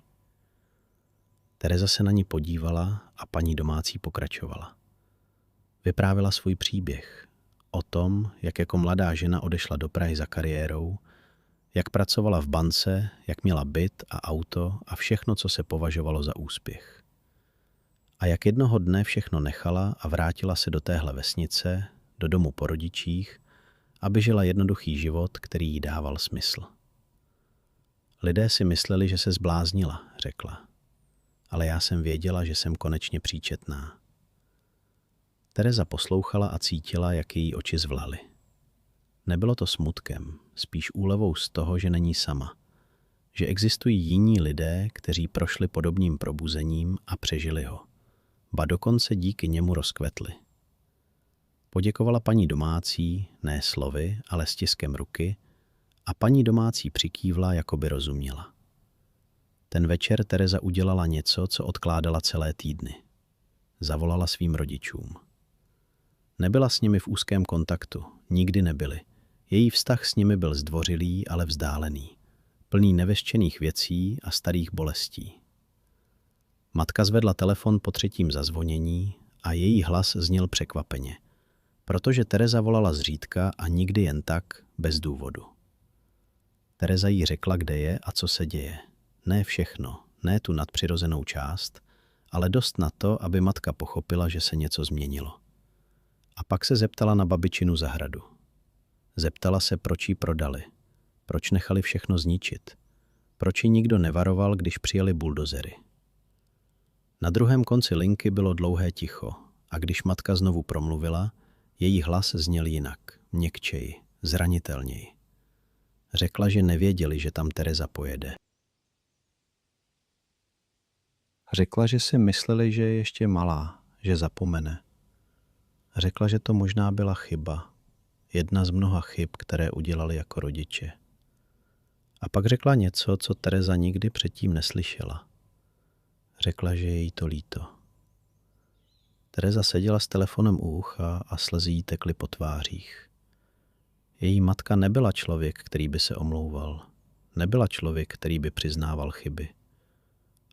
Tereza se na ní podívala a paní domácí pokračovala. Vyprávěla svůj příběh o tom, jak jako mladá žena odešla do Prahy za kariérou, jak pracovala v bance, jak měla byt a auto a všechno, co se považovalo za úspěch. A jak jednoho dne všechno nechala a vrátila se do téhle vesnice, do domu po rodičích, aby žila jednoduchý život, který jí dával smysl. Lidé si mysleli, že se zbláznila, řekla. Ale já jsem věděla, že jsem konečně příčetná. Tereza poslouchala a cítila, jak její oči zvlaly. Nebylo to smutkem, spíš úlevou z toho, že není sama. Že existují jiní lidé, kteří prošli podobným probuzením a přežili ho. Ba dokonce díky němu rozkvetli. Poděkovala paní domácí, ne slovy, ale stiskem ruky, a paní domácí přikývla, jako by rozuměla. Ten večer Tereza udělala něco, co odkládala celé týdny. Zavolala svým rodičům. Nebyla s nimi v úzkém kontaktu, nikdy nebyli. Její vztah s nimi byl zdvořilý, ale vzdálený, plný nevyřčených věcí a starých bolestí. Matka zvedla telefon po 3. zazvonění a její hlas zněl překvapeně, protože Tereza volala zřídka a nikdy jen tak, bez důvodu. Tereza jí řekla, kde je a co se děje. Ne všechno, ne tu nadpřirozenou část, ale dost na to, aby matka pochopila, že se něco změnilo. A pak se zeptala na babičinu zahradu. Zeptala se, proč ji prodali, proč nechali všechno zničit, proč ji nikdo nevaroval, když přijeli buldozery. Na druhém konci linky bylo dlouhé ticho a když matka znovu promluvila, její hlas zněl jinak, měkčeji, zranitelněji. Řekla, že nevěděli, že tam Tereza pojede. Řekla, že si mysleli, že je ještě malá, že zapomene. Řekla, že to možná byla chyba, jedna z mnoha chyb, které udělali jako rodiče. A pak řekla něco, co Tereza nikdy předtím neslyšela. Řekla, že je jí to líto. Tereza seděla s telefonem u ucha a slzy jí tekly po tvářích. Její matka nebyla člověk, který by se omlouval. Nebyla člověk, který by přiznával chyby.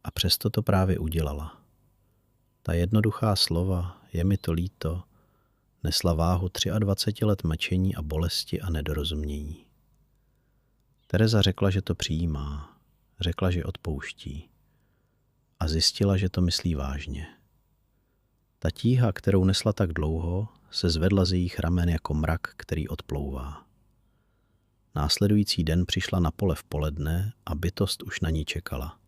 A přesto to právě udělala. Ta jednoduchá slova, je mi to líto, nesla váhu 23 let mlčení a bolesti a nedorozumění. Tereza řekla, že to přijímá, řekla, že odpouští. A zjistila, že to myslí vážně. Ta tíha, kterou nesla tak dlouho, se zvedla z jejich ramen jako mrak, který odplouvá. Následující den přišla na pole v poledne a bytost už na ní čekala.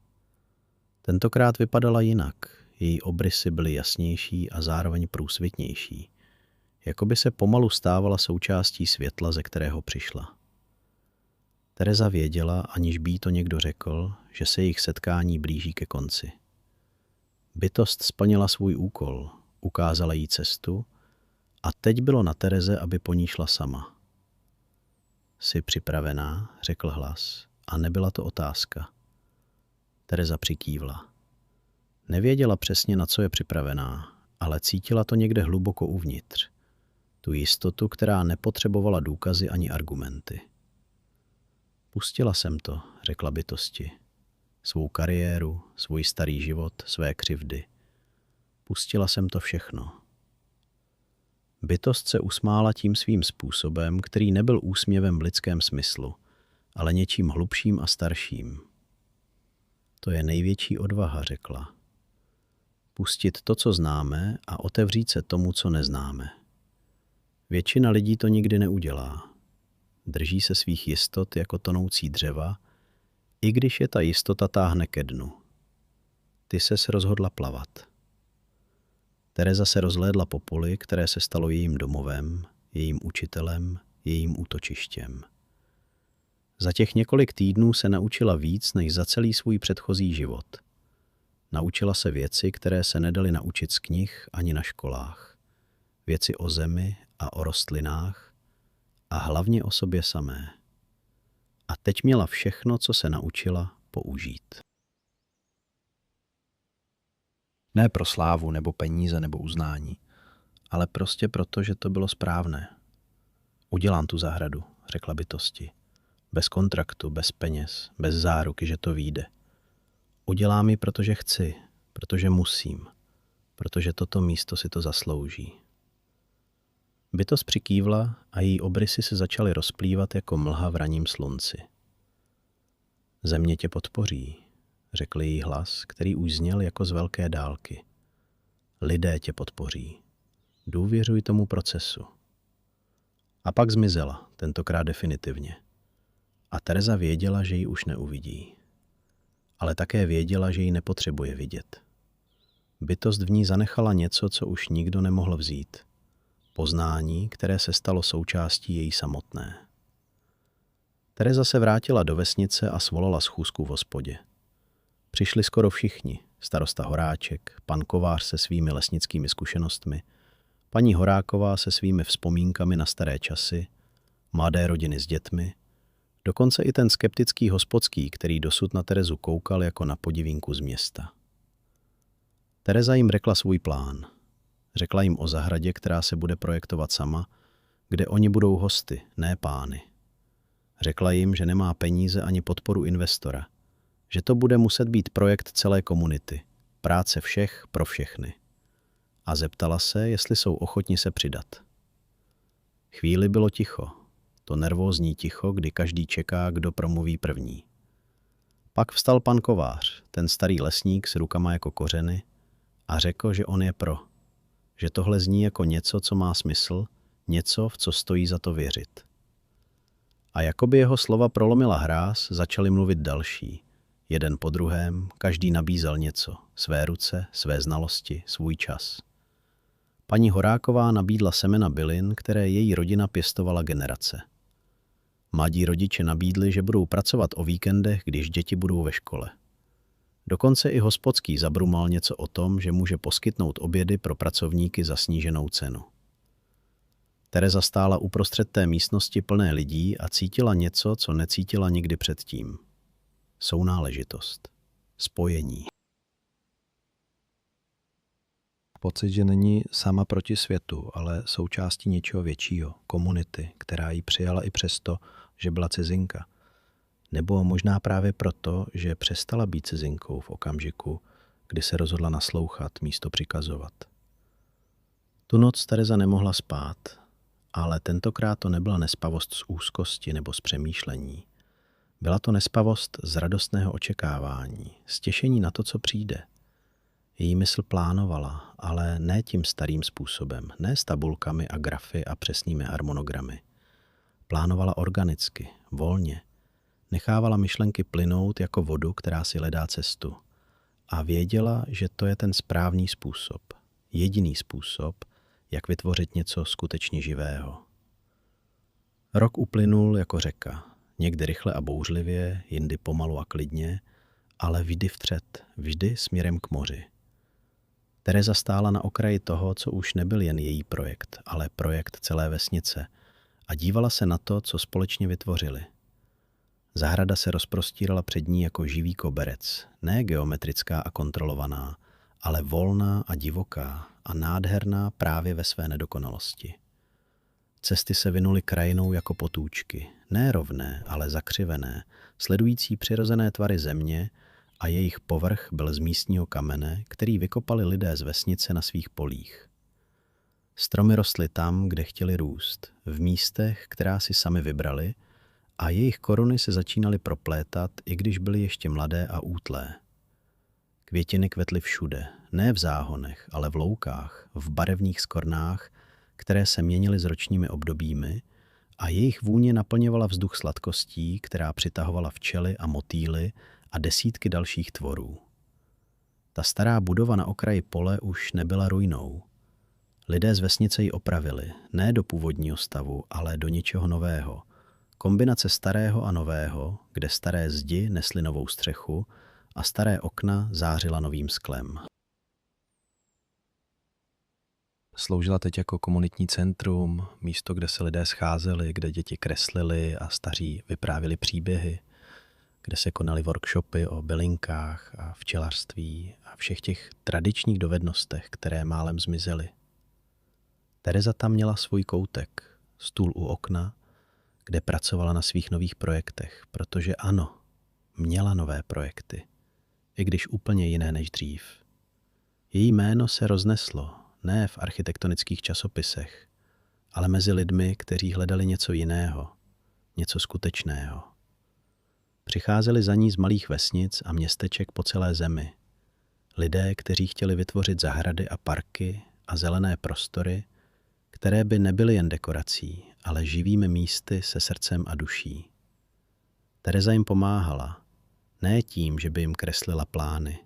Tentokrát vypadala jinak, Její obrysy byly jasnější a zároveň průsvitnější, jako by se pomalu stávala součástí světla, ze kterého přišla. Tereza věděla, aniž by jí to někdo řekl, že se jejich setkání blíží ke konci. Bytost splnila svůj úkol, ukázala jí cestu a teď bylo na Tereze, aby po ní šla sama. Jsi připravená, řekl hlas, a nebyla to otázka. Tereza přikývla. Nevěděla přesně, na co je připravená, ale cítila to někde hluboko uvnitř. Tu jistotu, která nepotřebovala důkazy ani argumenty. Pustila jsem to, řekla bytosti. Svou kariéru, svůj starý život, své křivdy. Pustila jsem to všechno. Bytost se usmála tím svým způsobem, který nebyl úsměvem v lidském smyslu, ale něčím hlubším a starším. To je největší odvaha, řekla. Pustit to, co známe, a otevřít se tomu, co neznáme. Většina lidí to nikdy neudělá. Drží se svých jistot jako tonoucí dřeva, i když je ta jistota táhne ke dnu. Ty ses rozhodla plavat. Tereza se rozhlédla po poli, které se stalo jejím domovem, jejím učitelem, jejím útočištěm. Za těch několik týdnů se naučila víc než za celý svůj předchozí život. Naučila se věci, které se nedaly naučit z knih ani na školách. Věci o zemi a o rostlinách a hlavně o sobě samé. A teď měla všechno, co se naučila, použít. Ne pro slávu nebo peníze nebo uznání, ale prostě proto, že to bylo správné. Udělám tu zahradu, řekla bytosti. Bez kontraktu, bez peněz, bez záruky, že to vyjde. Udělám ji, protože chci, protože musím, protože toto místo si to zaslouží. Bytost přikývla a její obrysy se začaly rozplývat jako mlha v ranním slunci. Země tě podpoří, řekl její hlas, který už zněl jako z velké dálky. Lidé tě podpoří. Důvěřuj tomu procesu. A pak zmizela, tentokrát definitivně. A Tereza věděla, že ji už neuvidí. Ale také věděla, že ji nepotřebuje vidět. Bytost v ní zanechala něco, co už nikdo nemohl vzít. Poznání, které se stalo součástí její samotné. Tereza se vrátila do vesnice a svolala schůzku v hospodě. Přišli skoro všichni, starosta Horáček, pan Kovář se svými lesnickými zkušenostmi, paní Horáková se svými vzpomínkami na staré časy, mladé rodiny s dětmi, dokonce i ten skeptický hospodský, který dosud na Terezu koukal jako na podivínku z města. Tereza jim řekla svůj plán. Řekla jim o zahradě, která se bude projektovat sama, kde oni budou hosty, ne pány. Řekla jim, že nemá peníze ani podporu investora, že to bude muset být projekt celé komunity, práce všech pro všechny. A zeptala se, jestli jsou ochotni se přidat. Chvíli bylo ticho, to nervózní ticho, kdy každý čeká, kdo promluví první. Pak vstal pan Kovář, ten starý lesník s rukama jako kořeny, a řekl, že on je pro, že tohle zní jako něco, co má smysl, něco, v co stojí za to věřit. A jakoby jeho slova prolomila hráz, začali mluvit další. Jeden po druhém, každý nabízel něco, své ruce, své znalosti, svůj čas. Paní Horáková nabídla semena bylin, které její rodina pěstovala generace. Mladí rodiče nabídli, že budou pracovat o víkendech, když děti budou ve škole. Dokonce i hospodský zabrumal něco o tom, že může poskytnout obědy pro pracovníky za sníženou cenu. Tereza stála uprostřed té místnosti plné lidí a cítila něco, co necítila nikdy předtím. Sounáležitost. Spojení. Pocit, že není sama proti světu, ale součástí něčeho většího, komunity, která ji přijala i přesto, že byla cizinka. Nebo možná právě proto, že přestala být cizinkou v okamžiku, kdy se rozhodla naslouchat místo přikazovat. Tu noc Tereza nemohla spát, ale tentokrát to nebyla nespavost z úzkosti nebo z přemýšlení. Byla to nespavost z radostného očekávání, z těšení na to, co přijde. Její mysl plánovala, ale ne tím starým způsobem, ne s tabulkami a grafy a přesnými harmonogramy. Plánovala organicky, volně. Nechávala myšlenky plynout jako vodu, která si hledá cestu. a věděla, že to je ten správný způsob, jediný způsob, jak vytvořit něco skutečně živého. Rok uplynul jako řeka, někdy rychle a bouřlivě, jindy pomalu a klidně, ale vždy vpřed, vždy směrem k moři. Tereza stála na okraji toho, co už nebyl jen její projekt, ale projekt celé vesnice a dívala se na to, co společně vytvořili. Zahrada se rozprostírala před ní jako živý koberec, ne geometrická a kontrolovaná, ale volná a divoká a nádherná právě ve své nedokonalosti. Cesty se vinuly krajinou jako potůčky, ne rovné, ale zakřivené, sledující přirozené tvary země, a jejich povrch byl z místního kamene, který vykopali lidé z vesnice na svých polích. Stromy rostly tam, kde chtěli růst, v místech, která si sami vybrali, a jejich koruny se začínaly proplétat, i když byly ještě mladé a útlé. Květiny kvetly všude, ne v záhonech, ale v loukách, v barevných skornách, které se měnily s ročními obdobími, a jejich vůně naplňovala vzduch sladkostí, která přitahovala včely a motýly a desítky dalších tvorů. Ta stará budova na okraji pole už nebyla ruinou. Lidé z vesnice ji opravili, ne do původního stavu, ale do něčeho nového. Kombinace starého a nového, kde staré zdi nesly novou střechu a staré okna zářila novým sklem. Sloužila teď jako komunitní centrum, místo, kde se lidé scházeli, kde děti kreslili a staří vyprávěli příběhy, kde se konaly workshopy o bylinkách a včelařství a všech těch tradičních dovednostech, které málem zmizely. Tereza tam měla svůj koutek, stůl u okna, kde pracovala na svých nových projektech, protože ano, měla nové projekty, i když úplně jiné než dřív. Její jméno se rozneslo, ne v architektonických časopisech, ale mezi lidmi, kteří hledali něco jiného, něco skutečného. Přicházeli za ní z malých vesnic a městeček po celé zemi. Lidé, kteří chtěli vytvořit zahrady a parky a zelené prostory, které by nebyly jen dekorací, ale živými místy se srdcem a duší. Tereza jim pomáhala, ne tím, že by jim kreslila plány,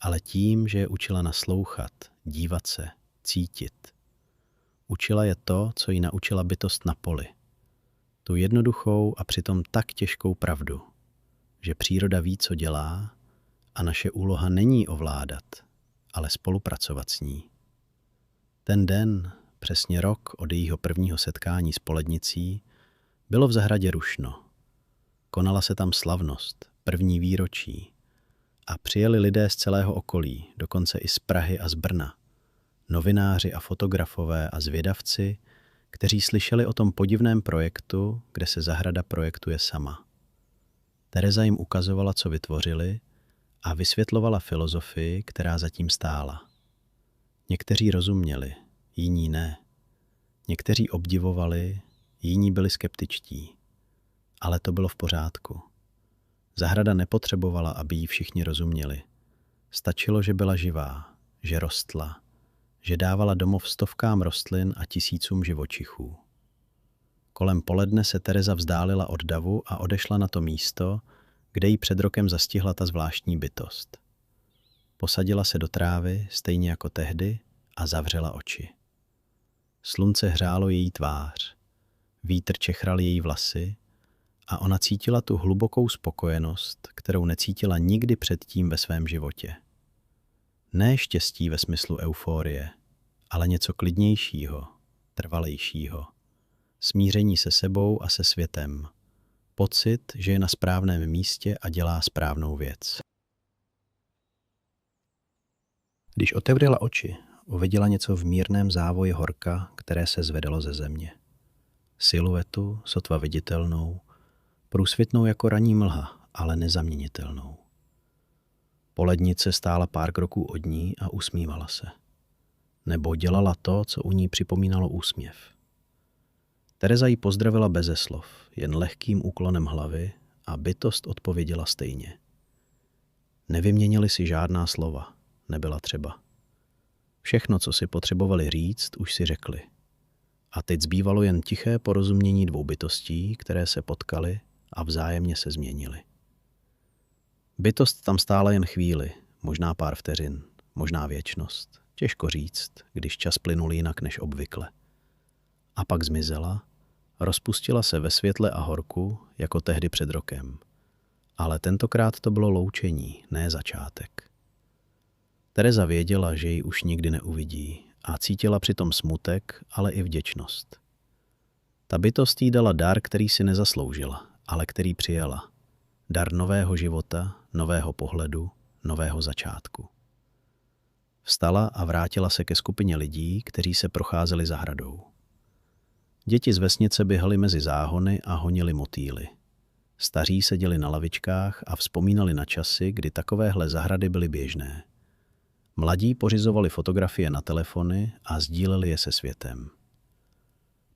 ale tím, že je učila naslouchat, dívat se, cítit. Učila je to, co jí naučila bytost na poli. Tu jednoduchou a přitom tak těžkou pravdu, že příroda ví, co dělá, a naše úloha není ovládat, ale spolupracovat s ní. Ten den, přesně rok od jejího prvního setkání s polednicí, bylo v zahradě rušno. Konala se tam slavnost, první výročí, a přijeli lidé z celého okolí, dokonce i z Prahy a z Brna. Novináři a fotografové a zvědavci, kteří slyšeli o tom podivném projektu, kde se zahrada projektuje sama. Tereza jim ukazovala, co vytvořili, a vysvětlovala filozofii, která zatím stála. Někteří rozuměli, jiní ne. Někteří obdivovali, jiní byli skeptičtí. Ale to bylo v pořádku. Zahrada nepotřebovala, aby jí všichni rozuměli. Stačilo, že byla živá, že rostla, že dávala domov stovkám rostlin a tisícům živočichů. Kolem poledne se Tereza vzdálila od davu a odešla na to místo, kde jí před rokem zastihla ta zvláštní bytost. Posadila se do trávy, stejně jako tehdy, a zavřela oči. Slunce hřálo její tvář, vítr čechral její vlasy a ona cítila tu hlubokou spokojenost, kterou necítila nikdy předtím ve svém životě. Ne štěstí ve smyslu euforie, ale něco klidnějšího, trvalejšího. Smíření se sebou a se světem. Pocit, že je na správném místě a dělá správnou věc. Když otevřela oči, uviděla něco v mírném závoji horka, které se zvedalo ze země. Siluetu, sotva viditelnou, průsvitnou jako ranní mlha, ale nezaměnitelnou. Polednice stála pár kroků od ní a usmívala se. Nebo dělala to, co u ní připomínalo úsměv. Tereza ji pozdravila beze slov, jen lehkým úklonem hlavy, a bytost odpověděla stejně. Nevyměnili si žádná slova, nebyla třeba. Všechno, co si potřebovali říct, už si řekli. A teď zbývalo jen tiché porozumění dvou bytostí, které se potkaly a vzájemně se změnily. Bytost tam stála jen chvíli, možná pár vteřin, možná věčnost. Těžko říct, když čas plynul jinak než obvykle. A pak zmizela, rozpustila se ve světle a horku, jako tehdy před rokem. Ale tentokrát to bylo loučení, ne začátek. Tereza věděla, že ji už nikdy neuvidí a cítila přitom smutek, ale i vděčnost. Ta bytost jí dala dar, který si nezasloužila, ale který přijala. Dar nového života, nového pohledu, nového začátku. Vstala a vrátila se ke skupině lidí, kteří se procházeli zahradou. Děti z vesnice běhaly mezi záhony a honili motýly. Staří seděli na lavičkách a vzpomínali na časy, kdy takovéhle zahrady byly běžné. Mladí pořizovali fotografie na telefony a sdíleli je se světem.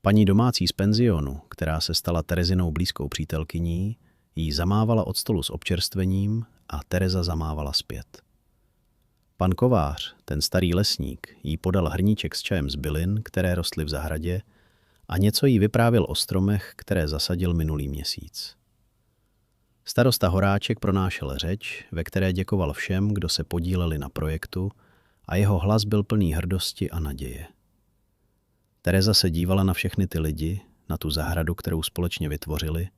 Paní domácí z penzionu, která se stala Terezinou blízkou přítelkyní, jí zamávala od stolu s občerstvením a Tereza zamávala zpět. Pan kovář, ten starý lesník, jí podal hrníček s čajem z bylin, které rostly v zahradě, a něco jí vyprávěl o stromech, které zasadil minulý měsíc. Starosta Horáček pronášel řeč, ve které děkoval všem, kdo se podíleli na projektu, a jeho hlas byl plný hrdosti a naděje. Tereza se dívala na všechny ty lidi, na tu zahradu, kterou společně vytvořili,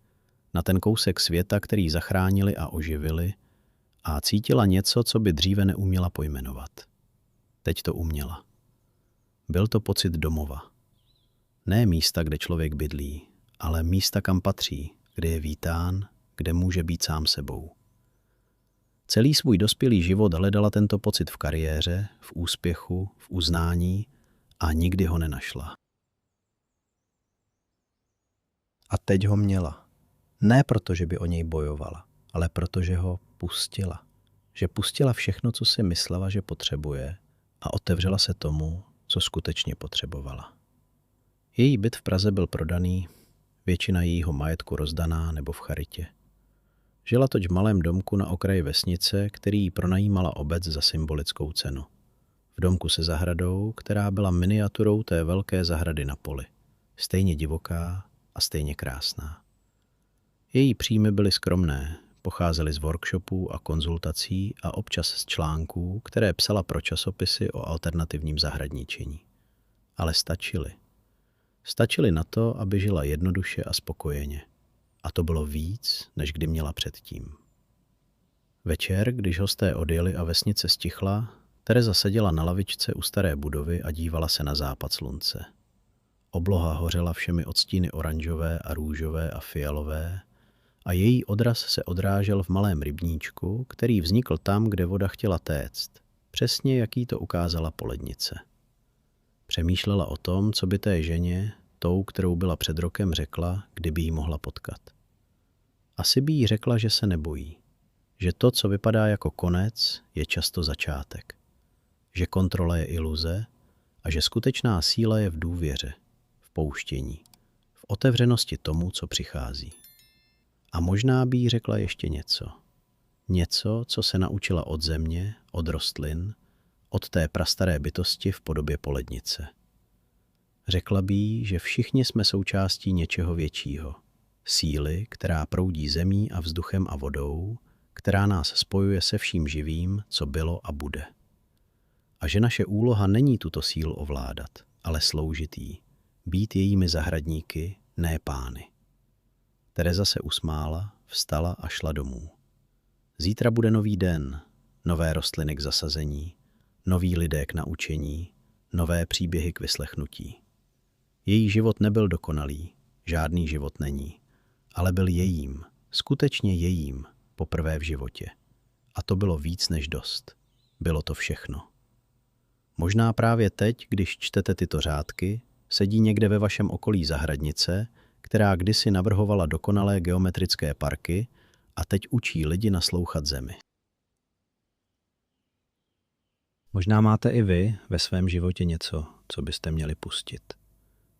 na ten kousek světa, který zachránili a oživili, a cítila něco, co by dříve neuměla pojmenovat. Teď to uměla. Byl to pocit domova. Ne místa, kde člověk bydlí, ale místa, kam patří, kde je vítán, kde může být sám sebou. Celý svůj dospělý život hledala tento pocit v kariéře, v úspěchu, v uznání a nikdy ho nenašla. A teď ho měla. Ne proto, že by o něj bojovala, ale protože ho pustila. Že pustila všechno, co si myslela, že potřebuje, a otevřela se tomu, co skutečně potřebovala. Její byt v Praze byl prodaný, většina jejího majetku rozdaná nebo v charitě. Žila toť v malém domku na okraji vesnice, který jí pronajímala obec za symbolickou cenu. V domku se zahradou, která byla miniaturou té velké zahrady na poli. Stejně divoká a stejně krásná. Její příjmy byly skromné, pocházely z workshopů a konzultací a občas z článků, které psala pro časopisy o alternativním zahradničení. Ale stačily. Stačily na to, aby žila jednoduše a spokojeně. A to bylo víc, než kdy měla předtím. Večer, když hosté odjeli a vesnice stichla, Tereza seděla na lavičce u staré budovy a dívala se na západ slunce. Obloha hořela všemi odstíny oranžové a růžové a fialové a její odraz se odrážel v malém rybníčku, který vznikl tam, kde voda chtěla téct, přesně jak jí to ukázala polednice. Přemýšlela o tom, co by té ženě, tou, kterou byla před rokem, řekla, kdyby jí mohla potkat. Asi by jí řekla, že se nebojí, že to, co vypadá jako konec, je často začátek, že kontrola je iluze a že skutečná síla je v důvěře, v pouštění, v otevřenosti tomu, co přichází. A možná by jí řekla ještě něco. Něco, co se naučila od země, od rostlin, od té prastaré bytosti v podobě polednice. Řekla by jí, že všichni jsme součástí něčeho většího. Síly, která proudí zemí a vzduchem a vodou, která nás spojuje se vším živým, co bylo a bude. A že naše úloha není tuto sílu ovládat, ale sloužit jí, být jejími zahradníky, ne pány. Tereza se usmála, vstala a šla domů. Zítra bude nový den, nové rostliny k zasazení, noví lidé k naučení, nové příběhy k vyslechnutí. Její život nebyl dokonalý, žádný život není, ale byl jejím, skutečně jejím, poprvé v životě. A to bylo víc než dost. Bylo to všechno. Možná právě teď, když čtete tyto řádky, sedí někde ve vašem okolí zahradnice, která kdysi navrhovala dokonalé geometrické parky a teď učí lidi naslouchat zemi. Možná máte i vy ve svém životě něco, co byste měli pustit.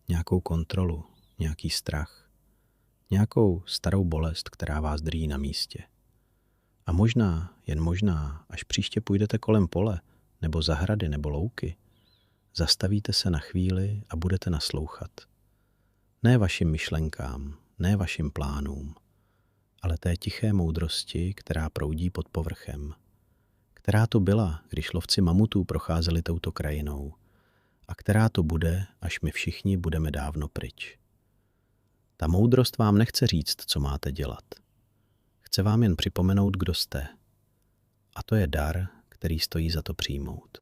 Nějakou kontrolu, nějaký strach, nějakou starou bolest, která vás drjí na místě. A možná, jen možná, až příště půjdete kolem pole, nebo zahrady, nebo louky, zastavíte se na chvíli a budete naslouchat. Ne vašim myšlenkám, ne vašim plánům, ale té tiché moudrosti, která proudí pod povrchem, která to byla, když lovci mamutů procházeli touto krajinou a která to bude, až my všichni budeme dávno pryč. Ta moudrost vám nechce říct, co máte dělat. Chce vám jen připomenout, kdo jste. A to je dar, který stojí za to přijmout.